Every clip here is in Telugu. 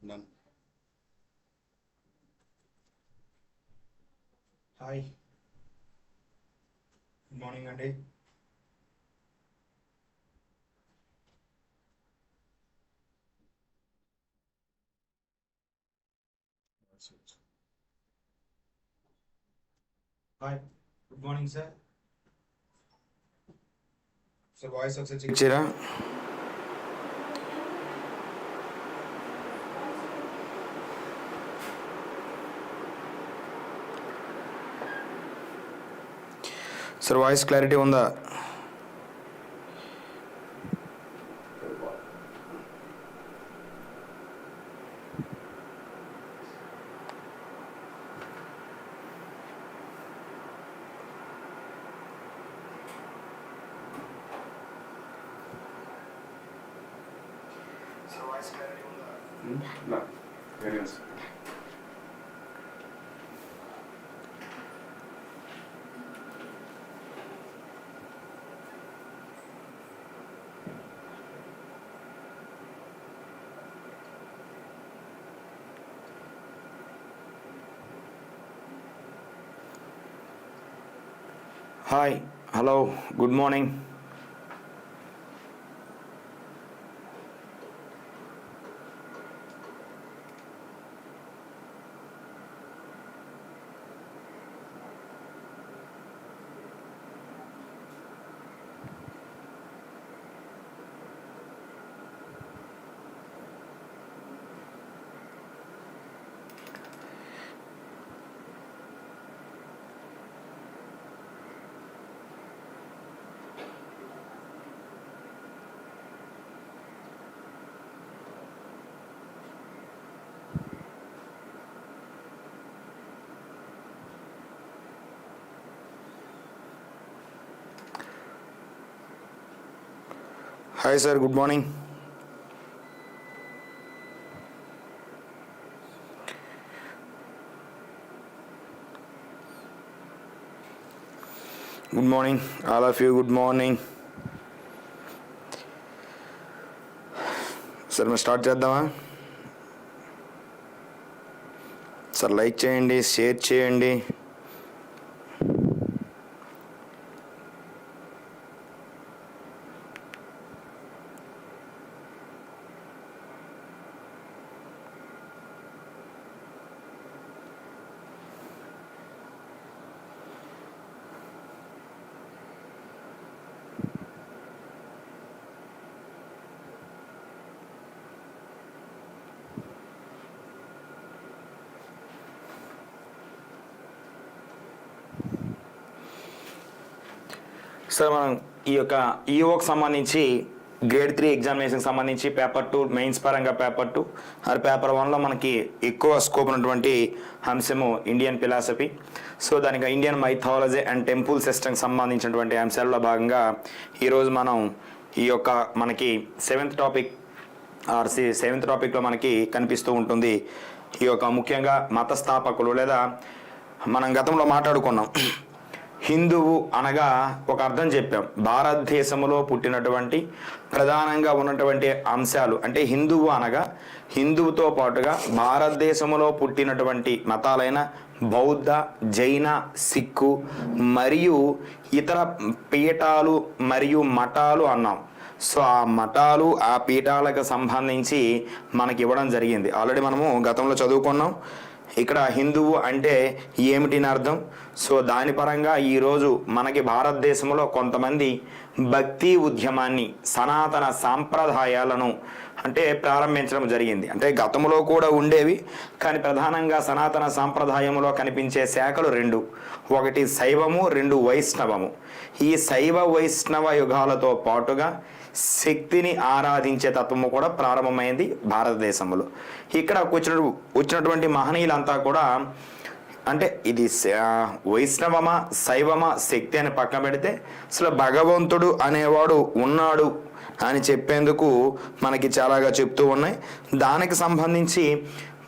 None. Hi. Good morning, Andy. Hi. Good morning, sir. Sir, voice ఒకసారి చెక్ చేయరా? సార్ వాయిస్ క్లారిటీ ఉందా? Hi, hello, good morning. Hi sir, good morning. Good morning all of you, good morning. Sir మేము స్టార్ట్ చేద్దామా? సార్ లైక్ చేయండి, షేర్ చేయండి. సార్ మనం ఈ యొక్క ఈఓకి సంబంధించి గ్రేడ్ 3 ఎగ్జామినేషన్కి సంబంధించి పేపర్ 2 మెయిన్స్ పరంగా పేపర్ 2 అది పేపర్ 1లో మనకి ఎక్కువ స్కోప్ ఉన్నటువంటి అంశము ఇండియన్ ఫిలాసఫీ. సో దానికి ఇండియన్ మైథాలజీ అండ్ టెంపుల్ సిస్టమ్కి సంబంధించినటువంటి అంశాలలో భాగంగా ఈరోజు మనం ఈ యొక్క మనకి సెవెంత్ టాపిక్లో మనకి కనిపిస్తూ ఉంటుంది ఈ యొక్క ముఖ్యంగా మత స్థాపకులు, లేదా మనం గతంలో మాట్లాడుకున్నాం హిందువు అనగా ఒక అర్థం చెప్పాం. భారతదేశంలో పుట్టినటువంటి ప్రధానంగా ఉన్నటువంటి అంశాలు అంటే హిందువు అనగా హిందువుతో పాటుగా భారతదేశంలో పుట్టినటువంటి మతాలైన బౌద్ధ, జైన, సిక్కు మరియు ఇతర పీఠాలు మరియు మఠాలు అన్నాం. సో ఆ మఠాలు ఆ పీఠాలకు సంబంధించి మనకి ఇవ్వడం జరిగింది. ఆల్రెడీ మనము గతంలో చదువుకున్నాం. ఇక్కడ హిందువు అంటే ఏమిటిని అర్థం. సో దాని పరంగా ఈరోజు మనకి భారతదేశంలో కొంతమంది భక్తి ఉద్యమాన్ని, సనాతన సాంప్రదాయాలను అంటే ప్రారంభించడం జరిగింది. అంటే గతంలో కూడా ఉండేవి, కానీ ప్రధానంగా సనాతన సాంప్రదాయంలో కనిపించే శాఖలు 2, ఒకటి శైవము, 2 వైష్ణవము. ఈ శైవ వైష్ణవ యుగాలతో పాటుగా శక్తిని ఆరాధించే తత్వము కూడా ప్రారంభమైంది భారతదేశంలో. ఇక్కడ వచ్చినటువంటి మహనీయులంతా కూడా అంటే ఇది వైష్ణవమా శైవమా శక్తి అని పక్కన పెడితే అసలు భగవంతుడు అనేవాడు ఉన్నాడు అని చెప్పేందుకు మనకి చాలాగా చెప్తూ ఉన్నాయి. దానికి సంబంధించి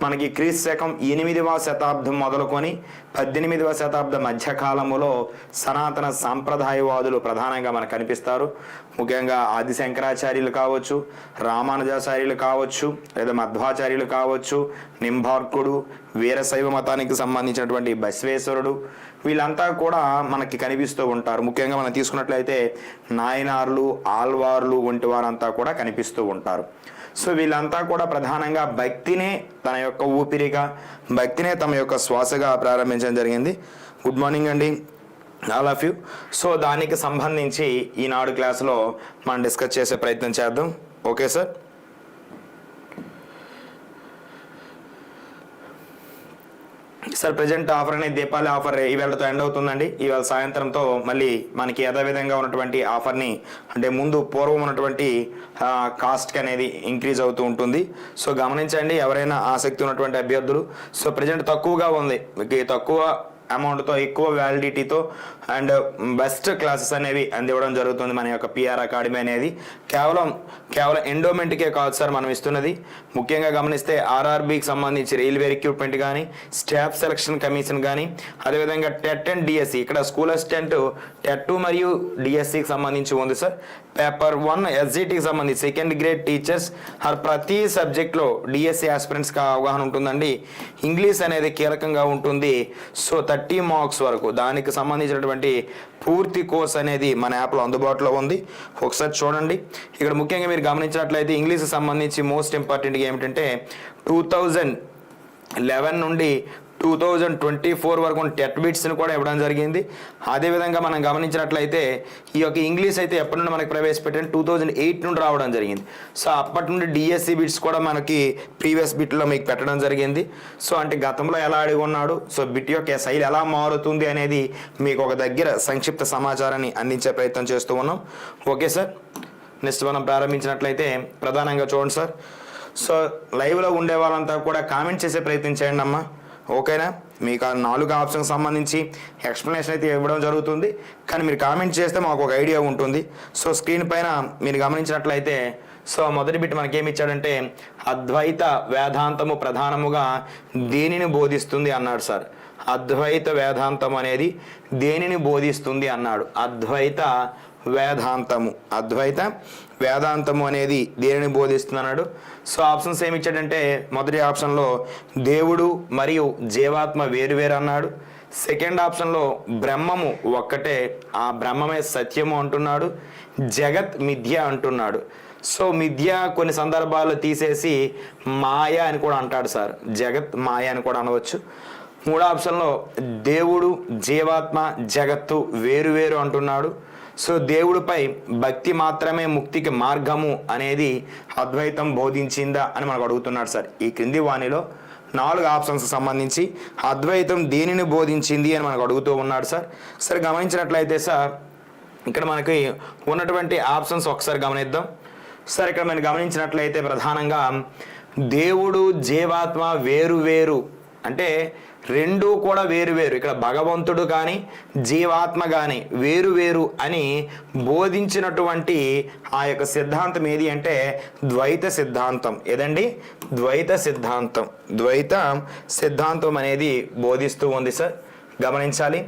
మనకి క్రీస్తు శకం 8వ శతాబ్దం మొదలుకొని 18వ శతాబ్దం మధ్యకాలములో సనాతన సాంప్రదాయవాదులు ప్రధానంగా మనకు కనిపిస్తారు. ముఖ్యంగా ఆది శంకరాచార్యులు కావచ్చు, రామానుజాచార్యులు కావచ్చు, లేదా మధ్వాచార్యులు కావచ్చు, నింబార్కుడు, వీరశైవ మతానికి సంబంధించినటువంటి బసవేశ్వరుడు, వీళ్ళంతా కూడా మనకి కనిపిస్తూ ఉంటారు. ముఖ్యంగా మనం తీసుకున్నట్లయితే నాయనార్లు, ఆల్వార్లు వంటి వారంతా కూడా కనిపిస్తూ ఉంటారు. సో వీళ్ళంతా కూడా ప్రధానంగా భక్తినే తన యొక్క ఊపిరిగా, భక్తినే తమ యొక్క శ్వాసగా ప్రారంభించడం జరిగింది. గుడ్ మార్నింగ్ అండి ఆల్ ఆఫ్ యూ. సో దానికి సంబంధించి ఈనాడు క్లాసులో మనం డిస్కస్ చేసే ప్రయత్నం చేద్దాం. Okay sir. Sir present offer అనేది దీపావళి ఆఫర్ ఈవేళతో ఎండ్ అవుతుందండి. ఇవాళ సాయంత్రంతో మళ్ళీ మనకి యథావిధంగా ఉన్నటువంటి ఆఫర్ని, అంటే ముందు పూర్వం ఉన్నటువంటి కాస్ట్కి అనేది ఇంక్రీజ్ అవుతూ ఉంటుంది. సో గమనించండి, ఎవరైనా ఆసక్తి ఉన్నటువంటి అభ్యర్థులు. సో ప్రజెంట్ తక్కువగా ఉంది, తక్కువ అమౌంట్తో, ఎక్కువ వ్యాలిడిటీతో అండ్ బెస్ట్ క్లాసెస్ అనేవి అందివ్వడం జరుగుతుంది. మన యొక్క పిఆర్ అకాడమీ అనేది కేవలం ఎండోమెంట్కే కాదు సార్ మనం ఇస్తున్నది. ముఖ్యంగా గమనిస్తే ఆర్ఆర్బీకి సంబంధించి రైల్వే రిక్రూట్మెంట్ కానీ, స్టాఫ్ సెలక్షన్ కమిషన్ కానీ, అదేవిధంగా టెట్ అండ్ డిఎస్సి, ఇక్కడ స్కూల్ అసిస్టెంట్ టెట్ మరియు డిఎస్సికి సంబంధించి ఉంది సార్. పేపర్ 1 ఎస్జిటికి సంబంధించి సెకండ్ గ్రేడ్ టీచర్స్ ప్రతి సబ్జెక్ట్లో డిఎస్సి ఆస్పిరెంట్స్కి అవగాహన ఉంటుందండి. ఇంగ్లీష్ అనేది కీలకంగా ఉంటుంది. సో 30 మార్క్స్ వరకు దానికి సంబంధించినటువంటి పూర్తి కోర్స్ అనేది మన యాప్లో అందుబాటులో ఉంది. ఒకసారి చూడండి. ఇక్కడ ముఖ్యంగా మీరు గమనించినట్లయితే ఇంగ్లీష్కి సంబంధించి మోస్ట్ ఇంపార్టెంట్గా ఏమిటంటే 2011 నుండి 2024 వరకు టెట్ బిట్స్ని కూడా ఇవ్వడం జరిగింది. అదేవిధంగా మనం గమనించినట్లయితే ఈ యొక్క ఇంగ్లీష్ అయితే ఎప్పటి నుండి మనకి ప్రవేశపెట్టిన 2008 నుండి రావడం జరిగింది. సో అప్పటి నుండి డిఎస్సి బిట్స్ కూడా మనకి ప్రీవియస్ బిట్లో మీకు పెట్టడం జరిగింది. సో అంటే గతంలో ఎలా అడిగి ఉన్నాడు, సో బిట్ యొక్క శైలి ఎలా మారుతుంది అనేది మీకు ఒక దగ్గర సంక్షిప్త సమాచారాన్ని అందించే ప్రయత్నం చేస్తూ ఉన్నాం. Okay sir. నెక్స్ట్ మనం ప్రారంభించినట్లయితే ప్రధానంగా చూడండి సార్. సో లైవ్లో ఉండే వాళ్ళంతా కూడా కామెంట్ చేసే ప్రయత్నం చేయండి అమ్మా. ఓకేనా. మీకు ఆ 4 ఆప్షన్కి సంబంధించి ఎక్స్ప్లెనేషన్ అయితే ఇవ్వడం జరుగుతుంది, కానీ మీరు కామెంట్ చేస్తే మాకు ఒక ఐడియా ఉంటుంది. సో స్క్రీన్ పైన మీరు గమనించినట్లయితే సో మొదటి బిట్ మనకేమి ఇచ్చాడంటే అద్వైత వేదాంతము ప్రధానముగా దేనిని బోధిస్తుంది అన్నాడు సార్. అద్వైత వేదాంతం అనేది దేనిని బోధిస్తుంది అన్నాడు. అద్వైత వేదాంతము అనేది దేనిని బోధిస్తుంది అన్నాడు. సో ఆప్షన్స్ ఏమి ఇచ్చాడంటే మొదటి ఆప్షన్లో దేవుడు మరియు జీవాత్మ వేరువేరు అన్నాడు. సెకండ్ ఆప్షన్లో బ్రహ్మము ఒక్కటే, ఆ బ్రహ్మమే సత్యము అంటున్నాడు. జగత్ మిథ్య అంటున్నాడు. సో మిథ్య కొన్ని సందర్భాల్లో తీసేసి మాయ అని కూడా అంటాడు సార్. జగత్ మాయ అని కూడా అనవచ్చు. మూడో ఆప్షన్లో దేవుడు, జీవాత్మ, జగత్తు వేరువేరు అంటున్నాడు. సో దేవుడిపై భక్తి మాత్రమే ముక్తికి మార్గము అనేది అద్వైతం బోధించిందా అని మనకు అడుగుతున్నాడు సార్. ఈ క్రింది వాణిలో 4 ఆప్షన్స్ సంబంధించి అద్వైతం దేనిని బోధించింది అని మనకు అడుగుతూ ఉన్నాడు సార్. సరే గమనించినట్లయితే సార్ ఇక్కడ మనకి ఉన్నటువంటి ఆప్షన్స్ ఒకసారి గమనిద్దాం సార్. ఇక్కడ మనం గమనించినట్లయితే ప్రధానంగా దేవుడు, జీవాత్మ వేరు అంటే రెండూ కూడా వేరువేరు. ఇక్కడ భగవంతుడు కానీ జీవాత్మ కానీ వేరు అని బోధించినటువంటి ఆ యొక్క సిద్ధాంతం ఏది అంటే ద్వైత సిద్ధాంతం. ఏదండి? ద్వైత సిద్ధాంతం అనేది బోధిస్తూ ఉంది సార్. గమనించాలి,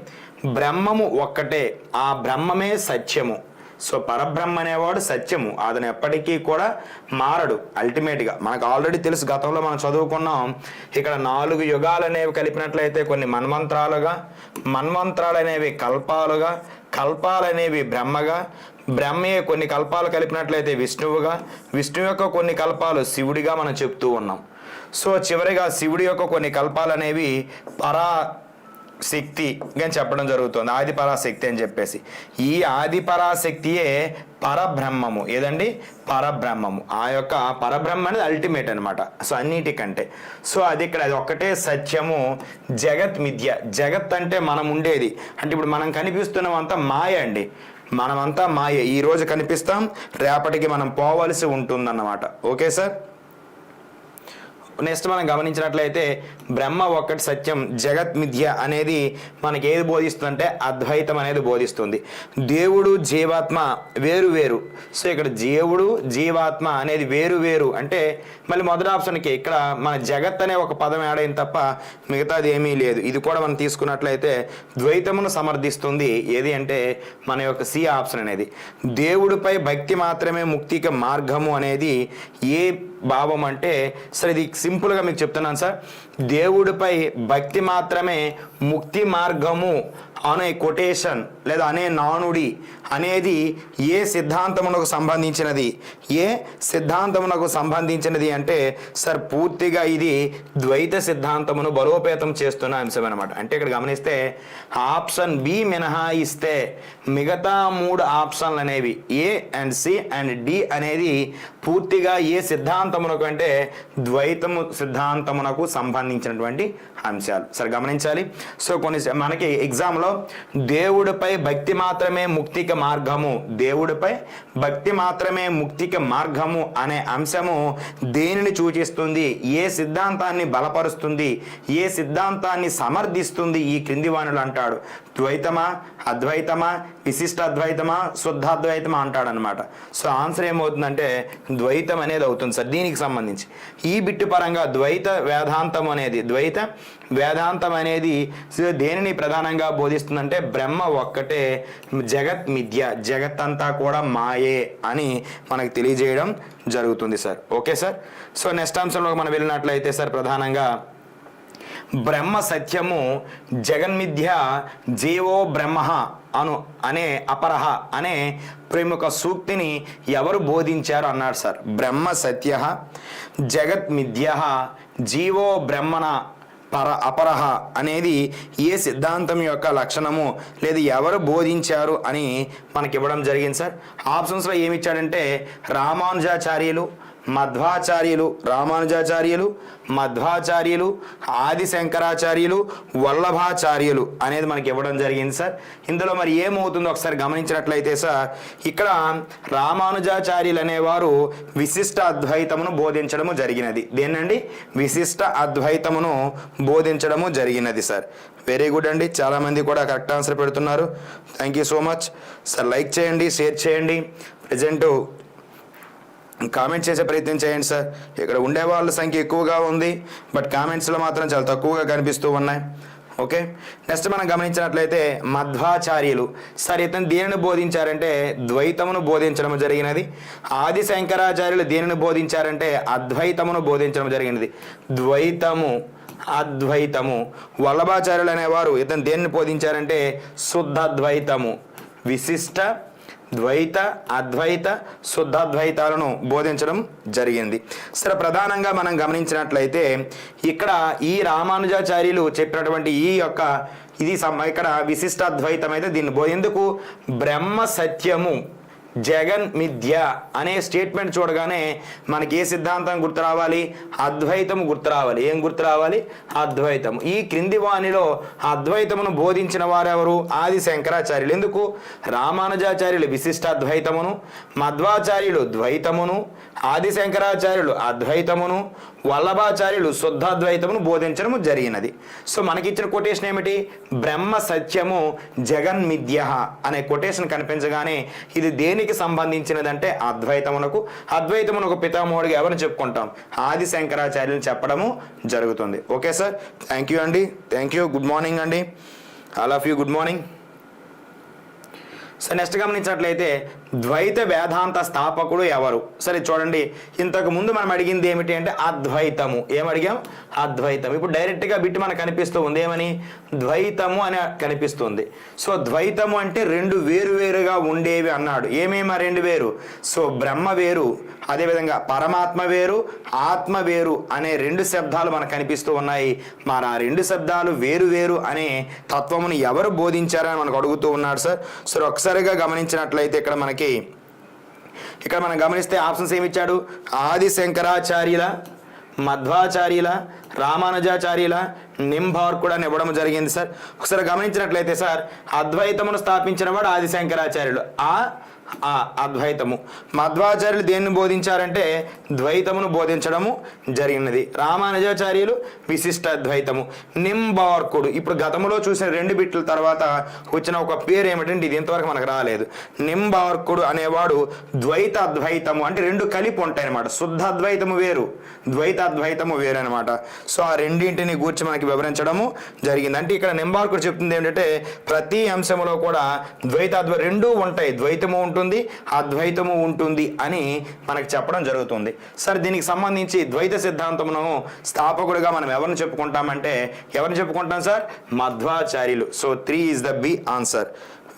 బ్రహ్మము ఒక్కటే, ఆ బ్రహ్మమే సత్యము. సో పరబ్రహ్మ అనేవాడు సత్యము, అతను ఎప్పటికీ కూడా మారడు. అల్టిమేట్గా మనకు ఆల్రెడీ తెలుసు, గతంలో మనం చదువుకున్నాం. ఇక్కడ 4 యుగాలు అనేవి కలిపినట్లయితే కొన్ని మన్వంతరాలు అనేవి కల్పాలుగా, కల్పాలు అనేవి బ్రహ్మగా, బ్రహ్మే కొన్ని కల్పాలు కలిపినట్లయితే విష్ణువుగా, విష్ణువు యొక్క కొన్ని కల్పాలు శివుడిగా మనం చెప్తూ ఉన్నాం. సో చివరిగా శివుడి యొక్క కొన్ని కల్పాలు అనేవి శక్తి అని చెప్పడం జరుగుతుంది. ఆది పరాశక్తి అని చెప్పేసి ఈ ఆది పరాశక్తియే పరబ్రహ్మము. ఏదండి? పరబ్రహ్మము. ఆ యొక్క పరబ్రహ్మ అనేది అల్టిమేట్ అనమాట. సో అన్నిటికంటే సో అది ఇక్కడ అది ఒక్కటే సత్యము. జగత్ మిథ్య. జగత్ అంటే మనం ఉండేది, అంటే ఇప్పుడు మనం కనిపిస్తున్నవంతా మాయ అండి. మనమంతా మాయ. ఈరోజు కనిపిస్తాం, రేపటికి మనం పోవలసి ఉంటుందన్నమాట. Okay sir. నెక్స్ట్ మనం గమనించినట్లయితే బ్రహ్మ ఒక్కటి సత్యం, జగత్ మిథ్య అనేది మనకి ఏది బోధిస్తుందంటే అద్వైతం అనేది బోధిస్తుంది. దేవుడు జీవాత్మ వేరు వేరు. సో ఇక్కడ దేవుడు జీవాత్మ అనేది వేరు వేరు అంటే మళ్ళీ మొదటి ఆప్షన్కి ఇక్కడ మన జగత్ అనే ఒక పదం యాడ్ అయింది తప్ప మిగతాది ఏమీ లేదు. ఇది కూడా మనం తీసుకున్నట్లయితే ద్వైతమును సమర్థిస్తుంది. ఏది అంటే మన యొక్క సి ఆప్షన్ అనేది. దేవుడిపై భక్తి మాత్రమే ముక్తికి మార్గము అనేది ఏ భావం అంటే సరే ఇది సింపుల్గా మీకు చెప్తున్నాను సార్. దేవుడిపై భక్తి మాత్రమే ముక్తి మార్గము అనే కొటేషన్ లేదా అనే నానుడి అనేది ఏ సిద్ధాంతమునకు సంబంధించినది, ఏ సిద్ధాంతమునకు సంబంధించినది అంటే సార్ పూర్తిగా ఇది ద్వైత సిద్ధాంతమును బలోపేతం చేస్తున్న అంశం అనమాట. అంటే ఇక్కడ గమనిస్తే ఆప్షన్ బి మినహాయిస్తే మిగతా 3 ఆప్షన్లు అనేవి A and C and D అనేది పూర్తిగా ఏ సిద్ధాంతమునకు అంటే ద్వైతము సిద్ధాంతమునకు సంబంధించినటువంటి అంశాలు. సరే గమనించాలి. సో కొన్ని మనకి ఎగ్జామ్లో దేవుడిపై భక్తి మాత్రమే ముక్తికి మార్గము, దేవుడిపై భక్తి మాత్రమే ముక్తికి మార్గము అనే అంశము దేనిని సూచిస్తుంది, ఏ సిద్ధాంతాన్ని బలపరుస్తుంది, ఏ సిద్ధాంతాన్ని సమర్థిస్తుంది ఈ క్రింది వాణులు అంటాడు. ద్వైతమా, అద్వైతమా, విశిష్ట అద్వైతమా, శుద్ధాద్వైతమా అంటాడనమాట. సో ఆన్సర్ ఏమవుతుందంటే ద్వైతం అనేది అవుతుంది సార్. దీనికి సంబంధించి ఈ బిట్టు పరంగా ద్వైత వేదాంతం అనేది దేనిని ప్రధానంగా బోధిస్తుందంటే బ్రహ్మ ఒక్కటే, జగత్ మిథ్య, జగత్ అంతా కూడా మాయే అని మనకు తెలియజేయడం జరుగుతుంది sir. Okay sir. So next అంశంలో మనం వెళ్ళినట్లయితే సార్ ప్రధానంగా బ్రహ్మ సత్యము, జగన్మిథ్య, జీవో బ్రహ్మ అనే అపరహ అనే ప్రముఖ సూక్తిని ఎవరు బోధించారు అన్నాడు సార్. బ్రహ్మ సత్య, జగత్ మిథ్య, జీవో బ్రహ్మణ అపరహ అనేది ఏ సిద్ధాంతం యొక్క లక్షణము లేదా ఎవరు బోధించారు అని మనకి ఇవ్వడం జరిగింది సార్. ఆప్షన్స్లో ఏమి ఇచ్చాడంటే రామానుజాచార్యులు, మధ్వాచార్యులు, ఆది శంకరాచార్యులు, వల్లభాచార్యులు అనేది మనకి ఇవ్వడం జరిగింది సార్. ఇందులో మరి ఏమవుతుందో ఒకసారి గమనించినట్లయితే సార్ ఇక్కడ రామానుజాచార్యులు అనేవారు విశిష్ట అద్వైతమును బోధించడము జరిగినది. దేనండి? విశిష్ట అద్వైతమును బోధించడము జరిగినది సార్. వెరీ గుడ్ అండి, చాలామంది కూడా కరెక్ట్ ఆన్సర్ పెడుతున్నారు. Thank you so much sir. Like చేయండి, షేర్ చేయండి, ప్రజెంట్ కామెంట్ చేసే ప్రయత్నం చేయండి సార్. ఇక్కడ ఉండే వాళ్ళ సంఖ్య ఎక్కువగా ఉంది, బట్ కామెంట్స్లో మాత్రం చాలా తక్కువగా కనిపిస్తూ ఉన్నాయి. ఓకే, నెక్స్ట్ మనం గమనించినట్లయితే మధ్వాచార్యులు సార్ ఇతను దేనిని బోధించారంటే ద్వైతమును బోధించడం జరిగినది. ఆది శంకరాచార్యులు దేనిని బోధించారంటే అద్వైతమును బోధించడం జరిగినది. ద్వైతము, అద్వైతము. వల్లభాచార్యులు అనేవారు ఇతను దేనిని బోధించారంటే శుద్ధాద్వైతము, విశిష్ట ద్వైత, అద్వైత, శుద్ధాద్వైతాలను బోధించడం జరిగింది. సరే ప్రధానంగా మనం గమనించినట్లయితే ఇక్కడ ఈ రామానుజాచార్యులు చెప్పినటువంటి ఇక్కడ విశిష్టాద్వైతం అయితే దీన్ని ఎందుకు బ్రహ్మ సత్యము, జగన్ మిథ్య అనే స్టేట్మెంట్ చూడగానే మనకి ఏ సిద్ధాంతం గుర్తు రావాలి? అద్వైతము గుర్తు రావాలి. ఏం గుర్తు రావాలి? అద్వైతం. ఈ క్రింది వాణిలో అద్వైతమును బోధించిన వారెవరు? ఆది శంకరాచార్యులు. ఎందుకు? రామానుజాచార్యులు విశిష్టాద్వైతమును, మధ్వాచార్యులు ద్వైతమును, ఆది శంకరాచార్యులు అద్వైతమును, వల్లభాచార్యులు శుద్ధాద్వైతమును బోధించడము జరిగినది. సో మనకిచ్చిన కొటేషన్ ఏమిటి? బ్రహ్మ సత్యము, జగన్ మిథ్య అనే కొటేషన్ కనిపించగానే ఇది దేనికి సంబంధించినదంటే అద్వైతమునకు పితామహుడిగా ఎవరిని చెప్పుకుంటాం? ఆది శంకరాచార్యులను చెప్పడము జరుగుతుంది. ఓకే సార్, థ్యాంక్ యూ అండి, థ్యాంక్ యూ. గుడ్ మార్నింగ్ అండి, all of you good morning. So next గమనించినట్లయితే ద్వైత వేదాంత స్థాపకుడు ఎవరు? సరే చూడండి, ఇంతకు ముందు మనం అడిగింది ఏమిటి అంటే అద్వైతము. ఏమడిగాం? అద్వైతం. ఇప్పుడు డైరెక్ట్గా బిట్ మనకు కనిపిస్తూ ఉంది, ఏమని? ద్వైతము అని కనిపిస్తుంది. సో ద్వైతము అంటే రెండు వేరువేరుగా ఉండేవి అన్నాడు. ఏమేమి రెండు వేరు? సో బ్రహ్మ వేరు, అదేవిధంగా పరమాత్మ వేరు, ఆత్మ వేరు అనే రెండు శబ్దాలు మనకు కనిపిస్తూ ఉన్నాయి. మరి ఆ రెండు శబ్దాలు వేరు వేరు అనే తత్వమును ఎవరు బోధించారని మనకు అడుగుతూ ఉన్నాడు సార్. సో ఒకసారిగా గమనించినట్లయితే ఇక్కడ మనం గమనిస్తే ఆప్షన్స్ ఏమి ఇచ్చాడు? ఆది శంకరాచార్యుల, మధ్వాచార్యుల, రామానుజాచార్యుల, నింబార్కుడు అని ఇవ్వడం జరిగింది సార్. ఒకసారి గమనించినట్లయితే సార్ అద్వైతమును స్థాపించిన వాడు ఆది శంకరాచార్యులు. అద్వైతము. మధ్వాచార్యులు దేన్ని బోధించారంటే ద్వైతమును బోధించడము జరిగినది. రామానుజాచార్యులు విశిష్ట అద్వైతము. నింబార్కుడు ఇప్పుడు గతంలో చూసిన 2 బిట్ల తర్వాత వచ్చిన ఒక పేరు ఏమిటంటే ఇది ఇంతవరకు మనకు రాలేదు. నింబార్కుడు అనేవాడు ద్వైత అద్వైతము అంటే 2 కలిపి ఉంటాయి అనమాట. శుద్ధ అద్వైతము వేరు, ద్వైత అద్వైతము వేరు అనమాట. సో ఆ రెండింటిని గూర్చి మనకి వివరించడము జరిగింది. అంటే ఇక్కడ నింబార్కుడు చెప్తుంది ఏంటంటే ప్రతి అంశంలో కూడా రెండూ ఉంటాయి, ద్వైతము ఉంటుంది అద్వైతము ఉంటుంది అని మనకి చెప్పడం జరుగుతుంది. సరే దీనికి సంబంధించి ద్వైత సిద్ధాంతమును స్థాపకుడిగా మనం ఎవరిని చెప్పుకుంటామంటే ఎవరిని చెప్పుకుంటాం సార్? మధ్వాచార్యులు. So 3 is the B answer.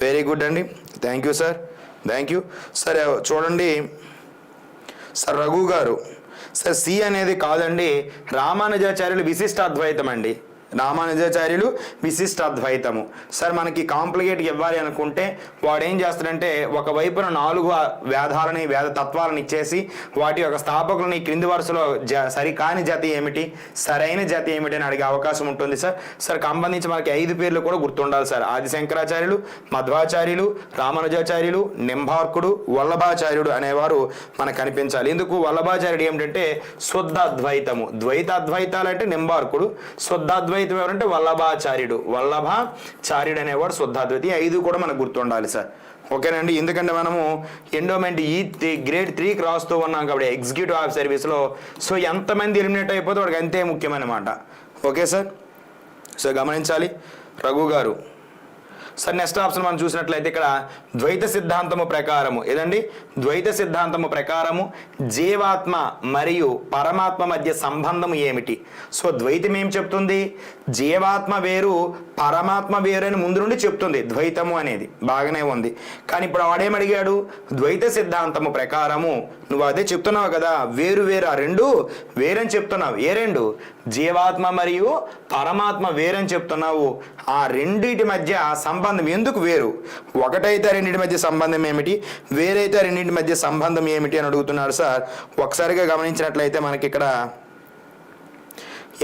Very good అండి, thank you sir, thank you. సరే చూడండి సార్ రఘు గారు, సార్ సి అనేది కాదండి, రామానుజాచార్యులు విశిష్ట అద్వైతం అండి. రామానుజాచార్యులు విశిష్ట అద్వైతము. సార్ మనకి కాంప్లికేట్ ఇవ్వాలి అనుకుంటే వాడు ఏం చేస్తాడంటే ఒకవైపున 4 వేదాలని వేద తత్వాలను ఇచ్చేసి వాటి యొక్క స్థాపకులని క్రింది వరుసలో సరికాని జత ఏమిటి సరైన జత ఏమిటి అని అడిగే అవకాశం ఉంటుంది సార్. సార్ సంబంధించి మనకి 5 పేర్లు కూడా గుర్తుండాలి సార్. ఆది శంకరాచార్యులు, మధ్వాచార్యులు, రామానుజాచార్యులు, నింబార్కుడు, వల్లభాచార్యుడు అనేవారు మనకు కనిపించాలి. ఎందుకు వల్లభాచార్యుడు ఏమిటంటే శుద్ధ అద్వైతము, ద్వైత అద్వైతాలు అంటే నింబార్కుడు, శుద్ధ అద్వైతం ఎవరంటే వల్లభాచార్యుడు, వల్లభాచార్యుడు అనేవాడు శుద్ధాద్వైతి. 5 కూడా మనకు గుర్తుండాలి సార్. ఓకేనండి, ఎందుకంటే మనము ఎండోమెంట్ గ్రేడ్ 3కి రాస్తూ ఉన్నాం కాబట్టి ఎగ్జిక్యూటివ్ ఆఫ్ సర్వీస్లో. సో ఎంతమంది ఎలిమినేట్ అయిపోతే వాడికి అంతే ముఖ్యమన్నమాట. ఓకే సార్, సో గమనించాలి రఘు గారు. సార్ నెక్స్ట్ ఆప్షన్ మనం చూసినట్లయితే ఇక్కడ ద్వైత సిద్ధాంతము ప్రకారము ఏదండి, ద్వైత సిద్ధాంతము ప్రకారము జీవాత్మ మరియు పరమాత్మ మధ్య సంబంధం ఏమిటి? సో ద్వైతం ఏం చెప్తుంది? జీవాత్మ వేరు పరమాత్మ వేరు అని ముందు నుండి చెప్తుంది ద్వైతము అనేది, బాగానే ఉంది. కానీ ఇప్పుడు వాడేమడిగాడు? ద్వైత సిద్ధాంతము ప్రకారము నువ్వు అదే చెప్తున్నావు కదా, వేరు వేరు, ఆ 2 వేరని చెప్తున్నావు. ఏ 2? జీవాత్మ మరియు పరమాత్మ వేరని చెప్తున్నావు. ఆ రెండింటి మధ్య సంబంధం ఎందుకు వేరు? ఒకటైతే రెండింటి మధ్య సంబంధం ఏమిటి, వేరైతే రెండింటి మధ్య సంబంధం ఏమిటి అని అడుగుతున్నారు సార్. ఒకసారిగా గమనించినట్లయితే మనకి ఇక్కడ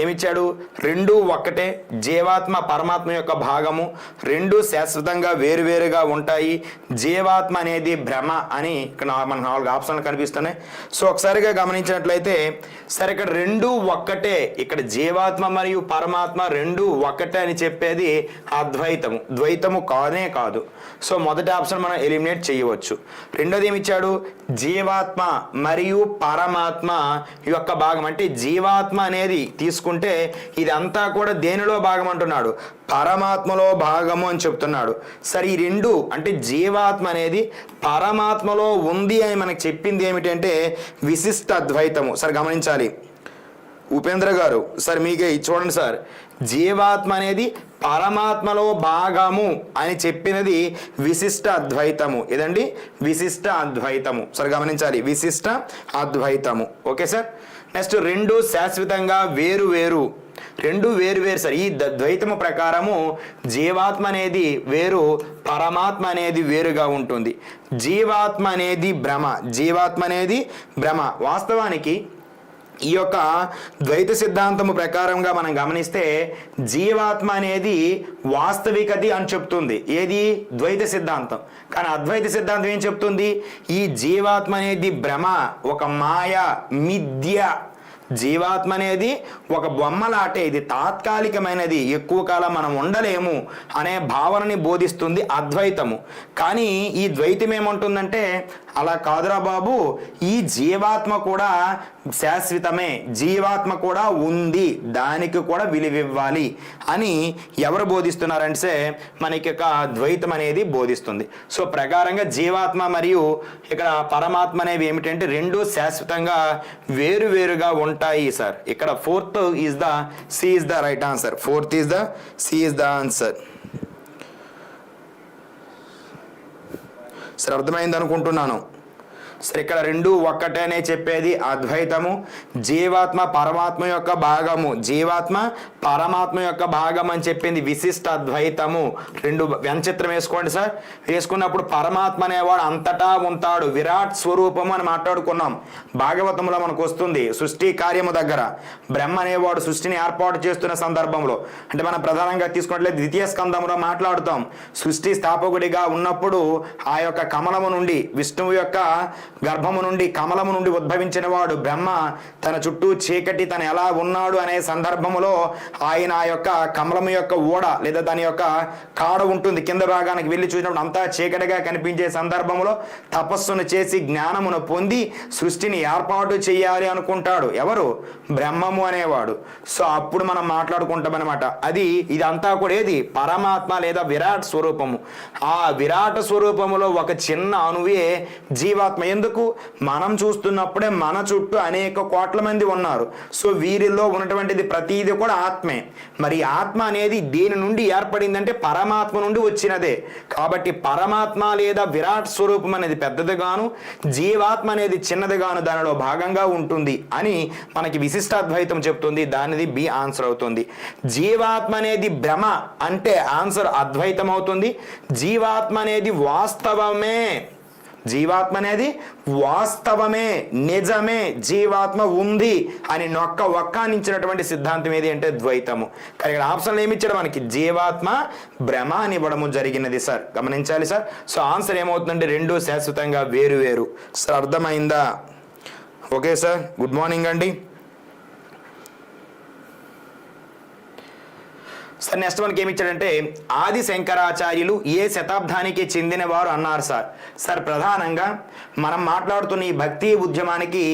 ఏమిచ్చాడు? 2 ఒక్కటే, జీవాత్మ పరమాత్మ యొక్క భాగము, 2 శాశ్వతంగా వేరువేరుగా ఉంటాయి, జీవాత్మ అనేది భ్రమ అని ఇక్కడ మనకు 4 ఆప్షన్లు కనిపిస్తున్నాయి. సో ఒకసారిగా గమనించినట్లయితే సరే ఇక్కడ 2 ఒక్కటే, ఇక్కడ జీవాత్మ మరియు పరమాత్మ 2 ఒక్కటే అని చెప్పేది అద్వైతము, ద్వైతము కానే కాదు. సో మొదటి ఆప్షన్ మనం ఎలిమినేట్ చేయవచ్చు. రెండోది ఏమిచ్చాడు? జీవాత్మ మరియు పరమాత్మ యొక్క భాగం, అంటే జీవాత్మ అనేది తీసుకుంటే ఇదంతా కూడా దేనిలో భాగం అంటున్నాడు? పరమాత్మలో భాగము అని చెప్తున్నాడు. సరే ఈ 2 అంటే జీవాత్మ అనేది పరమాత్మలో ఉంది అని మనకు చెప్పింది ఏమిటంటే విశిష్ట అద్వైతము. సార్ గమనించాలి ఉపేంద్ర గారు, సార్ మీకే చూడండి సార్, జీవాత్మ అనేది పరమాత్మలో భాగము అని చెప్పినది విశిష్ట అద్వైతము. ఏదండి? విశిష్ట అద్వైతము. సార్ గమనించాలి, విశిష్ట అద్వైతము. Okay sir. నెక్స్ట్ 2 శాశ్వతంగా వేరు వేరు, 2 వేరు వేరు సార్. ఈ ద్వైతము ప్రకారము జీవాత్మ అనేది వేరు, పరమాత్మ అనేది వేరుగా ఉంటుంది. జీవాత్మ అనేది భ్రమ, జీవాత్మ అనేది భ్రమ. వాస్తవానికి ఈ యొక్క ద్వైత సిద్ధాంతము ప్రకారంగా మనం గమనిస్తే జీవాత్మ అనేది వాస్తవికత అని చెప్తుంది. ఏది? ద్వైత సిద్ధాంతం. కానీ అద్వైత సిద్ధాంతం ఏం చెప్తుంది? ఈ జీవాత్మ అనేది భ్రమ, ఒక మాయ, మిథ్య. జీవాత్మ అనేది ఒక బొమ్మలాటే, ఇది తాత్కాలికమైనది, ఎక్కువ కాలం మనం ఉండలేము అనే భావనని బోధిస్తుంది అద్వైతము. కానీ ఈ ద్వైతం ఏమంటుందంటే అలా కాదురా బాబు, ఈ జీవాత్మ కూడా శాశ్వతమే, జీవాత్మ కూడా ఉంది, దానికి కూడా విలువివ్వాలి అని ఎవరు బోధిస్తున్నారంటే మనకి ద్వైతం అనేది బోధిస్తుంది. సో ప్రకారంగా జీవాత్మ మరియు ఇక్కడ పరమాత్మ అనేవి ఏమిటంటే 2 శాశ్వతంగా వేరువేరుగా ఉంటాయి సార్. ఇక్కడ 4th is the C is the right answer. 4th is the C is the answer. Sir అర్థమైంది అనుకుంటున్నాను. సరే ఇక్కడ రెండు ఒక్కటేనే చెప్పేది అద్వైతము. జీవాత్మ పరమాత్మ యొక్క భాగము, జీవాత్మ పరమాత్మ యొక్క భాగం అని చెప్పింది విశిష్ట అద్వైతము. రెండు వ్యంచిత్రం వేసుకోండి సార్. వేసుకున్నప్పుడు పరమాత్మ అనేవాడు అంతటా ఉంటాడు, విరాట్ స్వరూపము అని మాట్లాడుకున్నాం. భాగవతంలో మనకు వస్తుంది సృష్టి కార్యము దగ్గర బ్రహ్మ అనేవాడు సృష్టిని ఏర్పాటు చేస్తున్న సందర్భంలో, అంటే మనం ప్రధానంగా తీసుకున్నట్లయితే ద్వితీయ స్కందంలో మాట్లాడుతాం. సృష్టి స్థాపకుడిగా ఉన్నప్పుడు ఆ యొక్క కమలము నుండి, విష్ణువు యొక్క గర్భము నుండి కమలము నుండి ఉద్భవించిన వాడు బ్రహ్మ తన చుట్టూ చీకటి తను ఎలా ఉన్నాడు అనే సందర్భములో ఆయన ఆ యొక్క కమలము యొక్క ఓడ లేదా దాని యొక్క కాడ ఉంటుంది, కింద భాగానికి వెళ్ళి చూసినప్పుడు అంతా చీకటిగా కనిపించే సందర్భంలో తపస్సును చేసి జ్ఞానమును పొంది సృష్టిని ఏర్పాటు చేయాలి అనుకుంటాడు. ఎవరు? బ్రహ్మము అనేవాడు. సో అప్పుడు మనం మాట్లాడుకుంటాం అనమాట. ఇదంతా కూడా ఏది? పరమాత్మ లేదా విరాట్ స్వరూపము. ఆ విరాట్ స్వరూపములో ఒక చిన్న అణువే జీవాత్మ. ఎందుకు? మనం చూస్తున్నప్పుడే మన చుట్టూ అనేక కోట్ల మంది ఉన్నారు. సో వీరిలో ఉన్నటువంటిది ప్రతిదీ కూడా ఆత్మే. మరి ఆత్మ అనేది దేని నుండి ఏర్పడిందంటే పరమాత్మ నుండి వచ్చినదే. కాబట్టి పరమాత్మ లేదా విరాట్ స్వరూపం అనేది పెద్దదిగాను, జీవాత్మ అనేది చిన్నదిగాను దానిలో భాగంగా ఉంటుంది అని మనకి విశిష్టాద్వైతం చెప్తుంది. దానిది బి ఆన్సర్ అవుతుంది. జీవాత్మ అనేది భ్రమ అంటే ఆన్సర్ అద్వైతం అవుతుంది. జీవాత్మ అనేది వాస్తవమే, జీవాత్మ అనేది వాస్తవమే, నిజమే, జీవాత్మ ఉంది అని ఒక్కానించినటువంటి సిద్ధాంతం ఏది అంటే ద్వైతము. కానీ ఇక్కడ ఆప్షన్లు ఏమి ఇచ్చాడు మనకి? జీవాత్మ భ్రమ అని ఇవ్వడము జరిగినది సార్. గమనించాలి సార్. సో ఆన్సర్ ఏమవుతుందంటే రెండు శాశ్వతంగా వేరు వేరు. సార్ అర్థమైందా? ఓకే సార్, గుడ్ మార్నింగ్ అండి. సార్ నెక్స్ట్ మనకి ఏమి ఇచ్చాడంటే ఆది శంకరాచార్యులు ఏ శతాబ్దానికి చెందిన వారు అన్నారు సార్. సార్ ప్రధానంగా మనం మాట్లాడుతున్న ఈ భక్తి ఉద్యమానికి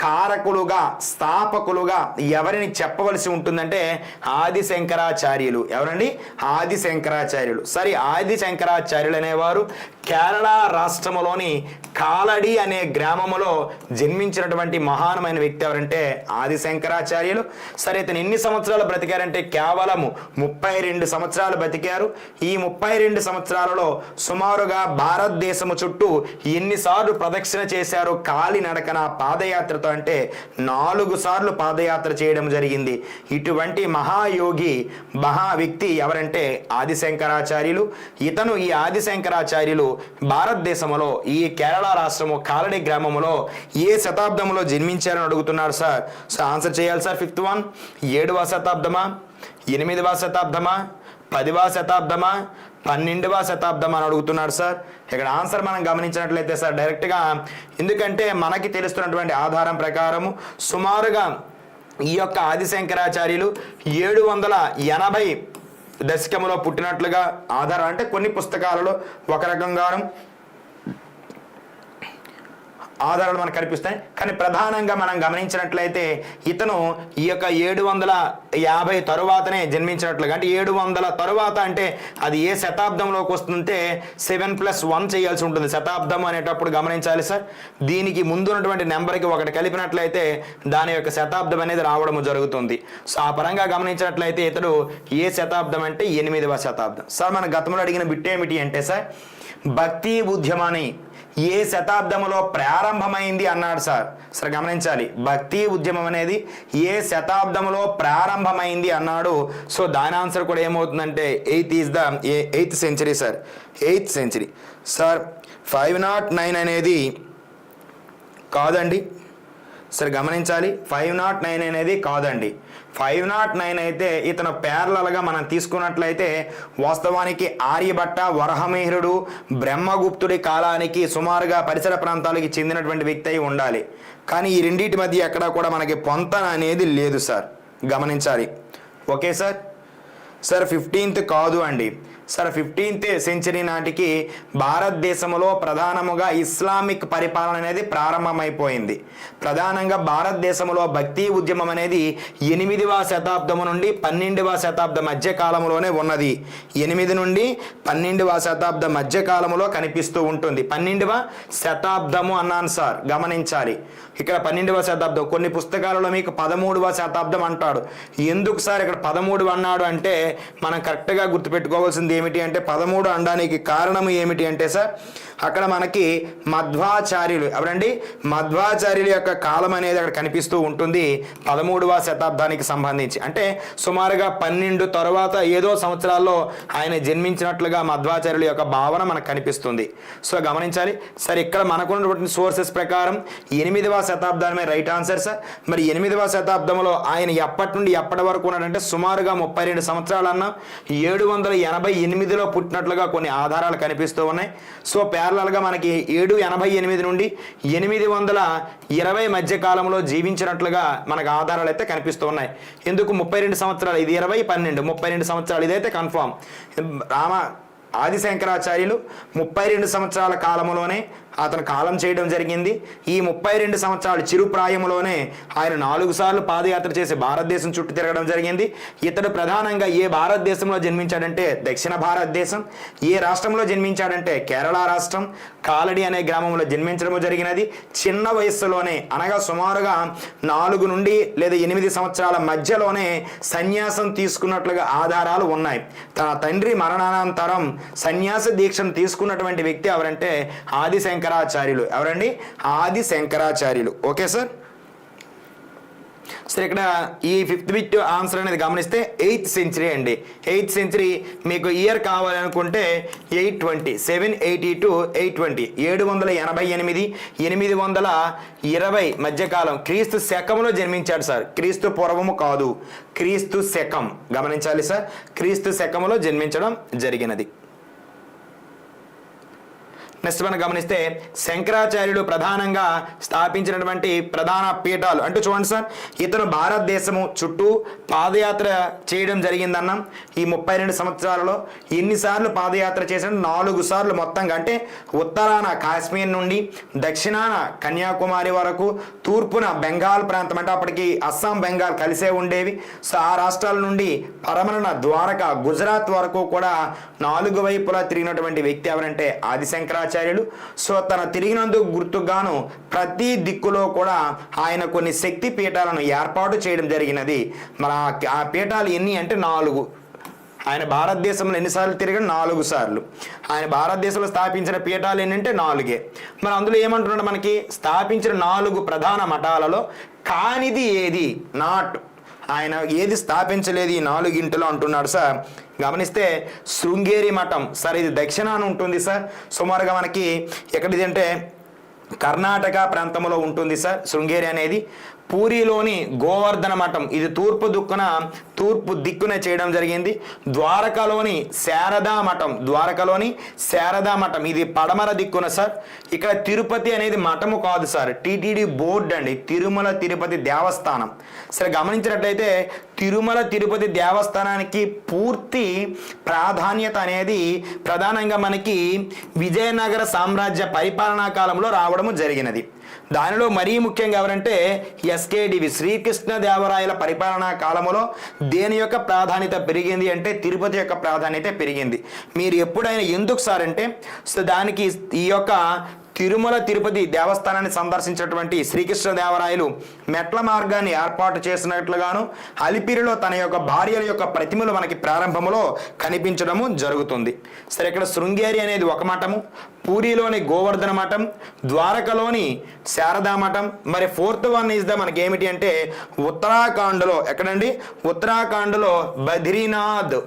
కారకులుగా, స్థాపకులుగా ఎవరిని చెప్పవలసి ఉంటుందంటే ఆది శంకరాచార్యులు. ఎవరండి? ఆది శంకరాచార్యులు. సరే, ఆది శంకరాచార్యులు అనేవారు కేరళ రాష్ట్రములోని కాలడి అనే గ్రామములో జన్మించినటువంటి మహానమైన వ్యక్తి ఎవరంటే ఆది శంకరాచార్యులు. సరే, ఇతను ఎన్ని సంవత్సరాలు బ్రతికారంటే కేవలము 32 సంవత్సరాలు బ్రతికారు. ఈ 32 సంవత్సరాలలో సుమారుగా భారతదేశము చుట్టూ ఎన్నిసార్లు ప్రదక్షిణ చేశారు కాలి నడకన పాదయాత్రతో అంటే 4 సార్లు పాదయాత్ర చేయడం జరిగింది. ఇటువంటి మహాయోగి, మహా వ్యక్తి ఎవరంటే ఆది శంకరాచార్యులు. ఇతను ఈ ఆది శంకరాచార్యులు భారతదేశంలో ఈ కేరళ రాష్ట్రము కాలడి గ్రామములో ఏ శతాబ్దంలో జన్మించారని అడుగుతున్నారు సార్. సో ఆన్సర్ చేయాలి సార్. 5th వన్ 7వ శతాబ్దమా, 8వ శతాబ్దమా, 10వ శతాబ్దమా, 12వ శతాబ్దం అని అడుగుతున్నాడు సార్. ఇక్కడ ఆన్సర్ మనం గమనించినట్లయితే సార్ డైరెక్ట్గా, ఎందుకంటే మనకి తెలుస్తున్నటువంటి ఆధారం ప్రకారము సుమారుగా ఈ యొక్క ఆది శంకరాచార్యులు 780 దశకములో పుట్టినట్లుగా ఆధారం. అంటే కొన్ని పుస్తకాలలో ఒక రకంగాను ఆధారాలు మనకు కనిపిస్తాయి. కానీ ప్రధానంగా మనం గమనించినట్లయితే ఇతను ఈ యొక్క 750 తరువాతనే జన్మించినట్లుగా, అంటే 700 తరువాత అంటే అది ఏ శతాబ్దంలోకి వస్తుందంటే 7+1 చేయాల్సి ఉంటుంది. శతాబ్దం అనేటప్పుడు గమనించాలి సార్. దీనికి ముందు ఉన్నటువంటి నెంబర్కి ఒకటి కలిపినట్లయితే దాని యొక్క శతాబ్దం అనేది రావడం జరుగుతుంది. సో ఆ పరంగా గమనించినట్లయితే ఇతడు ఏ శతాబ్దం అంటే 8వ శతాబ్దం. సార్ మన గతంలో అడిగిన బిట్ ఏమిటి అంటే సార్ భక్తి ఉద్యమాన్ని ఏ శతాబ్దంలో ప్రారంభమైంది అన్నాడు సార్. సరే గమనించాలి, భక్తి ఉద్యమం అనేది ఏ శతాబ్దంలో ప్రారంభమైంది అన్నాడు. సో దాని ఆన్సర్ కూడా ఏమవుతుందంటే 8th century sir. 8th century sir. 509 అనేది కాదండి సార్, గమనించాలి. 509 అనేది కాదండి. 509 అయితే ఇతను ప్యారలల్గా మనం తీసుకున్నట్లయితే వాస్తవానికి ఆర్యభట్ట, వరహమిహిరుడు, బ్రహ్మగుప్తుడి కాలానికి సుమారుగా పరిసర ప్రాంతాలకి చెందినటువంటి వ్యక్తి అయి ఉండాలి. కానీ ఈ రెండింటి మధ్య ఎక్కడా కూడా మనకి పొంతన అనేది లేదు సార్, గమనించాలి. Okay sir. సార్ 15th కాదు అండి సార్. 15th సెంచరీ నాటికి భారతదేశంలో ప్రధానముగా ఇస్లామిక్ పరిపాలన అనేది ప్రారంభమైపోయింది. ప్రధానంగా భారతదేశంలో భక్తి ఉద్యమం అనేది 8వ శతాబ్దము నుండి 12వ శతాబ్దం మధ్య కాలంలోనే ఉన్నది. 8 నుండి 12వ శతాబ్దం మధ్య కాలంలో కనిపిస్తూ ఉంటుంది. 12వ శతాబ్దము అన్నాను సార్, గమనించాలి. ఇక్కడ 12వ శతాబ్దం, కొన్ని పుస్తకాలలో మీకు 13వ శతాబ్దం అంటాడు. ఎందుకు సార్ ఇక్కడ 13 అన్నాడు అంటే మనం కరెక్ట్గా గుర్తుపెట్టుకోవాల్సింది ఏమిటి అంటే 13 అనడానికి కారణం ఏమిటి అంటే సార్ అక్కడ మనకి మధ్వాచార్యులు ఎవరండి, మధ్వాచార్యుల యొక్క కాలం అనేది అక్కడ కనిపిస్తూ ఉంటుంది 13వ శతాబ్దానికి సంబంధించి. అంటే సుమారుగా 12 తర్వాత ఏదో సంవత్సరాల్లో ఆయన జన్మించినట్లుగా మధ్వాచార్యుల యొక్క భావన మనకు కనిపిస్తుంది. సో గమనించాలి సార్. ఇక్కడ మనకున్నటువంటి సోర్సెస్ ప్రకారం 8వ శతాబ్దమే రైట్ ఆన్సర్ సార్. మరి 8వ శతాబ్దంలో ఆయన ఎప్పటి నుండి ఎప్పటి వరకు ఉన్నాడంటే సుమారుగా 32 సంవత్సరాలు అన్న 788లో పుట్టినట్లుగా కొన్ని ఆధారాలు కనిపిస్తూ ఉన్నాయి. సో ప్యారలల్గా మనకి 788 నుండి 820 మధ్య కాలంలో జీవించినట్లుగా మనకు ఆధారాలు అయితే కనిపిస్తూ ఉన్నాయి. ఎందుకు 32 సంవత్సరాలు, ఇది 20 12 32 సంవత్సరాలు, ఇదైతే కన్ఫామ్. ఆది శంకరాచార్యులు 32 సంవత్సరాల కాలంలోనే అతను కాలం చేయడం జరిగింది. ఈ 32 సంవత్సరాల చిరుప్రాయంలోనే ఆయన 4 సార్లు పాదయాత్ర చేసి భారతదేశం చుట్టూ తిరగడం జరిగింది. ఇతడు ప్రధానంగా ఏ భారతదేశంలో జన్మించాడంటే దక్షిణ భారతదేశం. ఏ రాష్ట్రంలో జన్మించాడంటే కేరళ రాష్ట్రం కాలడి అనే గ్రామంలో జన్మించడం జరిగినది. చిన్న వయస్సులోనే అనగా సుమారుగా 4 నుండి లేదా 8 సంవత్సరాల మధ్యలోనే సన్యాసం తీసుకున్నట్లుగా ఆధారాలు ఉన్నాయి. తన తండ్రి మరణానంతరం సన్యాస దీక్షను తీసుకున్నటువంటి వ్యక్తి ఎవరంటే ఆది శంకరాచార్యులు. ఎవరండి? ఆది శంకరాచార్యులు. Okay sir. సరే, ఇక్కడ ఈ 5th బిట్ ఆన్సర్ అనేది గమనిస్తే 8th సెంచరీ అండి. 8th సెంచరీ మీకు ఇయర్ కావాలనుకుంటే 820 782 820 788 820 మధ్యకాలం క్రీస్తు శకంలో జన్మించాడు సార్. క్రీస్తు పూర్వము కాదు, క్రీస్తు శకం. గమనించాలి సార్, క్రీస్తు శకంలో జన్మించడం జరిగినది. నెక్స్ట్ మనం గమనిస్తే శంకరాచార్యులు ప్రధానంగా స్థాపించినటువంటి ప్రధాన పీఠాలు అంటే చూడండి సార్, ఇతను భారతదేశము చుట్టూ పాదయాత్ర చేయడం జరిగిందన్నాం. ఈ 32 సంవత్సరాలలో ఎన్నిసార్లు పాదయాత్ర చేసిన? 4 సార్లు మొత్తంగా. అంటే ఉత్తరాన కాశ్మీర్ నుండి దక్షిణాన కన్యాకుమారి వరకు, తూర్పున బెంగాల్ ప్రాంతం అంటే అప్పటికి అస్సాం బెంగాల్ కలిసే ఉండేవి. సో ఆ రాష్ట్రాల నుండి పరమన ద్వారకా గుజరాత్ వరకు కూడా 4 వైపులా తిరిగినటువంటి వ్యక్తి ఎవరంటే ఆది శంకరాచార్యులు. సో తన తిరిగినందుకు గుర్తుగాను ప్రతి దిక్కులో కూడా ఆయన కొన్ని శక్తి పీఠాలను ఏర్పాటు చేయడం జరిగినది. మన ఆ పీఠాలు ఎన్ని అంటే 4. ఆయన భారతదేశంలో ఎన్నిసార్లు తిరిగాడు? 4 సార్లు. ఆయన భారతదేశంలో స్థాపించిన పీఠాలు ఏంటంటే 4. మరి అందులో ఏమంటున్నాడు మనకి? స్థాపించిన 4 ప్రధాన మఠాలలో కానిది ఏది? నాట్ ఆయన ఏది స్థాపించలేదు ఈ 4 అంటున్నాడు సార్. గమనిస్తే శృంగేరి మఠం సార్, ఇది దక్షిణాన ఉంటుంది సార్. సుమారుగా మనకి ఎక్కడిది అంటే కర్ణాటక ప్రాంతంలో ఉంటుంది సార్ శృంగేరి అనేది. పూరిలోని గోవర్ధన మఠం ఇది తూర్పు దిక్కున చేయడం జరిగింది. ద్వారకలోని శారదా మఠం ఇది పడమర దిక్కున సార్. ఇక్కడ తిరుపతి అనేది మఠము కాదు సార్, టిటిడి బోర్డు అండి, తిరుమల తిరుపతి దేవస్థానం. సరే గమనించినట్లయితే తిరుమల తిరుపతి దేవస్థానానికి పూర్తి ప్రాధాన్యత అనేది ప్రధానంగా మనకి విజయనగర సామ్రాజ్య పరిపాలనా కాలంలో రావడము జరిగినది. దానిలో మరీ ముఖ్యంగా ఎవరంటే ఎస్కేడివి శ్రీకృష్ణదేవరాయల పరిపాలనా కాలంలో దేని యొక్క ప్రాధాన్యత పెరిగింది అంటే తిరుపతి యొక్క ప్రాధాన్యత పెరిగింది. మీరు ఎప్పుడైనా ఎందుకు సార్ అంటే సో దానికి ఈ యొక్క తిరుమల తిరుపతి దేవస్థానాన్ని సందర్శించినటువంటి శ్రీకృష్ణదేవరాయలు మెట్ల మార్గాన్ని ఏర్పాటు చేసినట్లుగాను అలిపిరిలో తన యొక్క భార్యల యొక్క ప్రతిమలు మనకి ప్రారంభంలో కనిపించడము జరుగుతుంది. సరే, ఇక్కడ శృంగేరి అనేది ఒక మఠము, పూరిలోని గోవర్ధన మఠం, ద్వారకలోని శారదా మఠం. మరి 4th వన్ ఇస్ ద మనకి ఏమిటి అంటే ఉత్తరాఖండ్లో ఎక్కడండి? ఉత్తరాఖండ్లో బద్రీనాథ్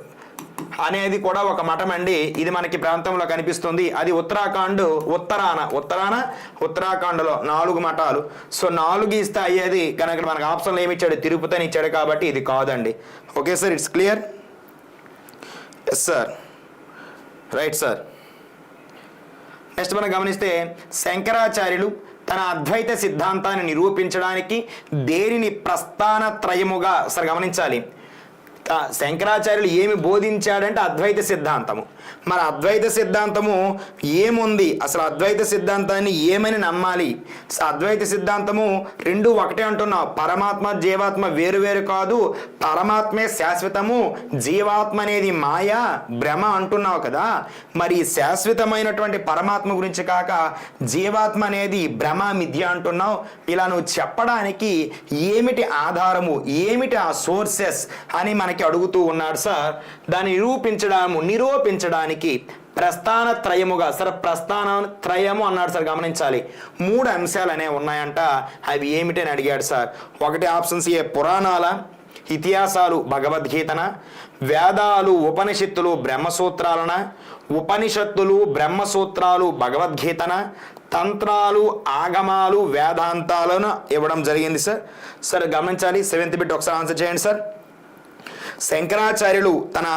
అనేది కూడా ఒక మఠం అండి. ఇది మనకి ప్రాంతంలో కనిపిస్తుంది. అది ఉత్తరాఖండ్లో 4 మఠాలు. సో 4 ఇస్తే అయ్యేది కనుక మనకు ఆప్షన్లో ఏమి ఇచ్చాడు? తిరుపతి అని ఇచ్చాడు కాబట్టి ఇది కాదండి. Okay sir, it's clear? Yes sir, right sir. Next మనం గమనిస్తే శంకరాచార్యులు తన అద్వైత సిద్ధాంతాన్ని నిరూపించడానికి దేనిని ప్రస్థానత్రయముగా సార్ గమనించాలి. శంకరాచార్యులు ఏమి బోధించాడంటే అద్వైత సిద్ధాంతము. మరి అద్వైత సిద్ధాంతము ఏముంది? అసలు అద్వైత సిద్ధాంతాన్ని ఏమని నమ్మాలి? అద్వైత సిద్ధాంతము 2 ఒకటే అంటున్నావు. పరమాత్మ జీవాత్మ వేరు కాదు, పరమాత్మే శాశ్వతము, జీవాత్మ అనేది మాయా భ్రమ అంటున్నావు కదా. మరి శాశ్వతమైనటువంటి పరమాత్మ గురించి కాక జీవాత్మ అనేది భ్రమ మిథ్య అంటున్నావు. ఇలా నువ్వు చెప్పడానికి ఏమిటి ఆధారము, ఏమిటి ఆ సోర్సెస్ అని మనకి అడుగుతూ ఉన్నాడు సార్. దాన్ని నిరూపించడానికి ప్రస్థాన త్రయముగా. సార్ ప్రస్థాన త్రయము అన్నాడు సార్, గమనించాలి. 3 అంశాలు అనేవి ఉన్నాయంట. అవి ఏమిటని అడిగాడు సార్. ఒకటి ఆప్షన్స్ ఏ పురాణాల, ఇతిహాసాలు భగవద్గీతన, వేదాలు ఉపనిషత్తులు బ్రహ్మసూత్రాలన, ఉపనిషత్తులు బ్రహ్మసూత్రాలు భగవద్గీతన, తంత్రాలు ఆగమాలు వేదాంతాలను ఇవ్వడం జరిగింది సార్. సార్ గమనించాలి. 7th బిట్ ఒకసారి ఆన్సర్ చేయండి సార్. శంకరాచార్యులు తన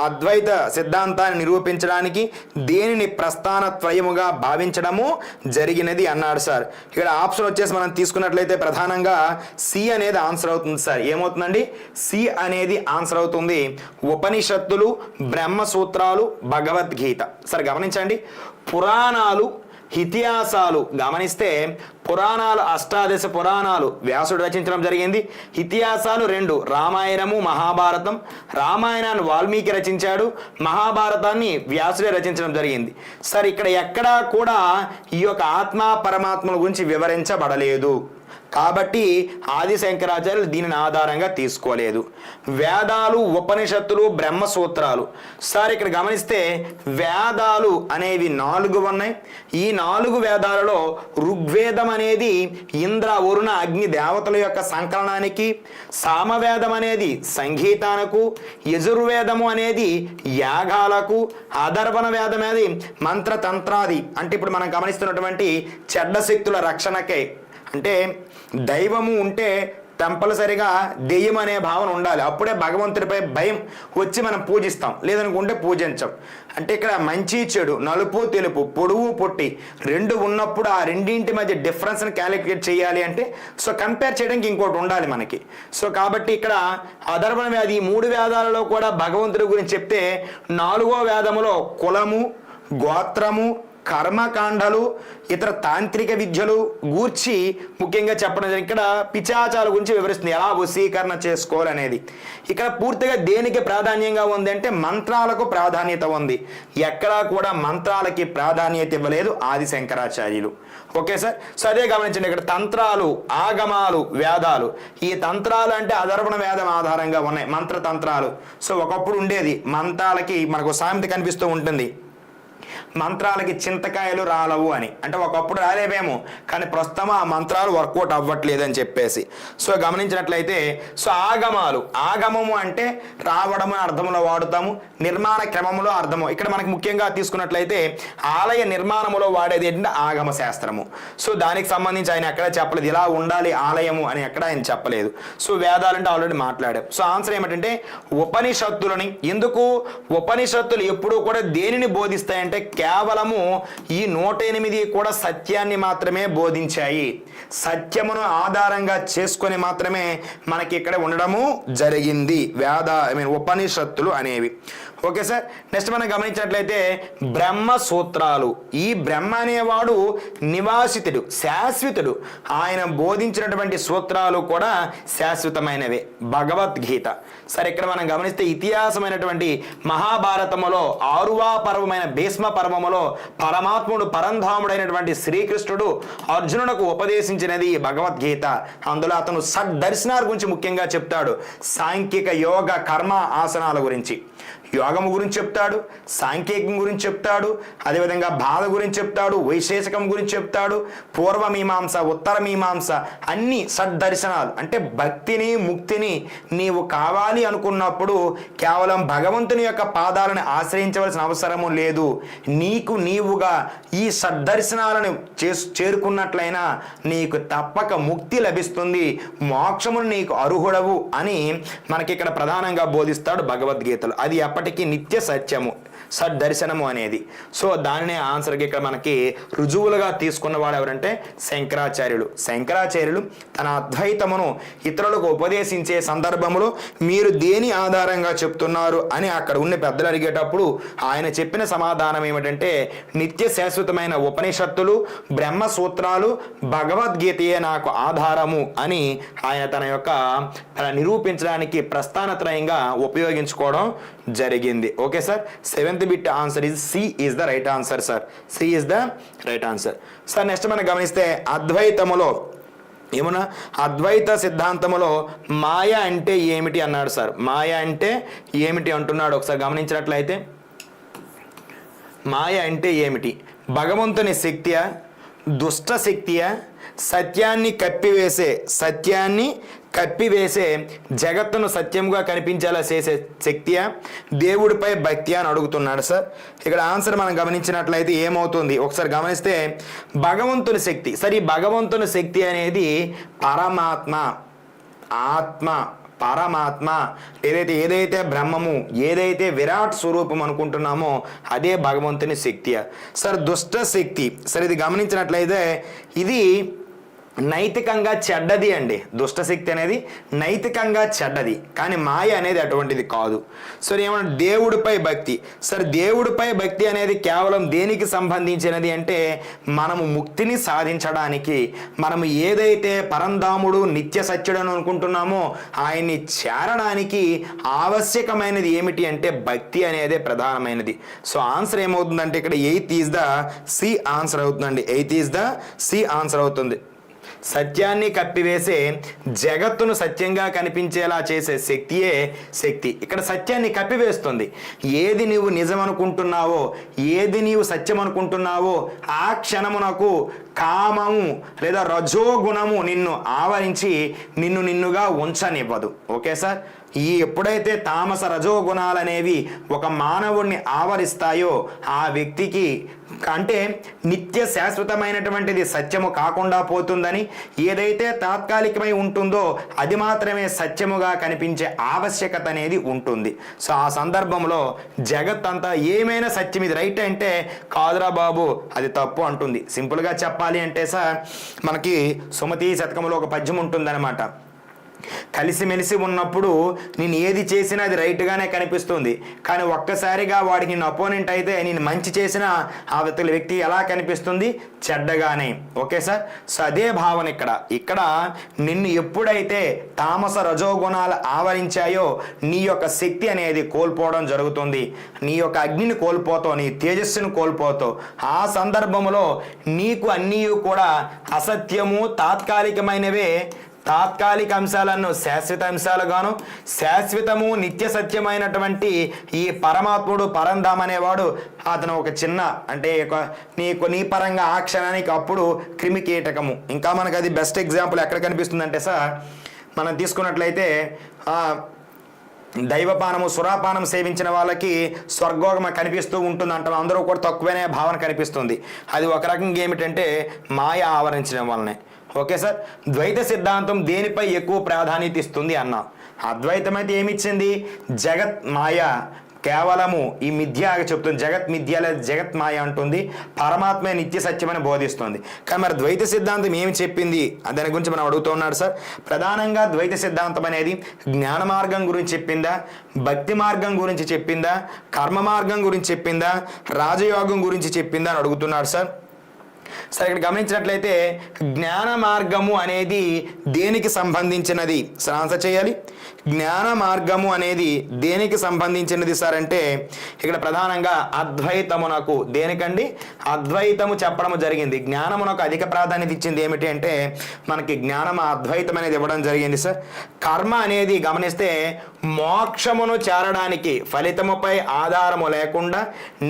అద్వైత సిద్ధాంతాన్ని నిరూపించడానికి దేనిని ప్రస్థాన త్రయముగా భావించడము జరిగినది అన్నాడు సార్. ఇక్కడ ఆప్షన్ వచ్చేసి మనం తీసుకున్నట్లయితే ప్రధానంగా సి అనేది ఆన్సర్ అవుతుంది సార్. ఏమవుతుందండి? సి అనేది ఆన్సర్ అవుతుంది. ఉపనిషత్తులు బ్రహ్మసూత్రాలు భగవద్గీత. సార్ గమనించండి, పురాణాలు ఇతిహాసాలు గమనిస్తే పురాణాలు 18 పురాణాలు వ్యాసుడు రచించడం జరిగింది. ఇతిహాసాలు 2, రామాయణము మహాభారతం. రామాయణాన్ని వాల్మీకి రచించాడు, మహాభారతాన్ని వ్యాసుడే రచించడం జరిగింది. సార్ ఇక్కడ ఎక్కడా కూడా ఈ యొక్క ఆత్మ పరమాత్మల గురించి వివరించబడలేదు. కాబట్టి ఆది శంకరాచార్యులు దీనిని ఆధారంగా తీసుకోలేదు. వేదాలు ఉపనిషత్తులు బ్రహ్మసూత్రాలు. సార్ ఇక్కడ గమనిస్తే వేదాలు అనేవి 4 ఉన్నాయి. ఈ 4 వేదాలలో ఋగ్వేదం అనేది ఇంద్ర వరుణ అగ్ని దేవతల యొక్క సంకలనానికి, సామవేదం అనేది సంగీతానికి, యజుర్వేదము అనేది యాగాలకు, అధర్వణ వేదం అనేది మంత్రతంత్రాది అంటే ఇప్పుడు మనం గమనిస్తున్నటువంటి చెడ్డ శక్తుల రక్షణకే. అంటే దైవము ఉంటే కంపల్సరిగా దెయ్యం అనే భావన ఉండాలి. అప్పుడే భగవంతుడిపై భయం వచ్చి మనం పూజిస్తాం, లేదనుకుంటే పూజించం. అంటే ఇక్కడ మంచి చెడు, నలుపు తెలుపు, పొడువు పొట్టి 2 ఉన్నప్పుడు ఆ రెండింటి మధ్య డిఫరెన్స్ని క్యాలిక్యులేట్ చేయాలి అంటే సో కంపేర్ చేయడానికి ఇంకోటి ఉండాలి మనకి. సో కాబట్టి ఇక్కడ అధర్వణ వేది ఈ 3 వేదాలలో కూడా భగవంతుడి గురించి చెప్తే 4వ వేదములో కులము, గోత్రము, కర్మకాండలు, ఇతర తాంత్రిక విద్యలు గూర్చి ముఖ్యంగా చెప్పడం జరిగింది. ఇక్కడ పిచాచాల గురించి వివరిస్తుంది, ఎలా వశీకరణ చేసుకోవాలనేది. ఇక్కడ పూర్తిగా దేనికి ప్రాధాన్యంగా ఉంది అంటే మంత్రాలకు ప్రాధాన్యత ఉంది. ఎక్కడా కూడా మంత్రాలకి ప్రాధాన్యత ఇవ్వలేదు ఆది శంకరాచార్యులు. Okay sir. సో అదే గమనించండి, ఇక్కడ తంత్రాలు ఆగమాలు వేదాలు. ఈ తంత్రాలు అంటే అధర్వణ వేదం ఆధారంగా ఉన్నాయి, మంత్ర తంత్రాలు. సో ఒకప్పుడు ఉండేది మంత్రాలకి మనకు సామెత కనిపిస్తూ ఉంటుంది, మంత్రాలకి చింతకాయలు రాలవు అని. అంటే ఒకప్పుడు రాలేవేమో, కానీ ప్రస్తుతం ఆ మంత్రాలు వర్కౌట్ అవ్వట్లేదు అని చెప్పేసి. సో గమనించినట్లయితే సో ఆగమము అంటే రావడము అని అర్థంలో వాడుతాము, నిర్మాణ క్రమములో అర్థము. ఇక్కడ మనకి ముఖ్యంగా తీసుకున్నట్లయితే ఆలయ నిర్మాణములో వాడేది ఏంటంటే ఆగమ శాస్త్రము. సో దానికి సంబంధించి ఆయన ఎక్కడ చెప్పలేదు ఇలా ఉండాలి ఆలయము అని, ఎక్కడ ఆయన చెప్పలేదు. సో వేదాలంటే ఆల్రెడీ మాట్లాడాం. సో ఆన్సర్ ఏమిటంటే ఉపనిషత్తులని. ఎందుకు ఉపనిషత్తులు ఎప్పుడూ కూడా దేనిని బోధిస్తాయంటే కేవలము ఈ 108 కూడా సత్యాన్ని మాత్రమే బోధించాయి. సత్యమును ఆధారంగా చేసుకొని మాత్రమే మనకి ఇక్కడ ఉండడము జరిగింది ఉపనిషత్తులు అనేవి. Okay sir. నెక్స్ట్ మనం గమనించినట్లయితే బ్రహ్మ సూత్రాలు. ఈ బ్రహ్మ అనేవాడు నివాసితుడు, శాశ్వతుడు. ఆయన బోధించినటువంటి సూత్రాలు కూడా శాశ్వతమైనవే. భగవద్గీత. సరే ఇక్కడ మనం గమనిస్తే ఇతిహాసమైనటువంటి మహాభారతములో 6వ పర్వమైన భీష్మ పర్వములో పరమాత్ముడు పరంధాముడైనటువంటి శ్రీకృష్ణుడు అర్జునుడికి ఉపదేశించినది భగవద్గీత. అందులో అతను సద్దర్శనాల గురించి ముఖ్యంగా చెప్తాడు. సాంఖ్యిక యోగ కర్మ ఆసనాల గురించి, యోగము గురించి చెప్తాడు, సాంఖ్యకం గురించి చెప్తాడు, అదేవిధంగా బాధ గురించి చెప్తాడు, వైశేషికం గురించి చెప్తాడు, పూర్వ మీమాంస ఉత్తర మీమాంస అన్ని సద్దర్శనాలు. అంటే భక్తిని ముక్తిని నీవు కావాలి అనుకున్నప్పుడు కేవలం భగవంతుని యొక్క పాదాలను ఆశ్రయించవలసిన అవసరము లేదు. నీకు నీవుగా ఈ సద్దర్శనాలను చేరుకున్నట్లయినా నీకు తప్పక ముక్తి లభిస్తుంది, మోక్షమును నీకు అర్హుడవు అని మనకి ఇక్కడ ప్రధానంగా బోధిస్తాడు భగవద్గీతలో. అది ఎప్పటికీ నిత్య సత్యము, సద్దర్శనము అనేది. సో దానినే ఆన్సర్కి ఇక్కడ మనకి రుజువులుగా తీసుకున్నవాడు ఎవరంటే శంకరాచార్యులు తన అద్వైతమును ఇతరులకు ఉపదేశించే సందర్భంలో మీరు దేని ఆధారంగా చెప్తున్నారు అని అక్కడ ఉన్న పెద్దలు అడిగేటప్పుడు ఆయన చెప్పిన సమాధానం ఏమిటంటే నిత్య శాశ్వతమైన ఉపనిషత్తులు బ్రహ్మ సూత్రాలు భగవద్గీతయే నాకు ఆధారము అని ఆయన తన యొక్క నిరూపించడానికి ప్రస్థానత్రయంగా ఉపయోగించుకోవడం జరిగింది. Okay sir. 7th bit answer is C is the right answer sir. C is the right answer sir. Next మనం గమనిస్తే అద్వైతములో ఏమన్నా అద్వైత సిద్ధాంతములో మాయ అంటే ఏమిటి అన్నాడు సార్. మాయ అంటే ఏమిటి అంటున్నాడు. ఒకసారి గమనించినట్లయితే మాయ అంటే ఏమిటి? భగవంతుని శక్తియా, దుష్ట శక్తియా, సత్యాన్ని కప్పివేసే జగత్తును సత్యముగా కనిపించేలా చేసే శక్తియా, దేవుడిపై భక్తి అని అడుగుతున్నాడు సార్. ఇక్కడ ఆన్సర్ మనం గమనించినట్లయితే ఏమవుతుంది ఒకసారి గమనిస్తే, భగవంతుని శక్తి. సరే, ఈ భగవంతుని శక్తి అనేది పరమాత్మ ఏదైతే బ్రహ్మము, ఏదైతే విరాట్ స్వరూపం అనుకుంటున్నామో అదే భగవంతుని శక్తి. సార్, దుష్ట శక్తి. సరే, ఇది గమనించినట్లయితే ఇది నైతికంగా చెడ్డది అండి. దుష్టశక్తి అనేది నైతికంగా చెడ్డది, కానీ మాయ అనేది అటువంటిది కాదు. సరే, ఏమన్నా దేవుడిపై భక్తి. సరే, దేవుడిపై భక్తి అనేది కేవలం దేనికి సంబంధించినది అంటే, మనము ముక్తిని సాధించడానికి, మనము ఏదైతే పరంధాముడు నిత్య సత్యుడని అనుకుంటున్నామో ఆయన్ని చేరడానికి ఆవశ్యకమైనది ఏమిటి అంటే భక్తి అనేదే ప్రధానమైనది. సో ఆన్సర్ ఏమవుతుందంటే ఇక్కడ 8 ఈజ్ ద సి ఆన్సర్ అవుతుందండి. 8 ఈజ్ ద సి ఆన్సర్ అవుతుంది. సత్యాన్ని కప్పివేసే జగత్తును సత్యంగా కనిపించేలా చేసే శక్తియే శక్తి. ఇక్కడ సత్యాన్ని కప్పివేస్తుంది. ఏది నీవు నిజం అనుకుంటున్నావో, ఏది నీవు సత్యం అనుకుంటున్నావో ఆ క్షణమునకు కామము లేదా రజోగుణము నిన్ను ఆవరించి నిన్నుగా ఉంచనివ్వదు. ఓకే సార్, ఎప్పుడైతే తామస రజోగుణాలు అనేవి ఒక మానవుడిని ఆవరిస్తాయో ఆ వ్యక్తికి అంటే నిత్య శాశ్వతమైనటువంటిది సత్యము కాకుండా పోతుందని, ఏదైతే తాత్కాలికమై ఉంటుందో అది మాత్రమే సత్యముగా కనిపించే ఆవశ్యకత అనేది ఉంటుంది. సో ఆ సందర్భంలో జగత్ అంతా ఏమైనా సత్యం, ఇది రైట్ అంటే కాదురా బాబు అది తప్పు అంటుంది. సింపుల్గా చెప్పాలి అంటే సార్, మనకి సుమతి శతకంలో ఒక పద్యం ఉంటుందన్నమాట. కలిసిమెలిసి ఉన్నప్పుడు నేను ఏది చేసినా అది రైట్గానే కనిపిస్తుంది, కానీ ఒక్కసారిగా వాడికి నేను అపోనెంట్ అయితే నేను మంచి చేసినా ఆ వ్యక్తి ఎలా కనిపిస్తుంది? చెడ్డగానే. ఓకే సార్, సో అదే భావన ఇక్కడ నిన్ను ఎప్పుడైతే తామస రజోగుణాలు ఆవరించాయో నీ యొక్క శక్తి అనేది కోల్పోవడం జరుగుతుంది. నీ యొక్క అగ్నిని కోల్పోతావు, నీ తేజస్సును కోల్పోతావు. ఆ సందర్భంలో నీకు అన్నీ కూడా అసత్యము, తాత్కాలికమైనవే, తాత్కాలిక అంశాలను శాశ్వత అంశాలుగాను, శాశ్వతము నిత్య సత్యమైనటువంటి ఈ పరమాత్ముడు పరంధామ్ అనేవాడు అతను ఒక చిన్న అంటే నీ పరంగా ఆ క్షణానికి అప్పుడు క్రిమి కీటకము. ఇంకా మనకు అది బెస్ట్ ఎగ్జాంపుల్ ఎక్కడ కనిపిస్తుందంటే సార్, మనం తీసుకున్నట్లయితే దైవపానము సురాపానం సేవించిన వాళ్ళకి స్వర్గోగమ కనిపిస్తూ ఉంటుంది అంటాం. అందరూ కూడా తక్కువనే భావన కనిపిస్తుంది. అది ఒక రకంగా ఏమిటంటే మాయ ఆవరించడం వల్లనే. ఓకే సార్, ద్వైత సిద్ధాంతం దేనిపై ఎక్కువ ప్రాధాన్యత ఇస్తుంది అన్నాం. అద్వైతం అయితే ఏమిచ్చింది? జగత్ మాయ కేవలము ఈ మిథ్య చెప్తుంది, జగత్ మిథ్య లేదా జగత్ మాయ అంటుంది, పరమాత్మే నిత్య సత్యమని బోధిస్తుంది. కానీ మరి ద్వైత సిద్ధాంతం ఏమి చెప్పింది దాని గురించి మనం అడుగుతూ ఉన్నాడు సార్. ప్రధానంగా ద్వైత సిద్ధాంతం అనేది జ్ఞాన మార్గం గురించి చెప్పిందా, భక్తి మార్గం గురించి చెప్పిందా, కర్మ మార్గం గురించి చెప్పిందా, రాజయోగం గురించి చెప్పిందా అని అడుగుతున్నాడు సార్. సరే, ఇక్కడ గమనించినట్లయితే జ్ఞాన మార్గము అనేది దేనికి సంబంధించినది సార్? ఆన్సర్ చేయాలి. జ్ఞాన మార్గము అనేది దేనికి సంబంధించినది సార్ అంటే ఇక్కడ ప్రధానంగా అద్వైతమునకు. దేనికండి? అద్వైతము చెప్పడం జరిగింది. జ్ఞానమునకు అధిక ప్రాధాన్యత ఇచ్చింది ఏమిటి అంటే మనకి జ్ఞానం అద్వైతం అనేది ఇవ్వడం జరిగింది సార్. కర్మ అనేది గమనిస్తే మోక్షమును చేరడానికి ఫలితముపై ఆధారము లేకుండా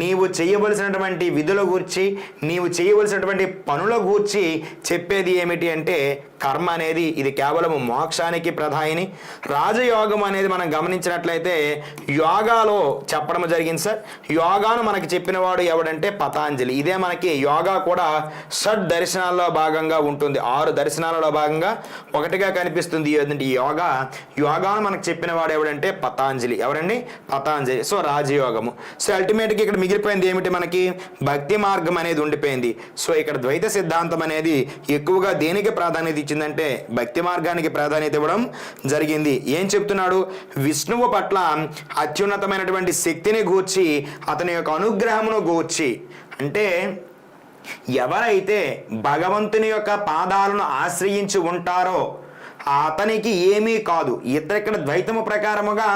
నీవు చేయవలసినటువంటి విధుల గూర్చి, నీవు చేయవలసినటువంటి పనుల గూర్చి చెప్పేది ఏమిటి అంటే కర్మ అనేది ఇది కేవలం మోక్షానికి ప్రధాని. రాజయోగం అనేది మనం గమనించినట్లయితే యోగాలో చెప్పడం జరిగింది సార్. యోగాను మనకి చెప్పిన వాడు ఎవడంటే పతాంజలి. ఇదే మనకి యోగా కూడా షడ్ దర్శనాల్లో భాగంగా ఉంటుంది. 6 దర్శనాలలో భాగంగా ఒకటిగా కనిపిస్తుంది ఈ యోగాను మనకు చెప్పిన వాడు ఎవడంటే పతాంజలి. ఎవరండి? పతాంజలి. సో రాజయోగము. సో అల్టిమేట్గా ఇక్కడ మిగిలిపోయింది ఏమిటి? మనకి భక్తి మార్గం అనేది ఉండిపోయింది. సో ఇక్కడ ద్వైత సిద్ధాంతం అనేది ఎక్కువగా దేనికి ప్రాధాన్యత ఇచ్చిందంటే భక్తి మార్గానికి ప్రాధాన్యత ఇవ్వడం జరిగింది. ఏం చెప్తున్నాడు? విష్ణువు పట్ల అత్యున్నతమైనటువంటి శక్తిని గూర్చి, అతని యొక్క అనుగ్రహమును గూర్చి, అంటే ఎవరైతే భగవంతుని యొక్క పాదాలను ఆశ్రయించి ఉంటారో అతనికి ఏమీ కాదు. ఇక్కడ ద్వైతము ప్రకారముగా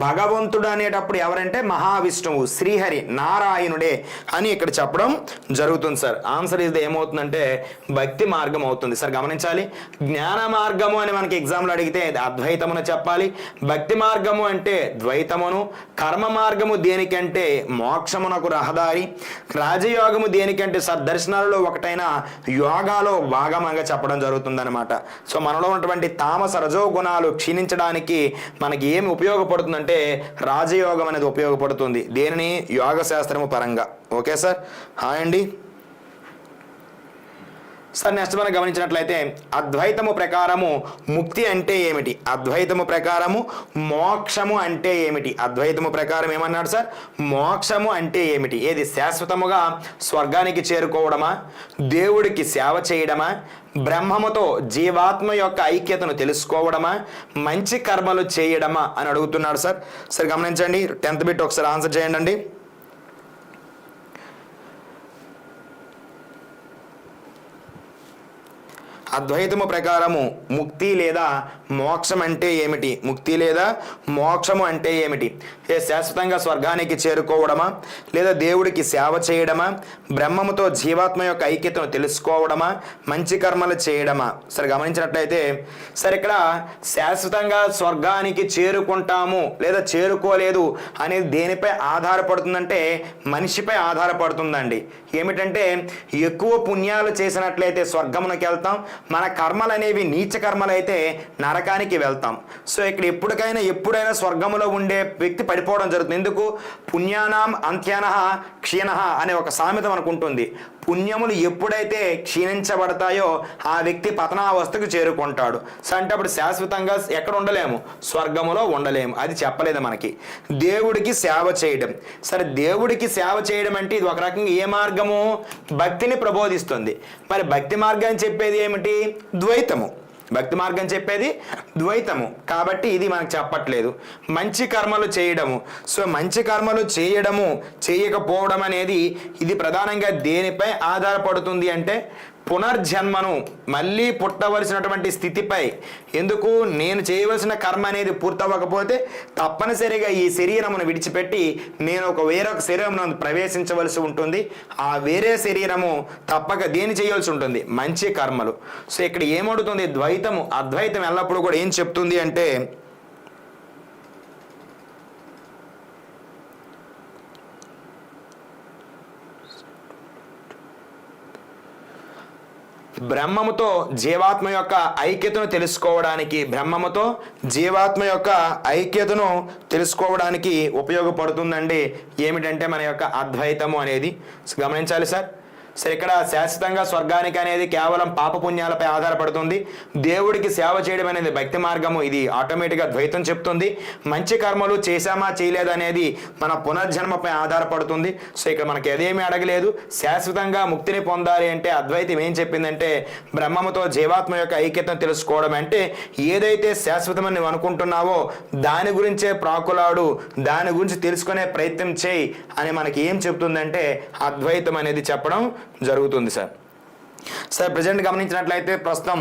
భగవంతుడు అనేటప్పుడు ఎవరంటే మహావిష్ణువు, శ్రీహరి, నారాయణుడే అని ఇక్కడ చెప్పడం జరుగుతుంది సార్. ఆన్సర్ ఇది ఏమవుతుందంటే భక్తి మార్గం అవుతుంది సార్. గమనించాలి, జ్ఞాన మార్గము అని మనకి ఎగ్జామ్లో అడిగితే అద్వైతమును చెప్పాలి, భక్తి మార్గము అంటే ద్వైతమును, కర్మ మార్గము దేనికంటే మోక్షమునకు రహదారి, రాజయోగము దేనికంటే సద్దర్శనాలలో ఒకటైన యోగాలో భాగంగా చెప్పడం జరుగుతుంది అనమాట. సో మనలో ఉన్నటువంటి తామస రజో గుణాలు క్షీణించడానికి మనకి ఏమి ఉపయోగపడుతుందంటే రాజయోగం అనేది ఉపయోగపడుతుంది. దేనిని? యోగ శాస్త్రము పరంగా. ఓకే సార్, హాయ్ అండి సార్. నెక్స్ట్ మనం గమనించినట్లయితే అద్వైతము ప్రకారము ముక్తి అంటే ఏమిటి, అద్వైతము ప్రకారము మోక్షము అంటే ఏమిటి, అద్వైతము ప్రకారం ఏమన్నాడు సార్? మోక్షము అంటే ఏమిటి? ఏది? శాశ్వతముగా స్వర్గానికి చేరుకోవడమా, దేవుడికి సేవ చేయడమా, బ్రహ్మముతో జీవాత్మ యొక్క ఐక్యతను తెలుసుకోవడమా, మంచి కర్మలు చేయడమా అని అడుగుతున్నాడు సార్. సరే గమనించండి, 10th బిట్ ఒకసారి ఆన్సర్ చేయండి. అద్వైతము ప్రకారము ముక్తి లేదా మోక్షం అంటే ఏమిటి, ముక్తి లేదా మోక్షము అంటే ఏమిటి? శాశ్వతంగా స్వర్గానికి చేరుకోవడమా, లేదా దేవుడికి సేవ చేయడమా, బ్రహ్మముతో జీవాత్మ యొక్క ఐక్యతను తెలుసుకోవడమా, మంచి కర్మలు చేయడమా? సరే గమనించినట్లయితే సరే ఇక్కడ శాశ్వతంగా స్వర్గానికి చేరుకుంటాము లేదా చేరుకోలేదు అనేది దేనిపై ఆధారపడుతుందంటే మనిషిపై ఆధారపడుతుందండి. ఏమిటంటే ఎక్కువ పుణ్యాలు చేసినట్లయితే స్వర్గమునకు వెళ్తాం, మన కర్మలు అనేవి నీచ కర్మలు అయితే నరకానికి వెళ్తాం. సో ఇక్కడ ఎప్పుడైనా స్వర్గములో ఉండే వ్యక్తి పడిపోవడం జరుగుతుంది. ఎందుకు? పుణ్యానాం అంత్యానః క్షీణః అనే ఒక సామెత మనకు ఉంటుంది. పుణ్యములు ఎప్పుడైతే క్షీణించబడతాయో ఆ వ్యక్తి పతనావస్థకు చేరుకుంటాడు. సో అంటే అప్పుడు శాశ్వతంగా ఎక్కడ ఉండలేము? స్వర్గములో ఉండలేము. అది చెప్పలేదు మనకి. దేవుడికి సేవ చేయడం. సరే దేవుడికి సేవ చేయడం అంటే ఇది ఒక రకంగా ఏ మార్గము? భక్తిని ప్రబోధిస్తుంది. మరి భక్తి మార్గాన్ని చెప్పేది ఏమిటి? ద్వైతము. భక్తి మార్గం చెప్పేది ద్వైతము. కాబట్టి ఇది మనకు చెప్పట్లేదు. మంచి కర్మలు చేయడము. సో మంచి కర్మలు చేయడము చేయకపోవడం అనేది ఇది ప్రధానంగా దేనిపై ఆధారపడుతుంది అంటే పునర్జన్మను మళ్ళీ పుట్టవలసినటువంటి స్థితిపై. ఎందుకు? నేను చేయవలసిన కర్మ అనేది పూర్తవ్వకపోతే తప్పనిసరిగా ఈ శరీరమును విడిచిపెట్టి నేను వేరొక శరీరమును ప్రవేశించవలసి ఉంటుంది. ఆ వేరే శరీరము తప్పక దేని చేయాల్సి ఉంటుంది? మంచి కర్మలు. సో ఇక్కడ ఏమడుతుంది? ద్వైతము. అద్వైతం ఎల్లప్పుడూ కూడా ఏం చెప్తుంది అంటే బ్రహ్మముతో జీవాత్మ యొక్క ఐక్యతను తెలుసుకోవడానికి, బ్రహ్మముతో జీవాత్మ యొక్క ఐక్యతను తెలుసుకోవడానికి ఉపయోగపడుతుందండి. ఏమిటంటే మన యొక్క అద్వైతము అనేది. గమనించాలి సార్. సరే ఇక్కడ శాశ్వతంగా స్వర్గానికి అనేది కేవలం పాపపుణ్యాలపై ఆధారపడుతుంది. దేవుడికి సేవ చేయడం అనేది భక్తి మార్గము. ఇది ఆటోమేటిక్గా ద్వైతం చెప్తుంది. మంచి కర్మలు చేశామా చేయలేదు అనేది మన పునర్జన్మపై ఆధారపడుతుంది. సో ఇక్కడ మనకి ఏదేమీ అడగలేదు. శాశ్వతంగా ముక్తిని పొందాలి అంటే అద్వైతం ఏం చెప్పిందంటే బ్రహ్మముతో జీవాత్మ యొక్క ఐక్యతను తెలుసుకోవడం. అంటే ఏదైతే శాశ్వతమని నువ్వు అనుకుంటున్నావో దాని గురించే ప్రాకులాడు, దాని గురించి తెలుసుకునే ప్రయత్నం చేయి అని మనకి ఏం చెప్తుందంటే అద్వైతం అనేది చెప్పడం జరుగుతుంది సార్. సార్ ప్రజెంట్ గమనించినట్లయితే ప్రస్తుతం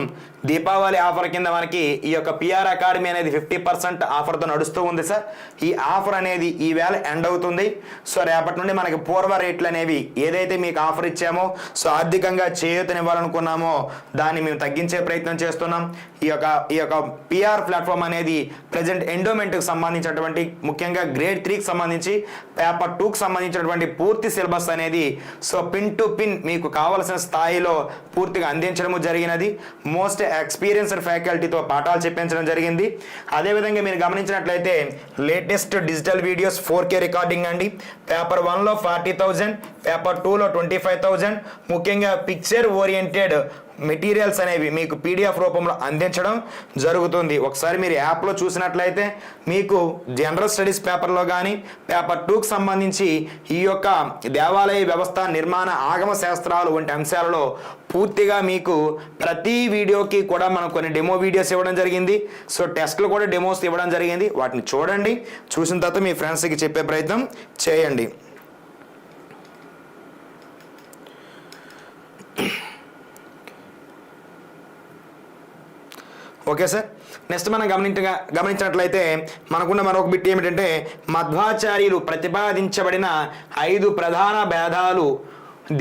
దీపావళి ఆఫర్ కింద మనకి ఈ యొక్క పిఆర్ అకాడమీ అనేది 50% ఆఫర్తో నడుస్తూ ఉంది సార్. ఈ ఆఫర్ అనేది ఈవేళ ఎండ్ అవుతుంది. సో రేపటి నుండి మనకి పూర్వ రేట్లు అనేవి ఏదైతే మీకు ఆఫర్ ఇచ్చామో, సో ఆర్థికంగా చేయూతనివ్వాలనుకున్నామో దాన్ని మేము తగ్గించే ప్రయత్నం చేస్తున్నాం. ఈ యొక్క పిఆర్ ప్లాట్ఫామ్ అనేది ప్రజెంట్ ఎండోమెంట్కి సంబంధించినటువంటి ముఖ్యంగా గ్రేడ్ 3కి సంబంధించి పేపర్ 2కి సంబంధించినటువంటి పూర్తి సిలబస్ అనేది సో పిన్ టు పిన్ మీకు కావలసిన స్థాయిలో పూర్తిగా అందించడం జరిగినది. మోస్ట్ ఎక్స్పీరియన్స్డ్ ఫ్యాకల్టీతో పాఠాలు చెప్పించడం జరిగింది. అదేవిధంగా మీరు గమనించినట్లయితే latest digital videos 4K recording అండి. పేపర్ 1లో 40,000, పేపర్ 2లో 25,000. ముఖ్యంగా పిక్చర్ ఓరియంటెడ్ మెటీరియల్స్ అనేవి మీకు పీడిఎఫ్ రూపంలో అందించడం జరుగుతుంది. ఒకసారి మీరు యాప్లో చూసినట్లయితే మీకు జనరల్ స్టడీస్ పేపర్లో కానీ పేపర్ 2కి సంబంధించి ఈ యొక్క దేవాలయ వ్యవస్థ నిర్మాణ ఆగమ శాస్త్రాలు వంటి అంశాలలో పూర్తిగా మీకు ప్రతి వీడియోకి కూడా మనం కొన్ని డెమో వీడియోస్ ఇవ్వడం జరిగింది. సో టెస్ట్లు కూడా డెమోస్ ఇవ్వడం జరిగింది. వాటిని చూడండి. చూసిన తర్వాత మీ ఫ్రెండ్స్కి చెప్పే ప్రయత్నం చేయండి. Okay sir. నెక్స్ట్ మనం గమనించినట్లయితే మనకున్న మరొక బిట్ ఏమిటంటే మధ్వాచార్యులు ప్రతిపాదించబడిన 5 ప్రధాన భేదాలు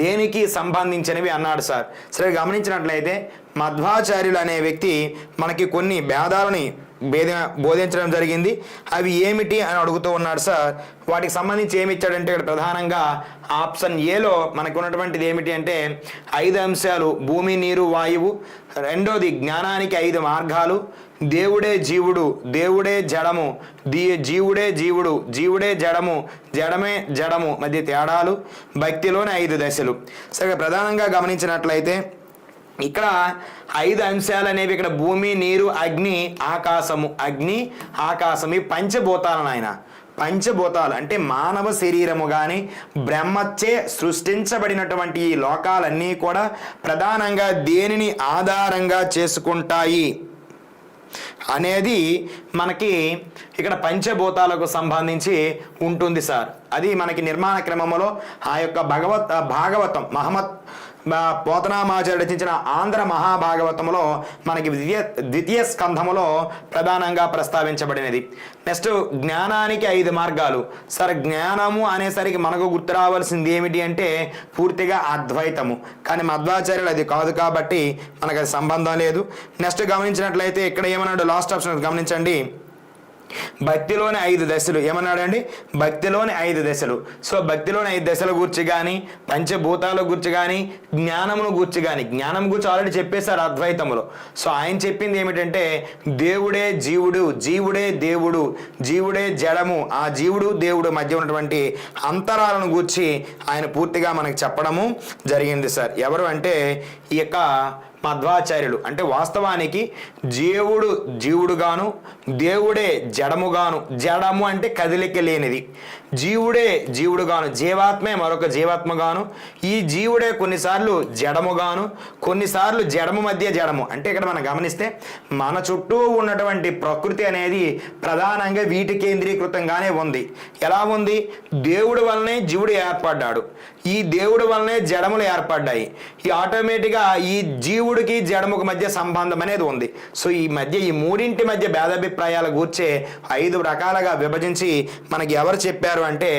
దేనికి సంబంధించినవి అన్నాడు సార్. సరే, గమనించినట్లయితే మధ్వాచార్యులు అనే వ్యక్తి మనకి కొన్ని భేదాలని బోధించడం జరిగింది. అవి ఏమిటి అని అడుగుతూ ఉన్నాడు సార్. వాటికి సంబంధించి ఏమి ఇచ్చాడంటే ఇక్కడ ప్రధానంగా ఆప్షన్ ఏలో మనకు ఉన్నటువంటిది ఏమిటి అంటే 5 అంశాలు: భూమి, నీరు, వాయువు. రెండోది జ్ఞానానికి 5 మార్గాలు. దేవుడే జీవుడు, దేవుడే జడము, జీవుడే జీవుడు, జీవుడే జడము, జడమే జడము మధ్య తేడాలు. భక్తిలోని 5 దశలు. సరే, ప్రధానంగా గమనించినట్లయితే ఇక్కడ 5 అంశాలు అనేవి ఇక్కడ భూమి, నీరు, అగ్ని, ఆకాశము. అగ్ని, ఆకాశం, ఈ పంచభూతాలు నాయన. పంచభూతాలు అంటే మానవ శరీరము కానీ బ్రహ్మచ్చే సృష్టించబడినటువంటి ఈ లోకాలన్నీ కూడా ప్రధానంగా దేనిని ఆధారంగా చేసుకుంటాయి అనేది మనకి ఇక్కడ పంచభూతాలకు సంబంధించి ఉంటుంది సార్. అది మనకి నిర్మాణ క్రమంలో ఆ యొక్క భాగవతం పోతనామాచార్య రచించిన ఆంధ్ర మహాభాగవతంలో మనకి ద్వితీయ స్కంధములో ప్రధానంగా ప్రస్తావించబడినది. నెక్స్ట్ జ్ఞానానికి 5 మార్గాలు. సార్, జ్ఞానము అనేసరికి మనకు గుర్తు రావాల్సింది ఏమిటి అంటే పూర్తిగా అద్వైతము. కానీ మధ్వాచార్యులు అది కాదు కాబట్టి మనకు అది సంబంధం లేదు. నెక్స్ట్ గమనించినట్లయితే ఇక్కడ ఏమన్నాడు లాస్ట్ ఆప్షన్ గమనించండి. భక్తిలోని 5 దశలు ఏమన్నాడండి? భక్తిలోని 5 దశలు. సో భక్తిలోని 5 దశల గురించి కానీ పంచభూతాల గురించి కానీ జ్ఞానమును గురించి కానీ, జ్ఞానం గురించి ఆల్రెడీ చెప్పేశారు అద్వైతములో. సో ఆయన చెప్పింది ఏమిటంటే దేవుడే జీవుడు, జీవుడే దేవుడు, జీవుడే జడము, ఆ జీవుడు దేవుడు మధ్య ఉన్నటువంటి అంతరాలను గూర్చి ఆయన పూర్తిగా మనకు చెప్పడము జరిగింది సార్. ఎవరు అంటే ఈ యొక్క మధ్వాచార్యులు. అంటే వాస్తవానికి జీవుడు జీవుడుగాను, దేవుడే జడముగాను. జడము అంటే కదిలిక లేనిది. జీవుడే జీవుడుగాను, జీవాత్మే మరొక జీవాత్మగాను. ఈ జీవుడే కొన్నిసార్లు జడముగాను, కొన్నిసార్లు జడము మధ్య జడము. అంటే ఇక్కడ మనం గమనిస్తే మన చుట్టూ ఉన్నటువంటి ప్రకృతి అనేది ప్రధానంగా వీటి కేంద్రీకృతంగానే ఉంది. ఎలా ఉంది? దేవుడి వల్లనే జీవుడు ఏర్పడ్డాడు, ఈ దేవుడి వల్లనే జడములు ఏర్పడ్డాయి. ఈ ఆటోమేటిక్గా ఈ జీవుడికి జడముకు మధ్య సంబంధం అనేది ఉంది. సో ఈ మధ్య ఈ మూడింటి మధ్య భేదాభిప్రాయాల గూర్చే 5 రకాలుగా విభజించి మనకి ఎవరు చెప్పారు అంటే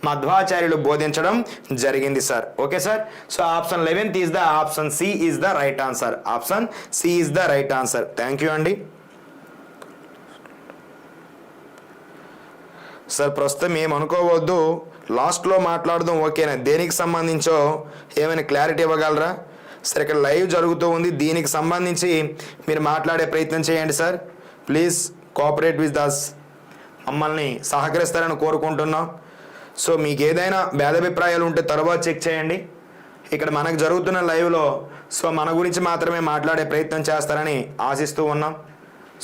మధ్వాచార్యులు బోధించడం జరిగింది sir. Okay sir. So option 11th is the option C is the right answer. Option C is the right answer. Thank you అండి. సార్ ప్రస్తుతం ఏమనుకోవద్దు, లాస్ట్లో మాట్లాడదాం. ఓకేనా? దేనికి సంబంధించో ఏమైనా క్లారిటీ ఇవ్వగలరా? సార్ ఇక్కడ లైవ్ జరుగుతూ ఉంది, దీనికి సంబంధించి మీరు మాట్లాడే ప్రయత్నం చేయండి sir. Please cooperate with us. మమ్మల్ని సహకరిస్తారని కోరుకుంటున్నాం. సో మీకు ఏదైనా భేదాభిప్రాయాలు ఉంటే తర్వాత చెక్ చేయండి. ఇక్కడ మనకు జరుగుతున్న లైవ్లో సో మన గురించి మాత్రమే మాట్లాడే ప్రయత్నం చేస్తారని ఆశిస్తూ ఉన్నాం.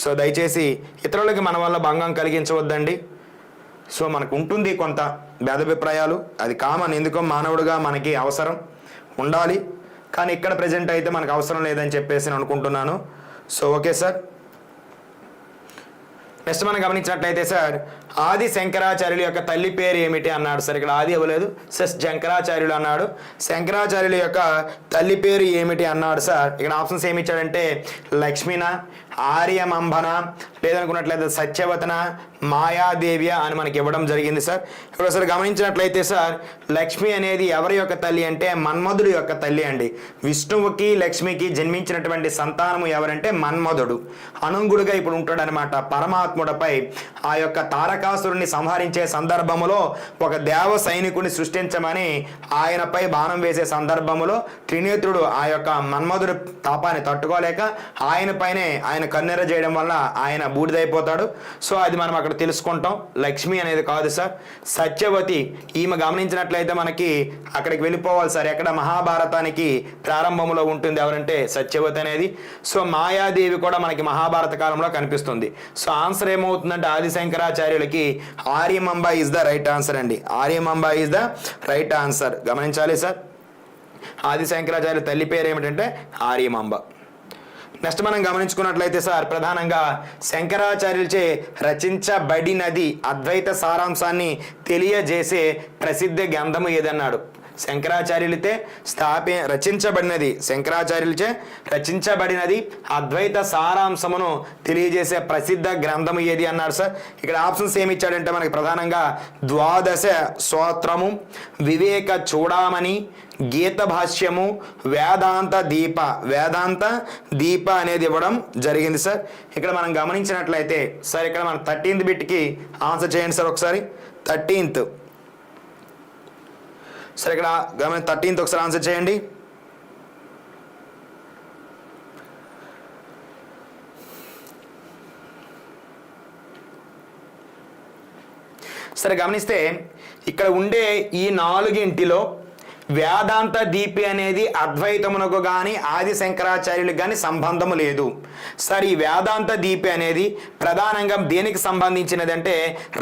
సో దయచేసి ఇతరులకి మన వల్ల భంగం కలిగించవద్దండి. సో మనకు ఉంటుంది కొంత భేదాభిప్రాయాలు, అది కామన్. ఎందుకో మానవుడిగా మనకి అవసరం ఉండాలి, కానీ ఇక్కడ ప్రజెంట్ అయితే మనకు అవసరం లేదని చెప్పేసి నేను అనుకుంటున్నాను. So okay sir. నెక్స్ట్ మనం గమనించినట్లయితే సార్ ఆది శంకరాచార్యుల యొక్క తల్లి పేరు ఏమిటి అన్నాడు సార్. ఇక్కడ ఆది ఇవ్వలేదు, శంకరాచార్యులు అన్నాడు. శంకరాచార్యుల యొక్క తల్లి పేరు ఏమిటి అన్నాడు సార్. ఇక్కడ ఆప్షన్స్ ఏమి ఇచ్చాడంటే లక్ష్మీన, ఆర్యమంబన, లేదనుకున్నట్లయితే సత్యవతన, మాయాదేవ్య అని మనకి ఇవ్వడం జరిగింది సార్. ఇప్పుడు సార్ గమనించినట్లయితే సార్ లక్ష్మి అనేది ఎవరి యొక్క తల్లి అంటే మన్మధుడు యొక్క తల్లి అండి. విష్ణువుకి లక్ష్మికి జన్మించినటువంటి సంతానము ఎవరంటే మన్మధుడు. అనుంగుడుగా ఇప్పుడు ఉంటాడు అనమాట. పరమాత్ముడిపై ఆ యొక్క తారకాసురుని సంహరించే సందర్భములో ఒక దేవ సైనికుని సృష్టించమని ఆయనపై బాణం వేసే సందర్భములో త్రినేత్రుడు ఆ యొక్క మన్మధుడు తాపాన్ని తట్టుకోలేక ఆయన పైనే ఆయన కన్నెర చేయడం వల్ల ఆయన బూడిదైపోతాడు. సో అది మనం అక్కడ తెలుసుకుంటాం. లక్ష్మి అనేది కాదు సార్, సత్యవతి. ఈమె గమనించినట్లయితే మనకి అక్కడికి వెళ్ళిపోవాలి సార్. ఎక్కడ మహాభారతానికి ప్రారంభంలో ఉంటుంది ఎవరంటే సత్యవతి అనేది. సో మాయాదేవి కూడా మనకి మహాభారత కాలంలో కనిపిస్తుంది. సో ఆన్సర్ ఏమవుతుందంటే ఆది శంకరాచార్యులకి ఆర్యమంబ ఈజ్ ద రైట్ ఆన్సర్ అండి. ఆర్యమంబ ఈజ్ ద రైట్ ఆన్సర్. గమనించాలి సార్. ఆది శంకరాచార్య తల్లి పేరు ఏమిటంటే ఆర్యమంబ. నెక్స్ట్ మనం గమనించుకున్నట్లయితే సార్ ప్రధానంగా శంకరాచార్యులచే రచించబడినది అద్వైత సారాంశాన్ని తెలియజేసే ప్రసిద్ధ గ్రంథము ఏదన్నాడు. శంకరాచార్యులతో శంకరాచార్యులచే రచించబడినది అద్వైత సారాంశమును తెలియజేసే ప్రసిద్ధ గ్రంథము ఏది అన్నారు సార్. ఇక్కడ ఆప్షన్స్ ఏమి ఇచ్చాడంటే మనకి ప్రధానంగా ద్వాదశ స్తోత్రము, వివేక చూడామణి, గీత భాష్యము, వేదాంత దీప అనేది ఇవ్వడం జరిగింది సార్. ఇక్కడ మనం గమనించినట్లయితే సార్ ఇక్కడ మనం 13th బిట్కి ఆన్సర్ చేయండి సార్ ఒకసారి. 13th సార్ ఇక్కడ 13th ఒకసారి ఆన్సర్ చేయండి. సరే గమనిస్తే ఇక్కడ ఉండే ఈ 4గింటిలో వేదాంత దీపి అనేది అద్వైతమునకు కానీ ఆది శంకరాచార్యులకు కానీ సంబంధము లేదు సార్. ఈ వేదాంత దీపి అనేది ప్రధానంగా దేనికి సంబంధించినది అంటే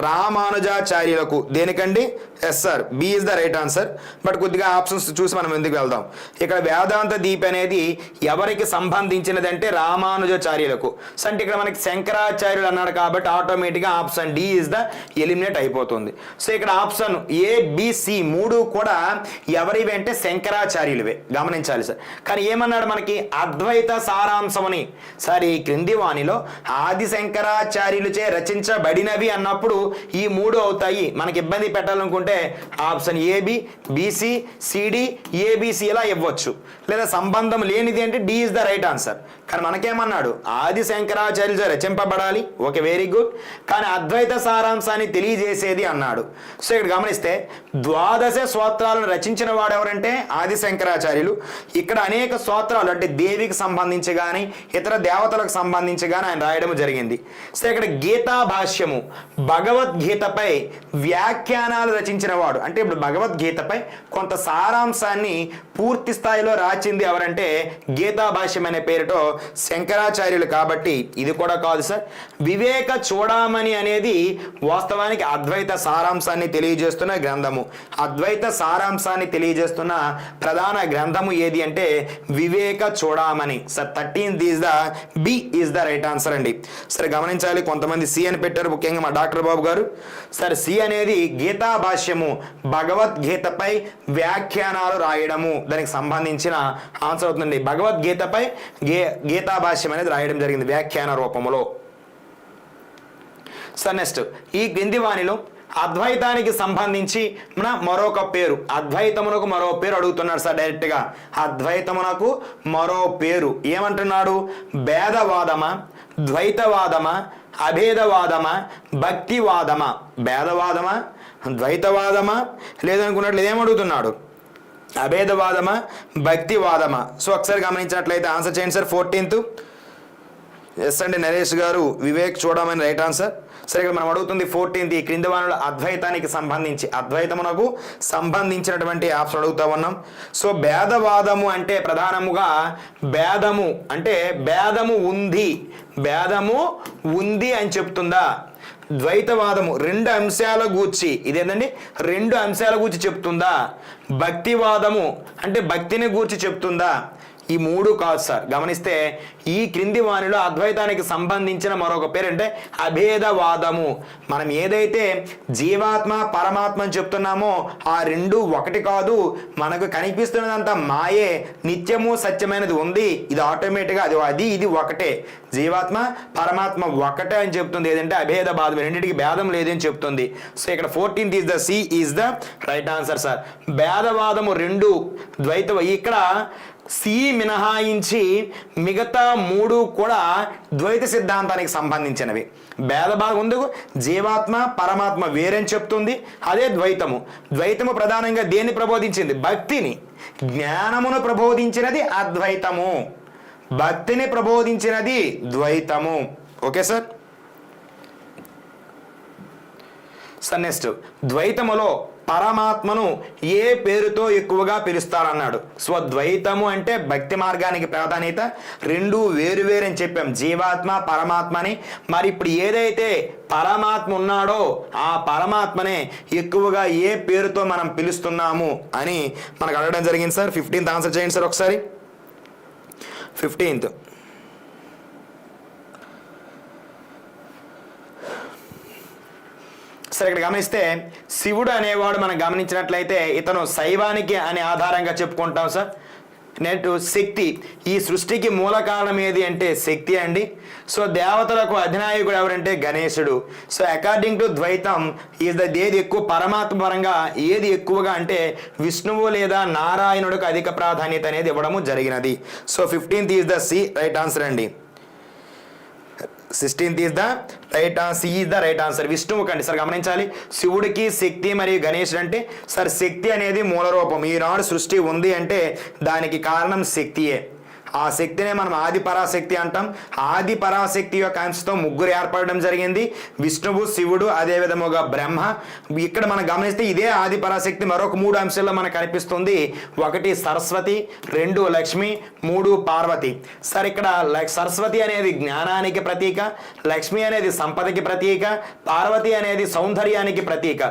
రామానుజాచార్యులకు. దేనికండి? Yes sir, B is the right answer. But కొద్దిగా ఆప్షన్స్ చూసి మనం ఎందుకు వెళ్దాం. ఇక్కడ వేదాంత దీపి అనేది ఎవరికి సంబంధించినది అంటే రామానుజాచార్యులకు. సో అంటే ఇక్కడ మనకి శంకరాచార్యులు అన్నాడు కాబట్టి ఆటోమేటిక్గా option D is the eliminate అయిపోతుంది. సో ఇక్కడ ఆప్షన్ ఏబిసి 3 కూడా ఎవరివి అంటే శంకరాచార్యులవే, గమనించాలి సార్. కానీ ఏమన్నాడు మనకి అద్వైత సారాంశమని. సార్ ఈ క్రింది వాణిలో ఆది శంకరాచార్యులచే రచించబడినవి అన్నప్పుడు ఈ 3 అవుతాయి. మనకి ఇబ్బంది పెట్టాలనుకుంటే option AB, BC, CD, ABC ఇలా ఇవ్వచ్చు. లేదా సంబంధం లేనిది అంటే D is the right answer. కానీ మనకేమన్నాడు ఆది శంకరాచార్యులచే రచింపబడాలి, ఓకే వెరీ గుడ్, కానీ అద్వైత సారాంశాన్ని తెలియజేసేది అన్నాడు. సో ఇక్కడ గమనిస్తే ద్వాదశ స్తోత్రాలను రచించిన వాడు ఎవరంటే ఆది శంకరాచార్యులు. ఇక్కడ అనేక స్తోత్రాలు అంటే దేవికి సంబంధించి కానీ ఇతర దేవతలకు సంబంధించి కానీ ఆయన రాయడం జరిగింది. సో ఇక్కడ గీతా భాష్యము భగవద్గీతపై వ్యాఖ్యానాలు రచించిన వాడు అంటే ఇప్పుడు భగవద్గీతపై కొంత సారాంశాన్ని పూర్తి స్థాయిలో రాచింది ఎవరంటే గీతా భాష్యం అనే పేరుతో శంకరాచార్యులు. కాబట్టి ఇది కూడా కాదు సార్. వివేక చూడామణి అనేది వాస్తవానికి అద్వైత సారాంశాన్ని తెలియజేస్తున్న గ్రంథము. అద్వైత సారాంశాన్ని తెలియజేస్తున్న ప్రధాన గ్రంథము ఏది అంటే Viveka Chudamani. Sir 13th is the B is the right answer అండి. సరే గమనించాలి, కొంతమంది సి అని పెట్టారు, ముఖ్యంగా మా డాక్టర్ బాబు గారు. సరే సి అనేది గీతా భాష్యము భగవద్గీతపై వ్యాఖ్యానాలు రాయడము, దానికి సంబంధించిన ఆన్సర్ అవుతుందండి. భగవద్గీతపై గీతా భాష్యం అనేది రాయడం జరిగింది వ్యాఖ్యాన రూపంలో. సార్ నెక్స్ట్ ఈ క్రింది వాణిలో అద్వైతానికి సంబంధించి మరొక పేరు, అద్వైతమునకు మరో పేరు అడుగుతున్నాడు సార్ డైరెక్ట్గా. అద్వైతమునకు మరో పేరు ఏమంటున్నాడు? భేదవాదమా, ద్వైతవాదమా, అభేదవాదమా, భక్తివాదమా? భేదవాదమా, ద్వైతవాదమా, లేదనుకున్నట్లు ఏమడుగుతున్నాడు? అభేదవాదమా, భక్తివాదమా? సో ఒకసారి గమనించినట్లయితే ఆన్సర్ చేయండి సార్. 14th ఎస్ అండి నరేష్ గారు, వివేక్ చూడమని రైట్ ఆన్సర్. సరే ఇక్కడ మనం అడుగుతుంది 14th ఈ క్రింది వాణుల అద్వైతానికి సంబంధించి అద్వైతమునకు సంబంధించినటువంటి ఆప్షన్ అడుగుతా ఉన్నాం. సో భేదవాదము అంటే ప్రధానముగా భేదము అంటే భేదము ఉంది అని చెప్తుందా? ద్వైతవాదము 2 అంశాల గూర్చి ఇదేంటండి 2 అంశాల గూర్చి చెప్తుందా? భక్తివాదము అంటే భక్తిని గూర్చి చెప్తుందా? ఈ 3 కాదు సార్. గమనిస్తే ఈ క్రింది వాణిలో అద్వైతానికి సంబంధించిన మరొక పేరు అంటే అభేదవాదము. మనం ఏదైతే జీవాత్మ పరమాత్మ అని చెప్తున్నామో ఆ 2 ఒకటి కాదు. మనకు కనిపిస్తున్నదంతా మాయే, నిత్యము సత్యమైనది ఉంది. ఇది ఆటోమేటిక్గా ఇది ఒకటే. జీవాత్మ పరమాత్మ ఒకటే అని చెప్తుంది. ఏదంటే అభేదవాదం, రెండింటికి భేదం లేదని చెప్తుంది. సో ఇక్కడ 14th is the C is the right answer sir. భేదవాదము 2 ద్వైత, ఇక్కడ సి మినహాయించి మిగతా 3 కూడా ద్వైత సిద్ధాంతానికి సంబంధించినవి. భేదభాగం ఉంది, జీవాత్మ పరమాత్మ వేరని చెప్తుంది. అదే ద్వైతము ప్రధానంగా దేన్ని ప్రబోధించింది? భక్తిని, జ్ఞానమును ప్రబోధించినది అద్వైతము, భక్తిని ప్రబోధించినది ద్వైతము. Okay sir. నెక్స్ట్ ద్వైతములో పరమాత్మను ఏ పేరుతో ఎక్కువగా పిలుస్తారన్నాడు. స్వద్వైతము అంటే భక్తి మార్గానికి ప్రాధాన్యత, 2 వేరు అని చెప్పాం, జీవాత్మ పరమాత్మని. మరి ఇప్పుడు ఏదైతే పరమాత్మ ఉన్నాడో ఆ పరమాత్మనే ఎక్కువగా ఏ పేరుతో మనం పిలుస్తున్నాము అని మనకు అడగడం జరిగింది సార్. 15th ఆన్సర్ చేయండి సార్ ఒకసారి. 15th సరే ఇక్కడ గమనిస్తే శివుడు అనేవాడు మనం గమనించినట్లయితే ఇతను శైవానికి అనే ఆధారంగా చెప్పుకుంటాం సార్. నెట్ శక్తి, ఈ సృష్టికి మూల కారణం ఏది అంటే శక్తి అండి. సో దేవతలకు అధినాయకుడు ఎవరంటే గణేశుడు. సో అకార్డింగ్ టు ద్వైతం ఏది ఎక్కువ పరమాత్మ పరంగా ఏది ఎక్కువగా అంటే విష్ణువు లేదా నారాయణుడికి అధిక ప్రాధాన్యత అనేది ఇవ్వడము జరిగినది. So 15th is the C right answer అండి. 16th is the right answer, C is the right answer. విష్ణువుకి అండి సార్ గమనించాలి, శివుడికి శక్తి మరియు గణేశుడు అంటే సార్ శక్తి అనేది మూల రూపం. ఈనాడు సృష్టి ఉంది అంటే దానికి కారణం శక్తియే. ఆ శక్తినే మనం ఆది పరాశక్తి అంటాం. ఆది పరాశక్తి యొక్క అంశతో ముగ్గురు ఏర్పడడం జరిగింది, విష్ణువు, శివుడు, అదే విధముగా బ్రహ్మ. ఇక్కడ మనం గమనిస్తే ఇదే ఆది పరాశక్తి మరొక 3 అంశాల్లో మనకు కనిపిస్తుంది. 1 సరస్వతి, 2 లక్ష్మి, 3 పార్వతి. సార్ ఇక్కడ సరస్వతి అనేది జ్ఞానానికి ప్రతీక, లక్ష్మి అనేది సంపదకి ప్రతీక, పార్వతి అనేది సౌందర్యానికి ప్రతీక.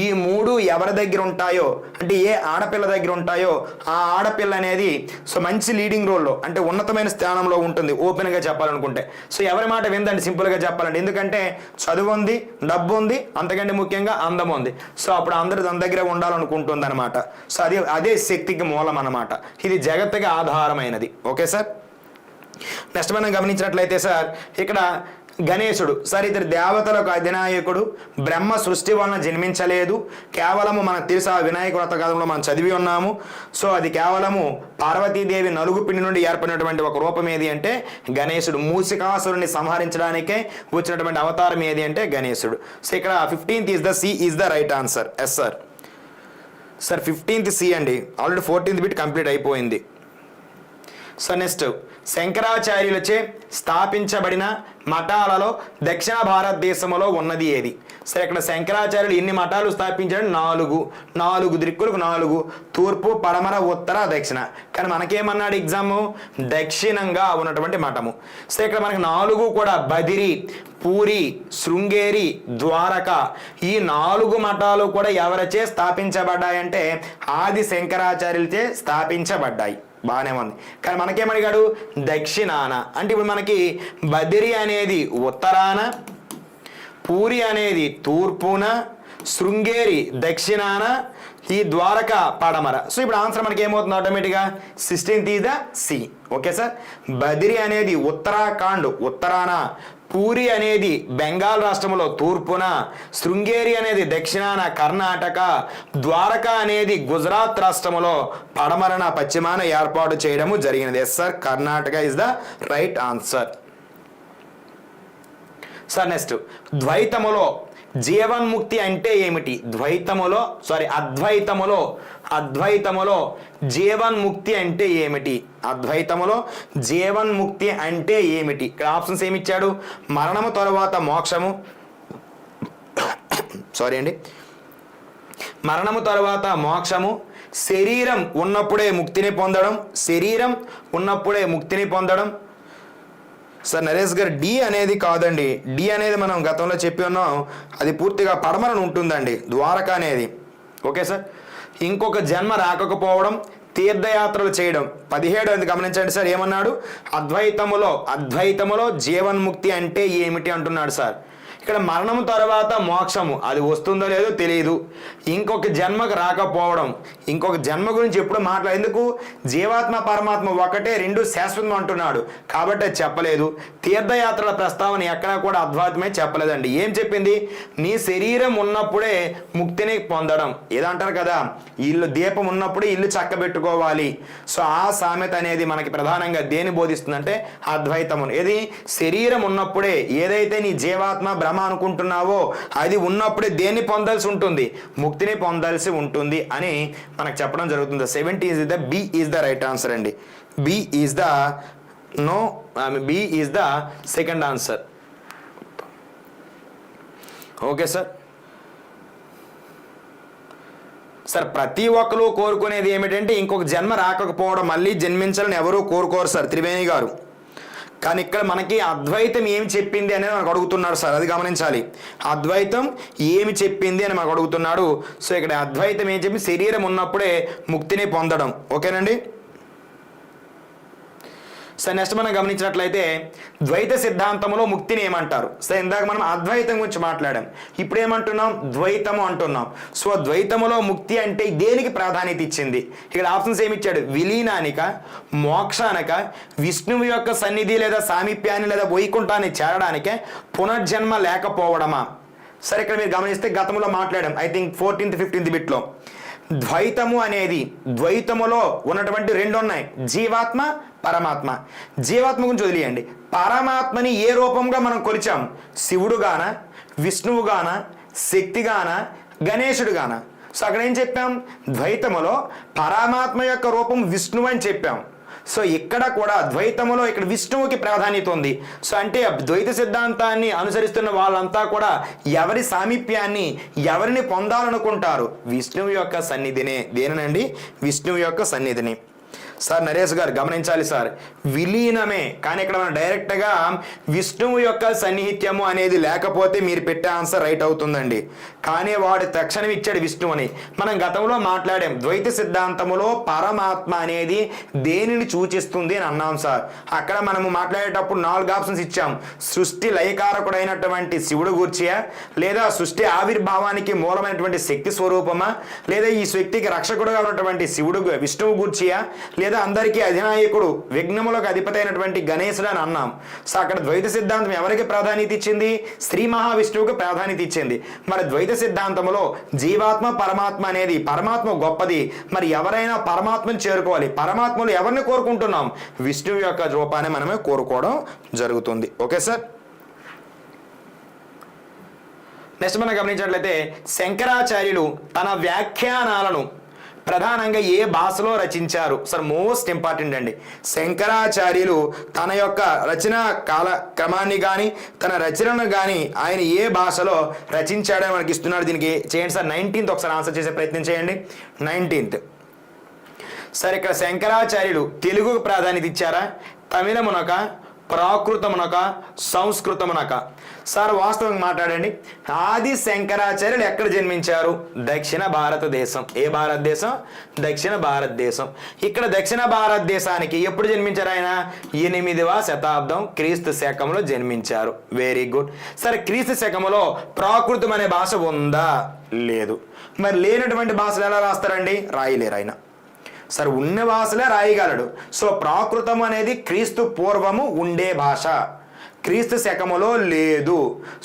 ఈ 3 ఎవరి దగ్గర ఉంటాయో అంటే ఏ ఆడపిల్ల దగ్గర ఉంటాయో ఆ ఆడపిల్ల అనేది సో మంచి లీడింగ్ రోల్లో అంటే ఉన్నతమైన స్థానంలో ఉంటుంది ఓపెన్గా చెప్పాలనుకుంటే. సో ఎవరి మాట విందండి సింపుల్గా చెప్పాలంటే, ఎందుకంటే చదువు ఉంది, డబ్బు ఉంది, అంతకంటే ముఖ్యంగా అందం ఉంది. సో అప్పుడు అందరూ దాని దగ్గర ఉండాలనుకుంటుంది అనమాట. సో అదే శక్తికి మూలం అన్నమాట. ఇది జగత్తుకి ఆధారమైనది. Okay sir. నెక్స్ట్ మనం గమనించినట్లయితే సార్ ఇక్కడ గణేశుడు సార్ ఇతరు దేవతలకు అధినాయకుడు. బ్రహ్మ సృష్టి వలన జన్మించలేదు, కేవలము మనకు తెలుసు ఆ వినాయక వ్రత కాలంలో మనం చదివి ఉన్నాము. సో అది కేవలము పార్వతీదేవి నలుగు పిండి నుండి ఏర్పడినటువంటి ఒక రూపం ఏది అంటే గణేశుడు. మూషికాసురుని సంహరించడానికే వచ్చినటువంటి అవతారం ఏది అంటే గణేశుడు. సో ఇక్కడ 15th is the C is the right answer. Yes sir. Sir 15th C అండి, ఆల్రెడీ 14th బిట్ కంప్లీట్ అయిపోయింది. సో నెక్స్ట్ శంకరాచార్యులచే స్థాపించబడిన మఠాలలో దక్షిణ భారతదేశంలో ఉన్నది ఏది? సరే ఇక్కడ శంకరాచార్యులు ఎన్ని మఠాలు స్థాపించాడు? 4 దిక్కులకు 4, తూర్పు, పడమర, ఉత్తర, దక్షిణ. కానీ మనకేమన్నాడు ఎగ్జాము? దక్షిణంగా ఉన్నటువంటి మఠము. సో ఇక్కడ మనకి 4 కూడా బదిరి, పూరి, శృంగేరి, ద్వారక, ఈ 4 మఠాలు కూడా ఎవరిచే స్థాపించబడ్డాయంటే ఆది శంకరాచార్యులచే స్థాపించబడ్డాయి. బాగానే ఉంది. కానీ మనకేమడిగాడు? దక్షిణాన. అంటే ఇప్పుడు మనకి బదిరి అనేది ఉత్తరాన, పూరి అనేది తూర్పున, శృంగేరి దక్షిణాన, ఈ ద్వారక పడమర. సో ఇప్పుడు ఆన్సర్ మనకి ఏమవుతుంది ఆటోమేటిక్గా? 16th is the C. Okay sir. Badari అనేది ఉత్తరాఖండ్ ఉత్తరాన, పూరి అనేది బెంగాల్ రాష్ట్రంలో తూర్పున, శృంగేరి అనేది దక్షిణాన కర్ణాటక, ద్వారక అనేది గుజరాత్ రాష్ట్రంలో పడమరన పశ్చిమాన ఏర్పాటు చేయడము జరిగినది. Yes sir, Karnataka is the right answer. Sir next ద్వైతములో జీవన్ముక్తి అంటే ఏమిటి? అద్వైతములో జీవన్ముక్తి అంటే ఏమిటి? అద్వైతములో జీవన్ముక్తి అంటే ఏమిటి? ఇక్కడ ఆప్షన్స్ ఏమిచ్చాడు? మరణము తరువాత మోక్షము, మరణము తరువాత మోక్షము, శరీరం ఉన్నప్పుడే ముక్తిని పొందడం. సార్ నరేష్ గారు డి అనేది కాదండి. డి అనేది మనం గతంలో చెప్పి ఉన్నాం, అది పూర్తిగా పడమరను ఉంటుందండి ద్వారక అనేది. Okay sir. ఇంకొక జన్మ రాకపోవడం, తీర్థయాత్రలు చేయడం. 17 గమనించండి సార్, ఏమన్నాడు? అద్వైతములో జీవన్ముక్తి అంటే ఏమిటి అంటున్నాడు సార్. ఇక్కడ మరణం తర్వాత మోక్షము అది వస్తుందో లేదో తెలియదు. ఇంకొక జన్మకు రాకపోవడం, ఇంకొక జన్మ గురించి ఎప్పుడు ఎందుకు? జీవాత్మ పరమాత్మ ఒకటే, 2 శాశ్వతం అంటున్నాడు కాబట్టి అది చెప్పలేదు. తీర్థయాత్రల ప్రస్తావన ఎక్కడా కూడా అద్వైతమే చెప్పలేదండి. ఏం చెప్పింది? నీ శరీరం ఉన్నప్పుడే ముక్తిని పొందడం. ఏదంటారు కదా, ఇల్లు దీపం ఉన్నప్పుడే ఇల్లు చక్కబెట్టుకోవాలి. సో ఆ సామెత అనేది మనకి ప్రధానంగా దేని బోధిస్తుందంటే అద్వైతమును. ఏది? శరీరం ఉన్నప్పుడే ఏదైతే నీ జీవాత్మ అనుకుంటున్నావో అది ఉన్నప్పుడే దేన్ని పొందాల్సి ఉంటుంది? ముక్తిని పొందాల్సి ఉంటుంది అని మనకు చెప్పడం జరుగుతుంది. 70 is the B is the right answer అండి. B is the second answer. Okay sir. Sir ప్రతి ఒక్కరు కోరుకునేది ఏమిటంటే ఇంకొక జన్మ రాకపోవడం, మళ్ళీ జన్మించాలని ఎవరూ కోరుకోరు సార్, త్రివేణి గారు. కానీ ఇక్కడ మనకి అద్వైతం ఏమి చెప్పింది అనేది మనకు అడుగుతున్నాడు సార్, అది గమనించాలి. అద్వైతం ఏమి చెప్పింది అని మనకు అడుగుతున్నాడు. సో ఇక్కడ అద్వైతం ఏం చెప్పి? శరీరం ఉన్నప్పుడే ముక్తిని పొందడం. ఓకేనండి. సో నెక్స్ట్ మనం గమనించినట్లయితే ద్వైత సిద్ధాంతంలో ముక్తిని ఏమంటారు? సో ఇందాక మనం అద్వైతం గురించి మాట్లాడాం, ఇప్పుడు ఏమంటున్నాం? ద్వైతము అంటున్నాం. సో ద్వైతములో ముక్తి అంటే దేనికి ప్రాధాన్యత ఇచ్చింది? ఇక్కడ ఆప్షన్స్ ఏమి ఇచ్చాడు? విలీనానిక, మోక్షానిక, విష్ణువు యొక్క సన్నిధి లేదా సామీప్యాన్ని లేదా వైకుంఠాన్ని చేరడానికే, పునర్జన్మ లేకపోవడమా? సరే, ఇక్కడ మీరు గమనిస్తే గతంలో మాట్లాడాం, ఐ థింక్ 14th 15th బిట్లో. ద్వైతము అనేది, ద్వైతములో ఉన్నటువంటి రెండు ఉన్నాయి, జీవాత్మ, పరమాత్మ. జీవాత్మ గురించి వదిలేయండి, పరమాత్మని ఏ రూపంగా మనం కొలిచాం? శివుడుగాన, విష్ణువుగాన, శక్తిగాన, గణేశుడుగాన. సో అక్కడ ఏం చెప్పాం? ద్వైతములో పరమాత్మ యొక్క రూపం విష్ణువు అని చెప్పాం. సో ఇక్కడ కూడా ద్వైతములో ఇక్కడ విష్ణువుకి ప్రాధాన్యత ఉంది. సో అంటే ద్వైత సిద్ధాంతాన్ని అనుసరిస్తున్న వాళ్ళంతా కూడా ఎవరి సామీప్యాన్ని, ఎవరిని పొందాలనుకుంటారు? విష్ణువు యొక్క సన్నిధిని. దేనినండి? విష్ణువు యొక్క సన్నిధిని. సార్ నరేష్ గారు గమనించాలి సార్, విలీనమే, కానీ ఇక్కడ మనం డైరెక్ట్గా విష్ణువు యొక్క సన్నిహిత్యము అనేది లేకపోతే మీరు పెట్టే ఆన్సర్ రైట్ అవుతుందండి. కానీ వాడు తక్షణం ఇచ్చాడు విష్ణువుని. మనం గతంలో మాట్లాడాం, ద్వైత సిద్ధాంతములో పరమాత్మ అనేది దేనిని సూచిస్తుంది అని అన్నాం సార్. అక్కడ మనము మాట్లాడేటప్పుడు 4 ఆప్షన్స్ ఇచ్చాం. సృష్టి లయకారకుడైనటువంటి శివుడు గూర్చియా, లేదా సృష్టి ఆవిర్భావానికి మూలమైనటువంటి శక్తి స్వరూపమా, లేదా ఈ శక్తికి రక్షకుడుగా ఉన్నటువంటి శివుడు విష్ణువు గూర్చియా, లేదా అందరికీ అధినాయకుడు విఘ్నములకు అధిపతి అయినటువంటి గణేశుడు అని అన్నాం. సో అక్కడ ద్వైత సిద్ధాంతం ఎవరికి ప్రాధాన్యత ఇచ్చింది? శ్రీ మహావిష్ణువుకు ప్రాధాన్యత ఇచ్చింది. మరి ద్వైత సిద్ధాంతంలో జీవాత్మ, పరమాత్మ అనేది, పరమాత్మ గొప్పది, మరి ఎవరైనా పరమాత్మను చేరుకోవాలి. పరమాత్మలు ఎవరిని కోరుకుంటున్నాం? విష్ణువు యొక్క రూపాన్ని మనమే కోరుకోవడం జరుగుతుంది. Okay sir. నెక్స్ట్ మనం గమనించినట్లయితే శంకరాచార్యులు తన వ్యాఖ్యానాలను ప్రధానంగా ఏ భాషలో రచించారు? సార్ మోస్ట్ ఇంపార్టెంట్ అండి. శంకరాచార్యులు తన యొక్క రచన కాల క్రమాన్ని కానీ తన రచనను కానీ ఆయన ఏ భాషలో రచించాడని మనకి ఇస్తున్నాడు. దీనికి చేయండి సార్ 19th ఒకసారి ఆన్సర్ చేసే ప్రయత్నం చేయండి. 19th. సార్ ఇక్కడ శంకరాచార్యులు తెలుగుకు ప్రాధాన్యత ఇచ్చారా, తమిళమునక, ప్రాకృతమునక, సంస్కృతమునక? సార్ వాస్తవంగా మాట్లాడండి, ఆది శంకరాచార్యులు ఎక్కడ జన్మించారు? దక్షిణ భారతదేశం. ఏ భారతదేశం? దక్షిణ భారతదేశం. ఇక్కడ దక్షిణ భారతదేశానికి ఎప్పుడు జన్మించారు ఆయన? 8వ శతాబ్దం క్రీస్తు శకంలో జన్మించారు. Very good. సరే, క్రీస్తు శకంలో ప్రాకృతం అనే భాష ఉందా? లేదు. మరి లేనటువంటి భాషలు ఎలా రాస్తారండి? రాయలేరు ఆయన. సరే, ఉన్న భాషలే రాయగలడు. సో ప్రాకృతం అనేది క్రీస్తు పూర్వము ఉండే భాష, క్రీస్తు శకములో లేదు.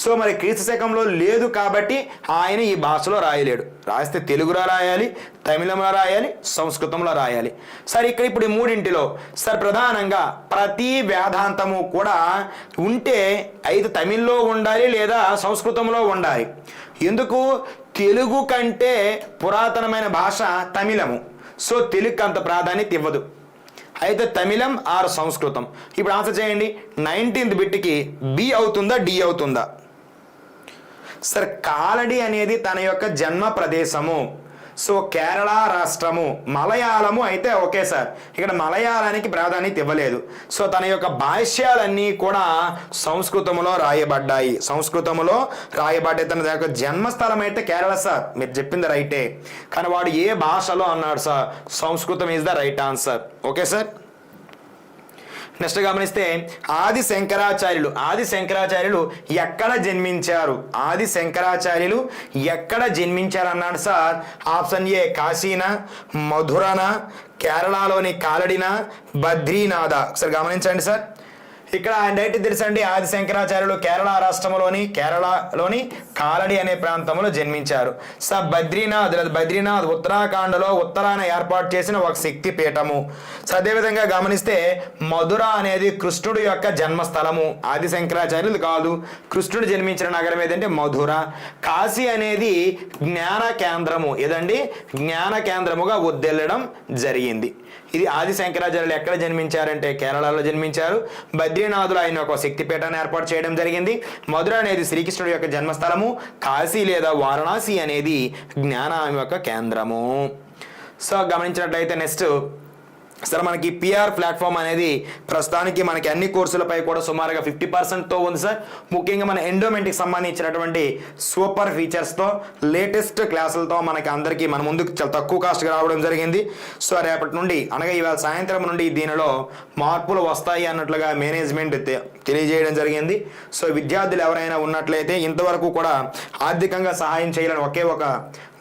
సో మరి క్రీస్తు శకంలో లేదు కాబట్టి ఆయన ఈ భాషలో రాయలేడు. రాస్తే తెలుగులో రాయాలి, తమిళంలో రాయాలి, సంస్కృతంలో రాయాలి. సరే, ఇక్కడ ఇప్పుడు ఈ మూడింటిలో సార్ ప్రధానంగా ప్రతి వేదాంతము కూడా ఉంటే అయితే తమిళ్లో ఉండాలి లేదా సంస్కృతంలో ఉండాలి. ఎందుకు? తెలుగు కంటే పురాతనమైన భాష తమిళము. సో తెలుగుకి అంత ప్రాధాన్యత ఇవ్వదు. అయితే తమిళం ఆర్ సంస్కృతం. ఇప్పుడు ఆన్సర్ చేయండి. 19th బిట్కి బి అవుతుందా, డి అవుతుందా? సార్ కాలడి అనేది తన యొక్క జన్మ ప్రదేశము. సో కేరళ రాష్ట్రము. మలయాళము అయితే ఓకే సార్, ఇక్కడ మలయాళానికి ప్రాధాన్యత ఇవ్వలేదు. సో తన యొక్క భాష్యాలన్నీ కూడా సంస్కృతములో రాయబడ్డాయి. సంస్కృతములో రాయబడ్డాయి. తన యొక్క జన్మస్థలం అయితే కేరళ సార్, మీరు చెప్పింది రైటే. కానీ వాడు ఏ భాషలో అన్నాడు సార్? సంస్కృతం is the right answer. Okay sir. Next గమనిస్తే ఆది శంకరాచార్యులు ఎక్కడ జన్మించారు? ఆది శంకరాచార్యులు ఎక్కడ జన్మించారు అన్నాడు సార్. ఆప్షన్ ఏ కాశీనా, మధురనా, కేరళలోని కాలడినా, బద్రీనాథ? ఒకసారి గమనించండి సార్. ఇక్కడ డైరెక్ట్ తెలుసండి, ఆది శంకరాచార్యులు కేరళ రాష్ట్రంలోని కాలడి అనే ప్రాంతంలో జన్మించారు. బద్రీనాథ్ ఉత్తరాఖండ్లో ఉత్తరాన ఏర్పాటు చేసిన ఒక శక్తి పీఠము. అదేవిధంగా గమనిస్తే మధుర అనేది కృష్ణుడు యొక్క జన్మస్థలము. ఆది శంకరాచార్యులు కాదు, కృష్ణుడు జన్మించిన నగరం ఏదంటే మధుర. కాశీ అనేది జ్ఞాన కేంద్రము. ఏదండి? జ్ఞాన కేంద్రముగా ఉద్దెల్లడం జరిగింది. ఇది ఆది శంకరాచార్యులు ఎక్కడ జన్మించారంటే కేరళలో జన్మించారు. బద్రీనాథులు ఆయన ఒక శక్తిపీఠాన్ని ఏర్పాటు చేయడం జరిగింది. మధుర అనేది శ్రీకృష్ణుడి యొక్క జన్మస్థలము. కాశీ లేదా వారణాసి అనేది జ్ఞానం యొక్క కేంద్రము. సో గమనించినట్లయితే నెక్స్ట్ సరే, మనకి పిఆర్ ప్లాట్ఫామ్ అనేది ప్రస్తుతానికి మనకి అన్ని కోర్సులపై కూడా సుమారుగా 50%తో ఉంది సార్. ముఖ్యంగా మన ఎండోమెంట్కి సంబంధించినటువంటి సూపర్ ఫీచర్స్తో లేటెస్ట్ క్లాసులతో మనకి అందరికీ మన ముందుకు చాలా తక్కువ కాస్ట్గా రావడం జరిగింది. సో రేపటి నుండి అనగా ఇవాళ సాయంత్రం నుండి దీనిలో మార్పులు వస్తాయి అన్నట్లుగా మేనేజ్మెంట్ తెలియజేయడం జరిగింది. సో విద్యార్థులు ఎవరైనా ఉన్నట్లయితే ఇంతవరకు కూడా ఆర్థికంగా సహాయం చేయాలని ఒకే ఒక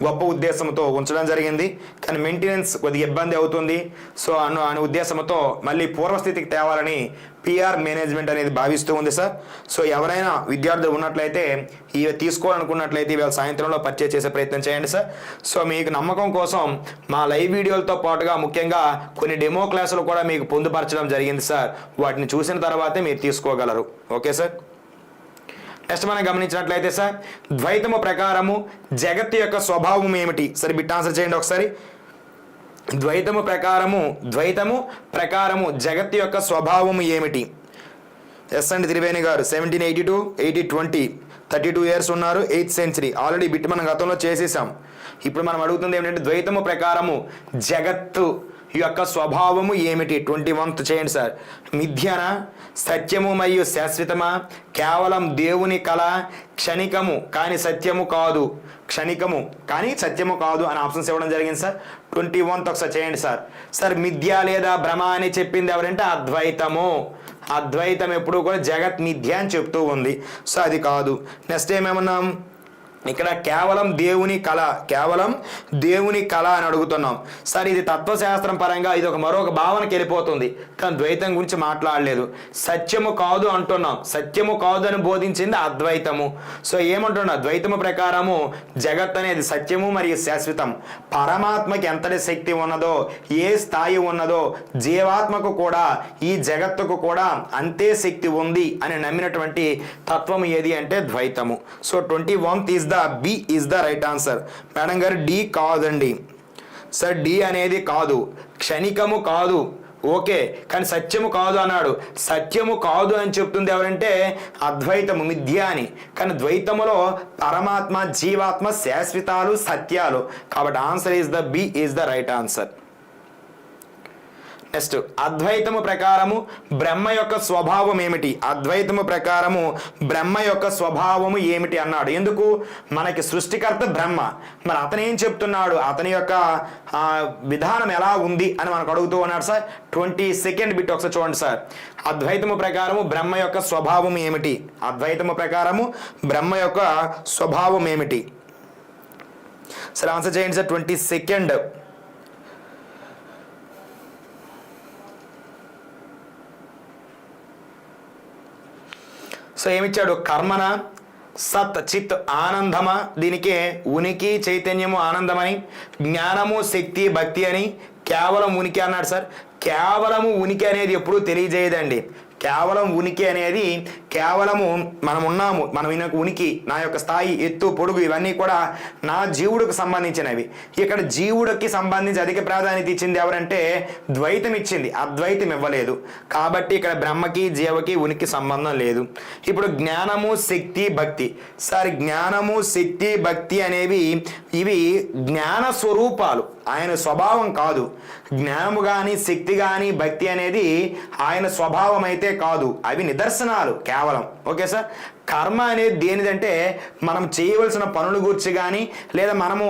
గొప్ప ఉద్దేశంతో ఉంచడం జరిగింది. కానీ మెయింటెనెన్స్ కొద్దిగా ఇబ్బంది అవుతుంది. సో అనే ఉద్దేశంతో మళ్ళీ పూర్వస్థితికి తేవాలని పిఆర్ మేనేజ్మెంట్ అనేది భావిస్తూ ఉంది సార్. సో ఎవరైనా విద్యార్థులు ఉన్నట్లయితే ఇవి తీసుకోవాలనుకున్నట్లయితే ఇవాళ సాయంత్రంలో పర్చేజ్ చేసే ప్రయత్నం చేయండి సార్. సో మీకు నమ్మకం కోసం మా లైవ్ వీడియోలతో పాటుగా ముఖ్యంగా కొన్ని డెమో క్లాసులు కూడా మీకు పొందుపరచడం జరిగింది సార్. వాటిని చూసిన తర్వాతే మీరు తీసుకోగలరు. Okay sir. నెక్స్ట్ మనం గమనించినట్లయితే సార్, ద్వైతము ప్రకారము జగత్తు యొక్క స్వభావం ఏమిటి? సరే, బిట్ ఆన్సర్ చేయండి ఒకసారి. ద్వైతము ప్రకారము జగత్తు యొక్క స్వభావము ఏమిటి? ఎస్ అండి త్రివేణి గారు. 1782, 8020 32 ఇయర్స్ ఉన్నారు. 8th సెంచరీ ఆల్రెడీ బిట్ మనం గతంలో చేసేసాం. ఇప్పుడు మనం అడుగుతుంది ఏమిటంటే ద్వైతము ప్రకారము జగత్తు యొక్క స్వభావము ఏమిటి? 21th చేయండి సార్. మిథ్యన, సత్యము మరియు శాశ్వతమా, కేవలం దేవుని కళ, క్షణికము కానీ సత్యము కాదు, క్షణికము కానీ సత్యము కాదు అని ఆప్షన్స్ ఇవ్వడం జరిగింది సార్. 21th ఒకసారి చేయండి సార్. సార్, మిథ్య లేదా భ్రమ అని చెప్పింది ఎవరంటే అద్వైతము. అద్వైతం ఎప్పుడు కూడా జగత్ మిథ్య అని చెప్తూ ఉంది. సో అది కాదు. నెక్స్ట్ ఏమేమన్నాం ఇక్కడ? కేవలం దేవుని కళ అని అడుగుతున్నాం సార్. ఇది తత్వశాస్త్రం పరంగా ఇది మరొక భావనకి వెళ్ళిపోతుంది, కానీ ద్వైతం గురించి మాట్లాడలేదు. సత్యము కాదు అంటున్నాం. సత్యము కాదు అని బోధించింది అద్వైతము. సో ఏమంటున్నా? ద్వైతము ప్రకారము జగత్ అనేది సత్యము మరియు శాశ్వతం. పరమాత్మకి ఎంతటి శక్తి ఉన్నదో, ఏ స్థాయి ఉన్నదో, జీవాత్మకు కూడా ఈ జగత్తుకు కూడా అంతే శక్తి ఉంది అని నమ్మినటువంటి తత్వం ఏది అంటే ద్వైతము. So 21th is B is the right answer. Madam గారు డి కాదండి సార్. డి అనేది కాదు, క్షణికము కాదు. ఓకే, కానీ సత్యము కాదు అన్నాడు. సత్యము కాదు అని చెప్తుంది ఎవరంటే అద్వైతము, మిథ్య అని. కానీ ద్వైతములో పరమాత్మ, జీవాత్మ, శాశ్వతాలు, సత్యాలు. కాబట్టి answer is the B is the right answer. Next, అద్వైతము ప్రకారము బ్రహ్మ యొక్క స్వభావం ఏమిటి? అద్వైతము ప్రకారము బ్రహ్మ యొక్క స్వభావము ఏమిటి అన్నాడు. ఎందుకు? మనకి సృష్టికర్త బ్రహ్మ, మరి అతను ఏం చెప్తున్నాడు, అతని యొక్క విధానం ఎలా ఉంది అని మనకు అడుగుతూ ఉన్నాడు సార్. 22nd బిట్ ఒకసారి చూడండి సార్. అద్వైతము ప్రకారము బ్రహ్మ యొక్క స్వభావం ఏమిటి? అద్వైతము ప్రకారము బ్రహ్మ యొక్క స్వభావం ఏమిటి? సరే, ఆన్సర్ చేయండి సార్. 22nd. సో ఏమిచ్చాడు? కర్మన, సత్ చిత్ ఆనందమా, దీనికే ఉనికి, చైతన్యము, ఆనందమని, జ్ఞానము, శక్తి, భక్తి అని, కేవలం ఉనికి అన్నాడు సార్. కేవలము ఉనికి అనేది ఎప్పుడూ తెలియజేయదండి. కేవలం ఉనికి అనేది కేవలము మనం ఉన్నాము, మనం ఉనికి, నా యొక్క స్థాయి, ఎత్తు, పొడుగు ఇవన్నీ కూడా నా జీవుడికి సంబంధించినవి. ఇక్కడ జీవుడికి సంబంధించి అధిక ప్రాధాన్యత ఇచ్చింది ఎవరంటే ద్వైతం ఇచ్చింది, అద్వైతం ఇవ్వలేదు. కాబట్టి ఇక్కడ బ్రహ్మకి, జీవకి, ఉనికి సంబంధం లేదు. ఇప్పుడు జ్ఞానము, శక్తి, భక్తి. సార్, జ్ఞానము, శక్తి, భక్తి అనేవి ఇవి జ్ఞాన స్వరూపాలు, ఆయన స్వభావం కాదు. జ్ఞానము కానీ, శక్తి కానీ, భక్తి అనేది ఆయన స్వభావం అయితే కాదు, అవి నిదర్శనాలు కేవలం. Okay sir. కర్మ అనేది దేనిదంటే మనం చేయవలసిన పనుల గురించి కానీ, లేదా మనము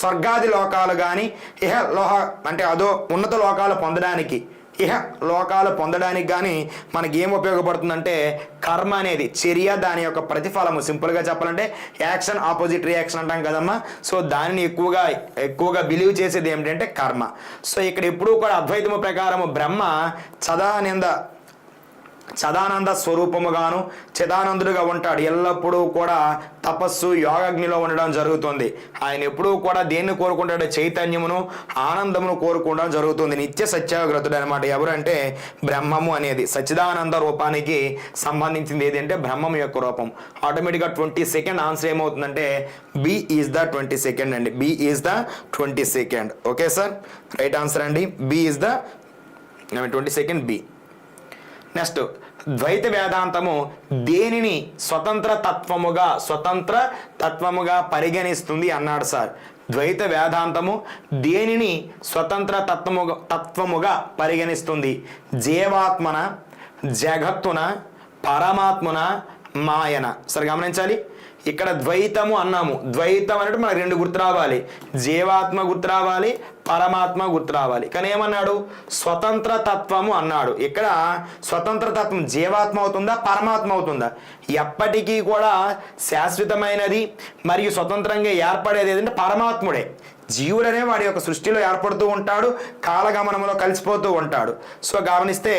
స్వర్గాది లోకాలు కానీ, ఇహ లోహ అంటే అదో ఉన్నత లోకాలు పొందడానికి, ఇహ లోకాలు పొందడానికి కానీ మనకి ఏం ఉపయోగపడుతుందంటే కర్మ అనేది చర్య, దాని యొక్క ప్రతిఫలము. సింపుల్గా చెప్పాలంటే యాక్షన్ ఆపోజిట్ రియాక్షన్ అంటాం కదమ్మా. సో దానిని ఎక్కువగా బిలీవ్ చేసేది ఏమిటంటే కర్మ. సో ఇక్కడ ఎప్పుడూ కూడా అద్వైతము ప్రకారము బ్రహ్మ సదానంద స్వరూపముగాను చిదానందుడుగా ఉంటాడు. ఎల్లప్పుడూ కూడా తపస్సు, యోగాగ్నిలో ఉండడం జరుగుతుంది. ఆయన ఎప్పుడూ కూడా దేన్ని కోరుకుంటాడు? చైతన్యమును, ఆనందమును కోరుకోవడం జరుగుతుంది. నిత్య సత్యాగ్రతుడు అనమాట. ఎవరంటే బ్రహ్మము అనేది సచ్చిదానంద రూపానికి సంబంధించింది ఏదంటే బ్రహ్మము యొక్క రూపం. ఆటోమేటిక్గా 22nd ఆన్సర్ ఏమవుతుందంటే బి ఈజ్ ద 22nd అండి. B is the 22nd. Okay sir, right answer అండి. B is the 22nd B. Next ద్వైత వేదాంతము దేనిని స్వతంత్ర తత్వముగా పరిగణిస్తుంది అన్నాడు సార్. ద్వైత వేదాంతము దేనిని స్వతంత్ర తత్వముగా పరిగణిస్తుంది? జీవాత్మన, జగత్తున, పరమాత్మున, మాయన. సరే గమనించాలి, ఇక్కడ ద్వైతము అన్నాము. ద్వైతం అంటే మనకు రెండు గుర్తు రావాలి, జీవాత్మ గుర్తు రావాలి, పరమాత్మ గుర్తు రావాలి. కానీ ఏమన్నాడు? స్వతంత్ర తత్వము అన్నాడు. ఇక్కడ స్వతంత్ర తత్వం జీవాత్మ అవుతుందా, పరమాత్మ అవుతుందా? ఎప్పటికీ కూడా శాశ్వతమైనది మరియు స్వతంత్రంగా ఏర్పడేది ఏదంటే పరమాత్ముడే. జీవుడనే వాడి యొక్క సృష్టిలో ఏర్పడుతూ ఉంటాడు, కాలగమనంలో కలిసిపోతూ ఉంటాడు. సో గమనిస్తే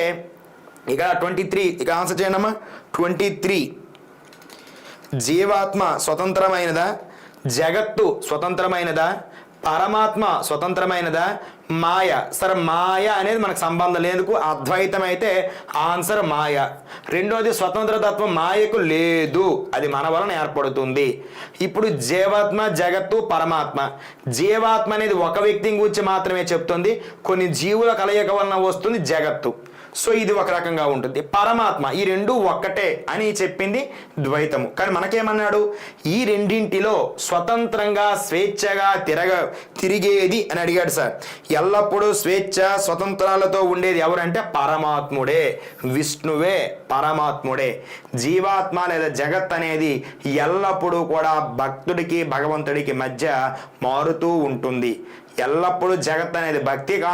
ఇక్కడ 23, ఇక ఆన్సర్ చేయండమ్మా. 23 జీవాత్మ స్వతంత్రమైనదా, జగత్తు స్వతంత్రమైనదా, పరమాత్మ స్వతంత్రమైనదా, మాయ? సరే మాయ అనేది మనకు సంబంధం లేదు, అద్వైతం అయితే ఆన్సర్ మాయ. రెండోది స్వతంత్రతత్వం మాయకు లేదు, అది మన వలన ఏర్పడుతుంది. ఇప్పుడు జీవాత్మ, జగత్తు, పరమాత్మ. జీవాత్మ అనేది ఒక వ్యక్తిని గురించి మాత్రమే చెప్తుంది, కొన్ని జీవుల కలయిక వలన వస్తుంది జగత్తు. సో ఇది ఒక రకంగా ఉంటుంది. పరమాత్మ ఈ రెండు ఒక్కటే అని చెప్పింది ద్వైతము. కానీ మనకేమన్నాడు? ఈ రెండింటిలో స్వతంత్రంగా స్వేచ్ఛగా తిరిగేది అని అడిగాడు సార్. ఎల్లప్పుడూ స్వేచ్ఛ స్వతంత్రాలతో ఉండేది ఎవరంటే పరమాత్ముడే, విష్ణువే, పరమాత్ముడే. జీవాత్మ లేదా జగత్ అనేది ఎల్లప్పుడూ కూడా భక్తుడికి భగవంతుడికి మధ్య మారుతూ ఉంటుంది. ఎల్లప్పుడూ జగత్ అనేది భక్తికి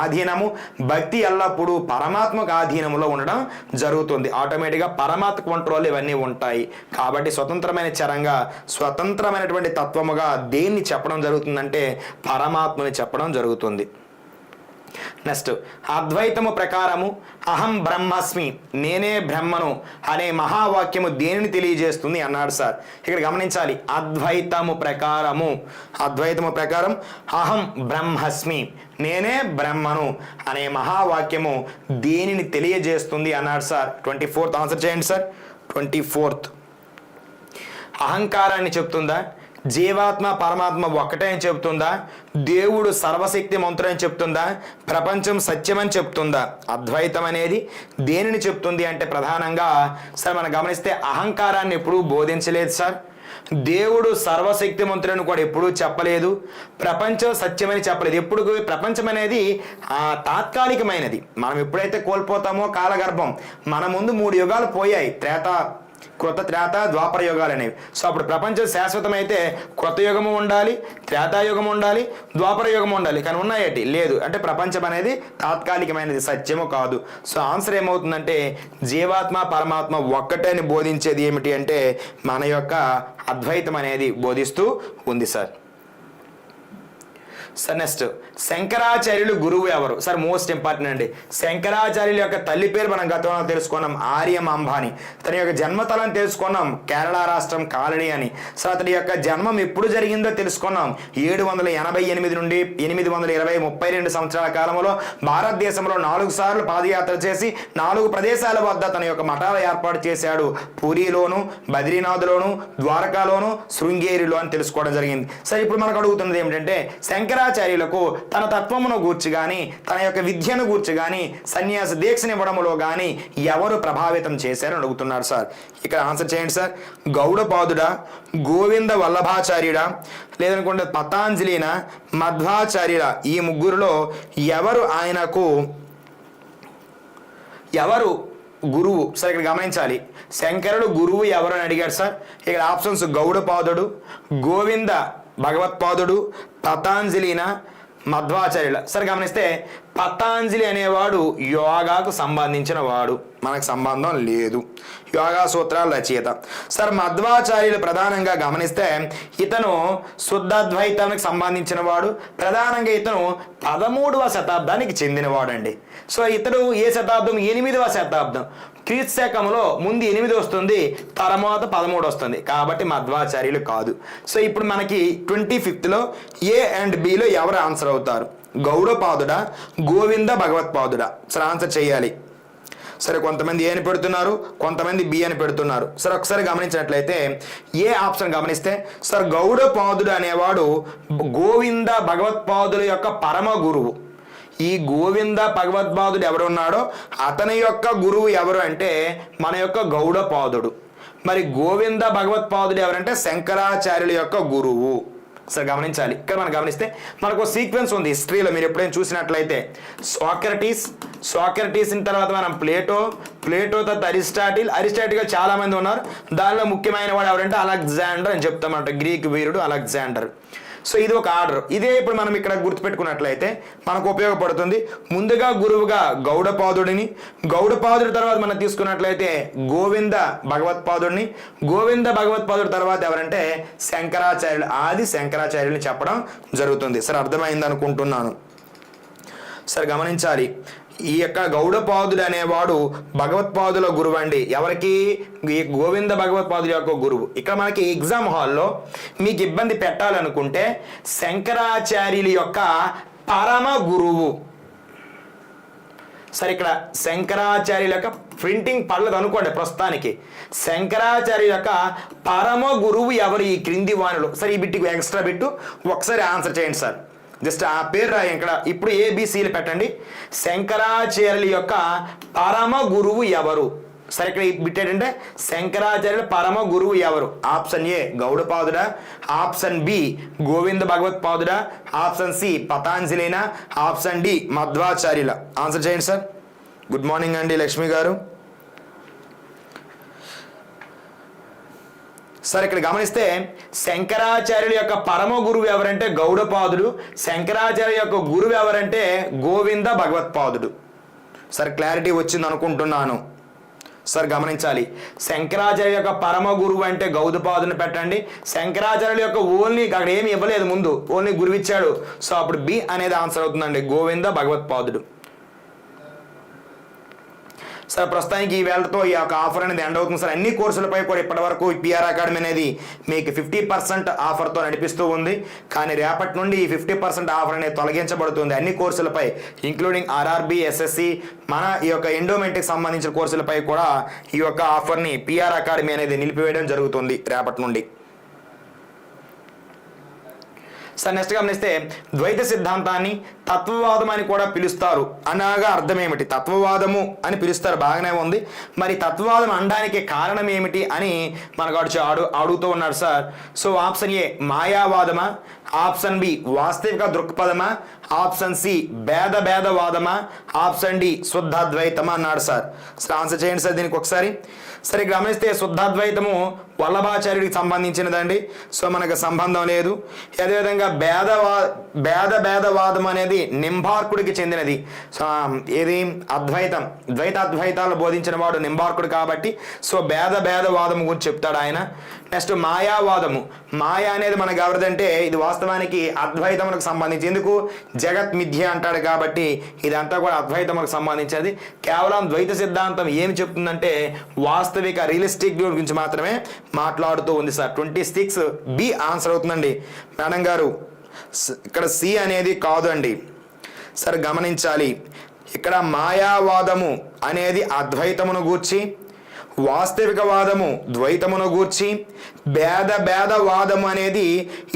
ఆధీనము, భక్తి ఎల్లప్పుడూ పరమాత్మకు ఆధీనములో ఉండడం జరుగుతుంది. ఆటోమేటిక్గా పరమాత్మ కంట్రోల్ ఇవన్నీ ఉంటాయి. కాబట్టి స్వతంత్రమైన చరంగా స్వతంత్రమైనటువంటి తత్వముగా దేన్ని చెప్పడం జరుగుతుందంటే పరమాత్మని చెప్పడం జరుగుతుంది. నెక్స్ట్ అద్వైతము ప్రకారము అహం బ్రహ్మస్మి, నేనే బ్రహ్మను అనే మహావాక్యము దేనిని తెలియజేస్తుంది అన్నాడు సార్. ఇక్కడ గమనించాలి, అద్వైతము ప్రకారం అహం బ్రహ్మస్మి, నేనే బ్రహ్మను అనే మహావాక్యము దేనిని తెలియజేస్తుంది అన్నాడు సార్. 24th ఆన్సర్ చేయండి సార్. 24th అహంకారాన్ని చెప్తుందా, జీవాత్మ పరమాత్మ ఒక్కటే అని చెప్తుందా, దేవుడు సర్వశక్తి మంత్రుడని చెప్తుందా, ప్రపంచం సత్యమని చెప్తుందా? అద్వైతం అనేది దేనిని చెప్తుంది అంటే ప్రధానంగా సార్ మనం గమనిస్తే అహంకారాన్ని ఎప్పుడూ బోధించలేదు సార్, దేవుడు సర్వశక్తి మంత్రులను కూడా ఎప్పుడూ చెప్పలేదు, ప్రపంచం సత్యమని చెప్పలేదు. ఎప్పుడు ప్రపంచం అనేది తాత్కాలికమైనది. మనం ఎప్పుడైతే కోల్పోతామో కాలగర్భం, మన ముందు 3 యుగాలు పోయాయి, కృత త్రేత ద్వాపర యుగాలు అనేవి. సో అప్పుడు ప్రపంచం శాశ్వతమైతే కృత యుగము ఉండాలి, త్రేతాయుగం ఉండాలి, ద్వాపర యుగం ఉండాలి. కానీ ఉన్నాయేటి లేదు, అంటే ప్రపంచం అనేది తాత్కాలికమైనది, సత్యము కాదు. సో ఆన్సర్ ఏమవుతుందంటే జీవాత్మ పరమాత్మ ఒక్కటే అని బోధించేది ఏమిటి అంటే మన యొక్క అద్వైతం అనేది బోధిస్తూ ఉంది సార్. సార్ నెక్స్ట్ శంకరాచార్యులు గురువు ఎవరు సార్? మోస్ట్ ఇంపార్టెంట్ అండి. శంకరాచార్యుల యొక్క తల్లి పేరు మనం గతంలో తెలుసుకున్నాం, ఆర్యమాంబాని. తన యొక్క జన్మతలం తెలుసుకున్నాం, కేరళ రాష్ట్రం కాలడి అని. సో అతని యొక్క జన్మం ఎప్పుడు జరిగిందో తెలుసుకున్నాం. 788 నుండి 820 32 సంవత్సరాల కాలంలో భారతదేశంలో 4 సార్లు పాదయాత్ర చేసి 4 ప్రదేశాల వద్ద తన యొక్క మఠాలు ఏర్పాటు చేశాడు. పూరిలోను, బద్రీనాథ్లోను, ద్వారకాలోను, శృంగేరిలో అని తెలుసుకోవడం జరిగింది. సరే ఇప్పుడు మనకు అడుగుతున్నది ఏమిటంటే శంకరాచార్యులకు తన తత్వమును గూర్చి కానీ తన యొక్క విద్యను గూర్చి కానీ సన్యాస దీక్షనివ్వడంలో కానీ ఎవరు ప్రభావితం చేశారని అడుగుతున్నారు సార్. ఇక్కడ ఆన్సర్ చేయండి సార్. గౌడపాదుడా, గోవింద వల్లభాచార్యుడా, లేదనుకుంటే పతాంజలినా, మధ్వాచార్యుల, ఈ ముగ్గురులో ఎవరు గురువు సార్? ఇక్కడ గమనించాలి, శంకరుడు గురువు ఎవరు అని అడిగాడు సార్. ఇక్కడ ఆప్షన్స్ గౌడపాదుడు, గోవింద భగవత్పాదుడు, పతాంజలిన, మధ్వాచార్యుల. సరే గమనిస్తే పతాంజలి అనేవాడు యోగాకు సంబంధించిన వాడు, మనకు సంబంధం లేదు, యోగా సూత్రాల రచయిత. సార్ మధ్వాచార్యులు ప్రధానంగా గమనిస్తే ఇతను శుద్ధాద్వైతానికి సంబంధించిన వాడు. ప్రధానంగా ఇతను 13వ శతాబ్దానికి చెందినవాడు అండి. సో ఇతడు ఏ శతాబ్దం? 8వ శతాబ్దం. క్రీస్తు శకంలో ముందు 8 వస్తుంది, తర్వాత 13 వస్తుంది, కాబట్టి మధ్వాచార్యులు కాదు. సో ఇప్పుడు మనకి 25th ఏ అండ్ బిలో ఎవరు ఆన్సర్ అవుతారు? గౌడపాదుడా, గోవింద భగవత్పాదుడా? సరే ఆన్సర్ చేయాలి. సరే కొంతమంది ఏ అని పెడుతున్నారు, కొంతమంది బి అని పెడుతున్నారు. సరే ఒకసారి గమనించినట్లయితే ఏ ఆప్షన్ గమనిస్తే సార్ గౌడపాదుడు అనేవాడు గోవింద భగవత్పాదుల యొక్క పరమ గురువు. ఈ గోవింద భగవత్పాదుడు ఎవరు ఉన్నాడో అతని యొక్క గురువు ఎవరు అంటే మన యొక్క గౌడపాదుడు. మరి గోవింద భగవత్పాదుడు ఎవరంటే శంకరాచార్యుల యొక్క గురువు. సరే గమనించాలి. ఇక్కడ మనం గమనిస్తే మనకు సీక్వెన్స్ ఉంది హిస్టరీలో, మీరు ఎప్పుడైనా చూసినట్లయితే సోక్రటీస్ తర్వాత మనం ప్లేటో తర్వాత అరిస్టాటిల్ చాలా మంది ఉన్నారు. దానిలో ముఖ్యమైన వాడు ఎవరంటే అలెగ్జాండర్ అని చెప్తామంట, గ్రీక్ వీరుడు అలెగ్జాండర్. సో ఇది ఒక ఆర్డర్. ఇదే ఇప్పుడు మనం ఇక్కడ గుర్తుపెట్టుకున్నట్లయితే మనకు ఉపయోగపడుతుంది. ముందుగా గురువుగా గౌడపాదుడిని, గౌడపాదుడి తర్వాత మనం తీసుకున్నట్లయితే గోవింద భగవత్పాదుడి తర్వాత ఎవరంటే శంకరాచార్యులు, ఆది శంకరాచార్యుల్ని చెప్పడం జరుగుతుంది. సరే అర్థమైంది అనుకుంటున్నాను. సరే గమనించాలి. ఈ యొక్క గౌడపాదుడు అనేవాడు భగవత్పాదుల గురువు అండి. ఎవరికి? ఈ గోవింద భగవత్పాదుల యొక్క గురువు. ఇక్కడ మనకి ఎగ్జామ్ హాల్లో మీకు ఇబ్బంది పెట్టాలనుకుంటే శంకరాచార్యుల యొక్క పరమ గురువు. సరే ఇక్కడ శంకరాచార్యుల యొక్క ప్రింటింగ్ పడలేదు అనుకోండి ప్రస్తుతానికి. శంకరాచార్యుల యొక్క పరమ గురువు ఎవరు ఈ క్రింది వాణిలో? సరే ఈ బిట్టికి ఎక్స్ట్రా బిట్టు ఒకసారి ఆన్సర్ చేయండి సార్. జస్ట్ ఆ పేరు రాయి ఇక్కడ. ఇప్పుడు ఏబిసిలు పెట్టండి. శంకరాచార్యుల యొక్క పరమ గురువు ఎవరు? సరే ఇక్కడ బిట్ ఏంటంటే శంకరాచార్యుల పరమ గురువు ఎవరు? ఆప్షన్ ఏ గౌడపాదుడా, ఆప్షన్ బి గోవింద భగవత్పాదుడా, ఆప్షన్ సి పతాంజలినా, ఆప్షన్ డి మధ్వాచార్యుల. ఆన్సర్ చేయండి సార్. గుడ్ మార్నింగ్ అండి లక్ష్మి గారు. సరే ఇక్కడ గమనిస్తే శంకరాచార్యుల యొక్క పరమ గురువు ఎవరంటే గౌడపాదుడు, శంకరాచార్య యొక్క గురువు ఎవరంటే గోవింద భగవత్పాదుడు. సరే క్లారిటీ వచ్చింది అనుకుంటున్నాను. సరే గమనించాలి. శంకరాచార్య యొక్క పరమ గురువు అంటే గౌడపాదుని పెట్టండి. శంకరాచార్యుల యొక్క ఓన్లీ అక్కడ ఏమి ఇవ్వలేదు, ముందు ఓన్లీ గురువు ఇచ్చాడు. సో అప్పుడు బి అనేది ఆన్సర్ అవుతుందండి, గోవింద భగవత్పాదుడు. సార్ ప్రస్తుతానికి ఈ వేళతో ఈ యొక్క ఆఫర్ అనేది ఎండ్ అవుతుంది సార్. అన్ని కోర్సులపై కూడా ఇప్పటివరకు పిఆర్ అకాడమీ అనేది మీకు 50% ఆఫర్తో నడిపిస్తూ ఉంది. కానీ రేపటి నుండి ఈ 50% ఆఫర్ అనేది తొలగించబడుతుంది అన్ని కోర్సులపై, ఇంక్లూడింగ్ ఆర్ఆర్బి, ఎస్ఎస్సి, మన ఈ యొక్క ఎండోమెంట్కి సంబంధించిన కోర్సులపై కూడా ఈ యొక్క ఆఫర్ని పిఆర్ అకాడమీ అనేది నిలిపివేయడం జరుగుతుంది రేపటి నుండి. సార్ నెక్స్ట్ గమనిస్తే ద్వైత సిద్ధాంతాన్ని తత్వవాదం అని కూడా పిలుస్తారు అనగా అర్థం ఏమిటి? తత్వవాదము అని పిలుస్తారు, బాగానే ఉంది. మరి తత్వవాదం అనడానికి కారణం ఏమిటి అని మనకు అడుగుతూ ఉన్నాడు సార్. సో ఆప్షన్ ఏ మాయావాదమా, ఆప్షన్ బి వాస్తవిక దృక్పథమా, ఆప్షన్ సి భేదవాదమా, ఆప్షన్ డి శుద్ధాద్వైతమా అన్నాడు సార్. సార్ ఆన్సర్ చేయండి సార్ దీనికి ఒకసారి. సరే గమనిస్తే శుద్ధాద్వైతము వల్లభాచార్యుడికి సంబంధించినదండి. సో మనకు సంబంధం లేదు. అదేవిధంగా భేదవాదం అనేది నింబార్కుడికి చెందినది. సో ఏది ద్వైతాద్వైతాలు బోధించిన వాడు నింబార్కుడు కాబట్టి సో భేదవాదం గురించి చెప్తాడు ఆయన. నెక్స్ట్ మాయావాదము. మాయా అనేది మనకు ఎవరిదంటే ఇది వాస్తవానికి అద్వైతములకు సంబంధించి, ఎందుకు జగత్ మిథ్య అంటాడు కాబట్టి ఇదంతా కూడా అద్వైతములకు సంబంధించినది. కేవలం ద్వైత సిద్ధాంతం ఏమి చెప్తుందంటే వాస్తవిక రియలిస్టిక్ గురించి మాత్రమే మాట్లాడుతూ ఉంది సార్. 26 బి ఆన్సర్ అవుతుందండి మేడం గారు. ఇక్కడ సి అనేది కాదు అండి. సరే గమనించాలి. ఇక్కడ మాయావాదము అనేది అద్వైతమును గూర్చి, వాస్తవికవాదము ద్వైతమును గూర్చి, భేదవాదము అనేది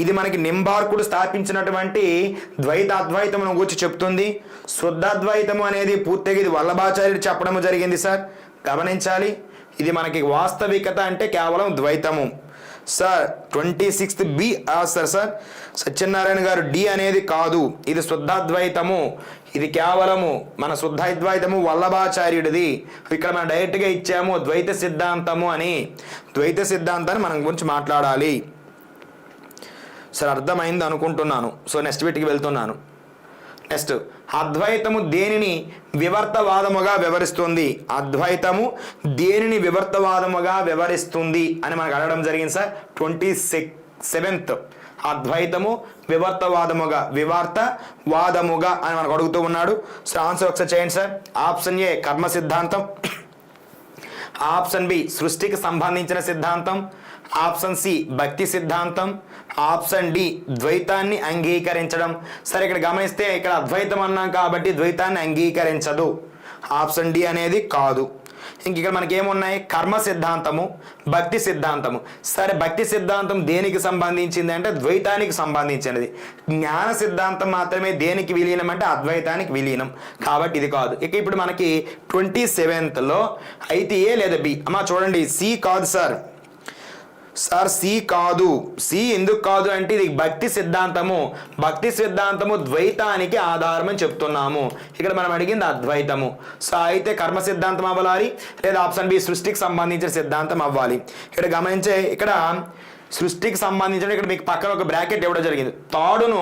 ఇది మనకి నింబార్కుడు స్థాపించినటువంటి అద్వైతమును గూర్చి చెప్తుంది. శుద్ధాద్వైతము అనేది పూర్తిగా ఇది వల్లభాచార్యుడు చెప్పడం జరిగింది సార్. గమనించాలి. ఇది మనకి వాస్తవికత అంటే కేవలం ద్వైతము sir. 26th B answer sir. Satyanarayana గారు డి అనేది కాదు, ఇది శుద్ధాద్వైతము. ఇది కేవలము మన శుద్ధాద్వైతము వల్లభాచార్యుడిది. ఇక్కడ మనం డైరెక్ట్గా ఇచ్చాము ద్వైత సిద్ధాంతము అని. ద్వైత సిద్ధాంతాన్ని మనం గురించి మాట్లాడాలి సార్. అర్థమైంది అనుకుంటున్నాను. సో నెక్స్ట్ వీటికి వెళ్తున్నాను. నెక్స్ట్ అద్వైతము దేనిని వివర్తవాదముగా వివరిస్తుంది? అద్వైతము దేనిని వివర్తవాదముగా వివరిస్తుంది అని మనకు అడగడం జరిగింది సార్. 27th అద్వైతము వివర్తవాదముగా అని మనకు అడుగుతూ ఉన్నాడు. సో ఆన్సర్ ఒకసారి చేయండి సార్. ఆప్షన్ ఏ కర్మ సిద్ధాంతం, ఆప్షన్ బి సృష్టికి సంబంధించిన సిద్ధాంతం, ఆప్షన్ సి భక్తి సిద్ధాంతం, ఆప్షన్ డి ద్వైతాన్ని అంగీకరించడం. సరే ఇక్కడ గమనిస్తే ఇక్కడ అద్వైతం అన్నాం కాబట్టి ద్వైతాన్ని అంగీకరించదు. ఆప్షన్ డి అనేది కాదు. ఇంక ఇక్కడ మనకి ఏమున్నాయి? కర్మ సిద్ధాంతము, భక్తి సిద్ధాంతము. సరే, భక్తి సిద్ధాంతం దేనికి సంబంధించింది అంటే ద్వైతానికి సంబంధించినది. జ్ఞాన సిద్ధాంతం మాత్రమే దేనికి విలీనం అంటే అద్వైతానికి విలీనం. కాబట్టి ఇది కాదు. ఇక ఇప్పుడు మనకి 27th అయితే ఏ లేదా బి? అమ్మా చూడండి, సి కాదు సార్. సి కాదు. సి ఎందుకు కాదు అంటే ఇది భక్తి సిద్ధాంతము. భక్తి సిద్ధాంతము ద్వైతానికి ఆధారం అని చెప్తున్నాము. ఇక్కడ మనం అడిగింది అద్వైతము. సో అయితే కర్మ సిద్ధాంతం అవ్వాలి, లేదా ఆప్షన్ బి సృష్టికి సంబంధించిన సిద్ధాంతం అవ్వాలి. ఇక్కడ గమనించే, ఇక్కడ సృష్టికి సంబంధించిన ఇక్కడ మీకు పక్కన ఒక బ్రాకెట్ ఇవ్వడం జరిగింది. తాడును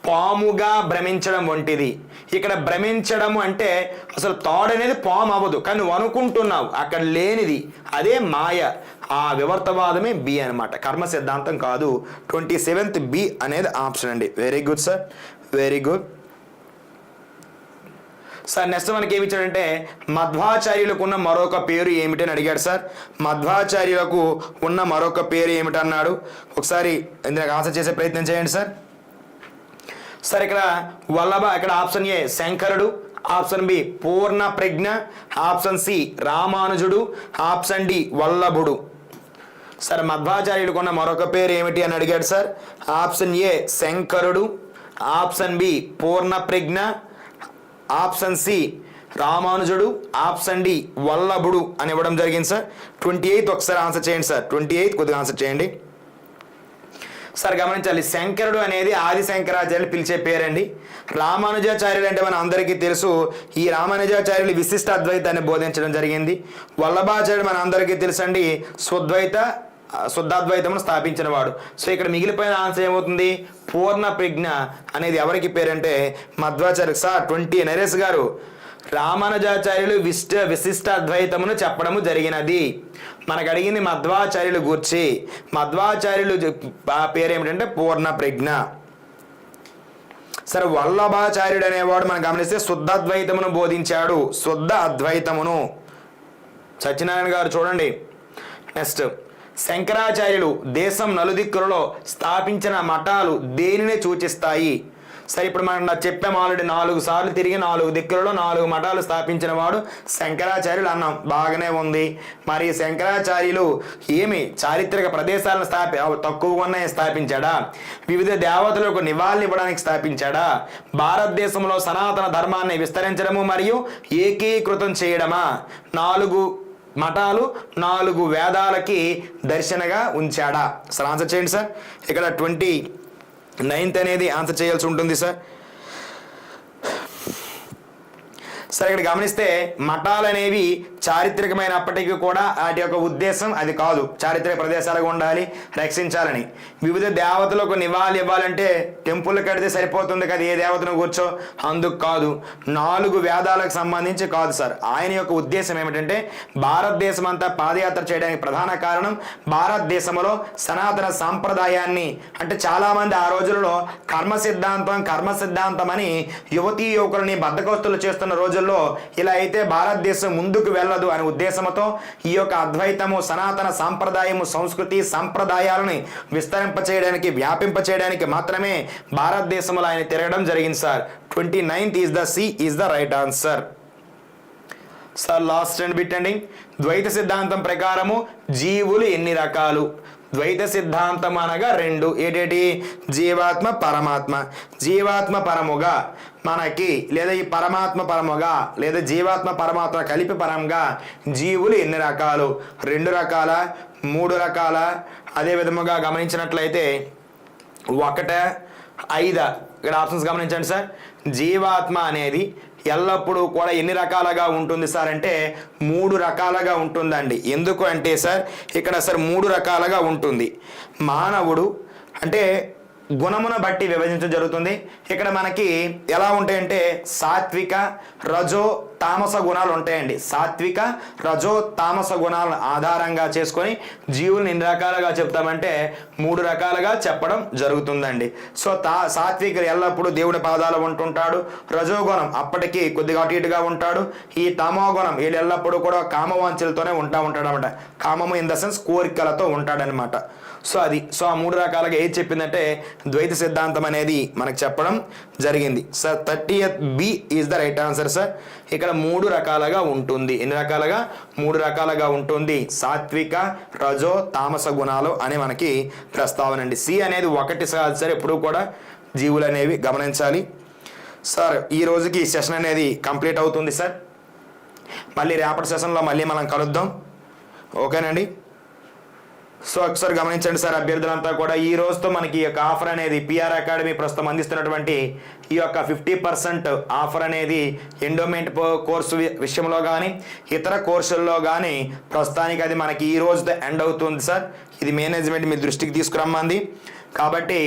పాముగా భ్రమించడం వంటిది. ఇక్కడ భ్రమించడము అంటే అసలు తాడు అనేది పాము అవ్వదు, కానీ నువ్వు అనుకుంటున్నావు, అక్కడ లేనిది, అదే మాయ. ఆ వివర్తవాదమే బి అనమాట, కర్మ సిద్ధాంతం కాదు. 27th బి అనేది ఆప్షన్ అండి. Very good sir, very good sir. Next మనకి ఏమి ఇచ్చాడంటే మధ్వాచార్యులకు ఉన్న మరొక పేరు ఏమిటి అని అడిగాడు సార్. మధ్వాచార్యులకు ఉన్న మరొక పేరు ఏమిటి అన్నాడు. ఒకసారి ఇందులో ఆన్సర్ చేసే ప్రయత్నం చేయండి సార్. సార్ ఇక్కడ వల్లభ, ఇక్కడ ఆప్షన్ ఏ శంకరుడు, option B Purna Prajna, option C రామానుజుడు, ఆప్షన్ డి వల్లభుడు. సార్ మధ్వాచార్యులకు ఉన్న మరొక పేరు ఏమిటి అని అడిగాడు సార్. ఆప్షన్ ఏ శంకరుడు, option B Purna Prajna, option C రామానుజుడు, ఆప్షన్ డి వల్లభుడు అని ఇవ్వడం జరిగింది సార్. 28 ఒకసారి ఆన్సర్ చేయండి సార్. 28 కొద్దిగా ఆన్సర్ చేయండి సార్. గమనించాలి, శంకరుడు అనేది ఆది శంకరాచార్యులు పిలిచే పేరండి. రామానుజాచార్యులు అంటే మన అందరికీ తెలుసు, ఈ రామానుజాచార్యులు విశిష్ట అద్వైతాన్ని బోధించడం జరిగింది. వల్లభాచార్యుడు మన అందరికీ తెలుసండి, శుద్ధాద్వైతమును స్థాపించిన వాడు. సో ఇక్కడ మిగిలిపోయిన ఆన్సర్ ఏమవుతుంది? పూర్ణ ప్రజ్ఞ అనేది ఎవరికి పేరంటే మధ్వాచార్య. సార్ 20 నరేష్ గారు, రామానుజాచార్యులు విశిష్ట అద్వైతమును చెప్పడము జరిగినది. మనకు అడిగింది మధ్వాచార్యులు గూర్చి. మధ్వాచార్యులు పేరు ఏమిటంటే పూర్ణ ప్రజ్ఞ. సరే, వల్లభాచార్యుడు అనేవాడు మనం గమనిస్తే శుద్ధాద్వైతమును బోధించాడు. శుద్ధ అద్వైతమును. సత్యనారాయణ గారు చూడండి. నెక్స్ట్, శంకరాచార్యులు దేశం నలుదిక్కులలో స్థాపించిన మఠాలు దేనిని సూచిస్తాయి? సరే, ఇప్పుడు మనం చెప్పాము ఆల్రెడీ, 4 సార్లు తిరిగి 4 దిక్కులలో 4 మఠాలు స్థాపించిన వాడు శంకరాచార్యులు అన్నాం. బాగానే ఉంది. మరి శంకరాచార్యులు ఏమి చారిత్రక ప్రదేశాలను తక్కువగా ఉన్నాయి స్థాపించాడా? వివిధ దేవతలకు నివాళులు ఇవ్వడానికి స్థాపించాడా? భారతదేశంలో సనాతన ధర్మాన్ని విస్తరించడము మరియు ఏకీకృతం చేయడమా? 4 మఠాలు 4 వేదాలకి దర్శనగా ఉంచాడా? సార్ ఆన్సర్ చేయండి సార్. ఇక్కడ 29th అనేది ఆన్సర్ చేయాల్సి ఉంటుంది సార్. సరే, ఇక్కడ గమనిస్తే మఠాలు అనేవి చారిత్రకమైనప్పటికీ కూడా వాటి యొక్క ఉద్దేశం అది కాదు చారిత్రక ప్రదేశాలుగా ఉండాలి, రక్షించాలని. వివిధ దేవతలకు నివాళి ఇవ్వాలంటే టెంపుల్ కడితే సరిపోతుంది కదా, ఏ దేవతను కూర్చో, అందుకు కాదు. 4 వేదాలకు సంబంధించి కాదు సార్. ఆయన యొక్క ఉద్దేశం ఏమిటంటే భారతదేశం అంతా పాదయాత్ర చేయడానికి ప్రధాన కారణం భారతదేశంలో సనాతన సాంప్రదాయాన్ని, అంటే చాలామంది ఆ రోజుల్లో కర్మ సిద్ధాంతం అని యువతీ యువకులని బద్దకోస్తులు చేస్తున్న రోజుల్లో ఇలా అయితే భారతదేశం ముందుకు వెళ్ళదు అనే ఉద్దేశంతో ఈ యొక్క అద్వైతము, సనాతన సాంప్రదాయము, సంస్కృతి సంప్రదాయాలని విస్తరింపచేయడానికి, వ్యాపింపచేయడానికి మాత్రమే భారతదేశంలో ఆయన తిరగడం జరిగింది sir. 29th is the right answer sir. Last and bit అండి. ద్వైత సిద్ధాంతం ప్రకారము జీవులు ఎన్ని రకాలు? ద్వైత సిద్ధాంతం అనగా 2. ఏంటి? జీవాత్మ పరమాత్మ. జీవాత్మ పరముగా మనకి, లేదా ఈ పరమాత్మ పరముగా, లేదా జీవాత్మ పరమాత్మ కలిపి పరంగా జీవులు ఎన్ని రకాలు? 2 రకాల, 3 రకాల? అదే విధముగా గమనించినట్లయితే 1, 5. ఇక్కడ ఆప్షన్స్ గమనించండి సార్. జీవాత్మ అనేది ఎల్లప్పుడూ కూడా ఎన్ని రకాలుగా ఉంటుంది సార్ అంటే 3 రకాలుగా ఉంటుందండి. ఎందుకు అంటే సార్ ఇక్కడ సార్ 3 రకాలుగా ఉంటుంది. మానవుడు అంటే గుణమును బట్టి విభజించడం జరుగుతుంది. ఇక్కడ మనకి ఎలా ఉంటాయంటే సాత్విక, రజో, తామస గుణాలు ఉంటాయండి. సాత్విక, రజో, తామస గుణాలను ఆధారంగా చేసుకొని జీవుల్ని ఎన్ని రకాలుగా చెప్తామంటే 3 రకాలుగా చెప్పడం జరుగుతుందండి. సో సాత్వికుడు ఎల్లప్పుడూ దేవుని పాదాలు ఉంటుంటాడు. రజోగుణం అప్పటికి కొద్దిగా అటు ఇటుగా ఉంటాడు. ఈ తమో గుణం వీళ్ళు ఎల్లప్పుడూ కూడా కామవాంఛలతోనే ఉంటాడు అనమాట. కామము ఇన్ ద సెన్స్ కోరికలతో ఉంటాడనమాట. సో ఆ 3 రకాలుగా ఏది చెప్పిందంటే ద్వైత సిద్ధాంతం అనేది మనకు చెప్పడం జరిగింది sir. 30th B is the right answer sir. ఇక్కడ 3 రకాలుగా ఉంటుంది. ఎన్ని రకాలుగా? 3 రకాలుగా ఉంటుంది. సాత్విక, రజో, తామస గుణాలు అని మనకి ప్రస్తావన అండి. సి అనేది 1 కాదు సార్, ఎప్పుడు కూడా జీవులు అనేవి గమనించాలి సార్. ఈ రోజుకి ఈ సెషన్ అనేది కంప్లీట్ అవుతుంది సార్. మళ్ళీ రేపటి సెషన్లో మళ్ళీ మనం కలుద్దాం, ఓకేనండి. సో ఒకసారి గమనించండి సార్ అభ్యర్థులంతా కూడా, ఈ రోజుతో మనకి ఈ యొక్క ఆఫర్ అనేది పిఆర్ అకాడమీ ప్రస్తుతం అందిస్తున్నటువంటి ఈ యొక్క 50% ఆఫర్ అనేది ఎండోమెంట్ కోర్సు విషయంలో కానీ ఇతర కోర్సుల్లో కానీ ప్రస్తుతానికి అది మనకి ఈ రోజుతో ఎండ్ అవుతుంది సార్. ఇది మేనేజ్మెంట్ మీ దృష్టికి తీసుకురమ్మంది కాబట్టి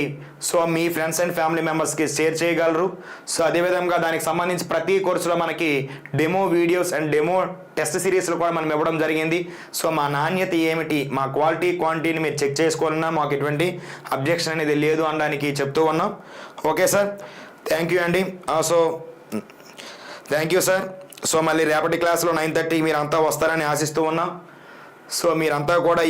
so me friends and family మెంబర్స్కి షేర్ చేయగలరు. సో అదేవిధంగా దానికి సంబంధించి ప్రతి కోర్సులో మనకి demo videos and demo test సిరీస్లు కూడా మనం ఇవ్వడం జరిగింది. సో మా నాణ్యత ఏమిటి, మా క్వాంటిటీని మీరు చెక్ చేసుకోవాలన్నా మాకు ఎటువంటి అబ్జెక్షన్ అనేది లేదు అనడానికి చెప్తూ ఉన్నాం. ఓకే సార్, థ్యాంక్ యూ అండి. So thank you sir. So మళ్ళీ రేపటి క్లాస్లో 9:30 మీరంతా వస్తారని ఆశిస్తూ ఉన్నాం. సో మీరంతా కూడా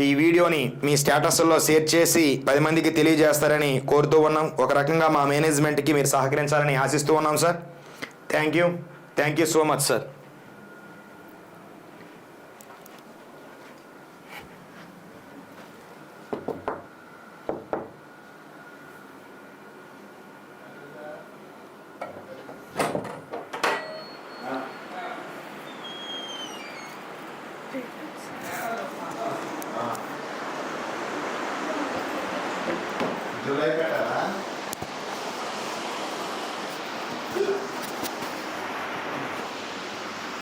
ఈ వీడియోని మీ స్టేటస్లో షేర్ చేసి 10 మందికి తెలియజేస్తారని కోరుతూ ఉన్నాం. ఒక రకంగా మా మేనేజ్మెంట్కి మీరు సహకరించాలని ఆశిస్తూ ఉన్నాం sir. Thank you so much sir. July పెట్టారా?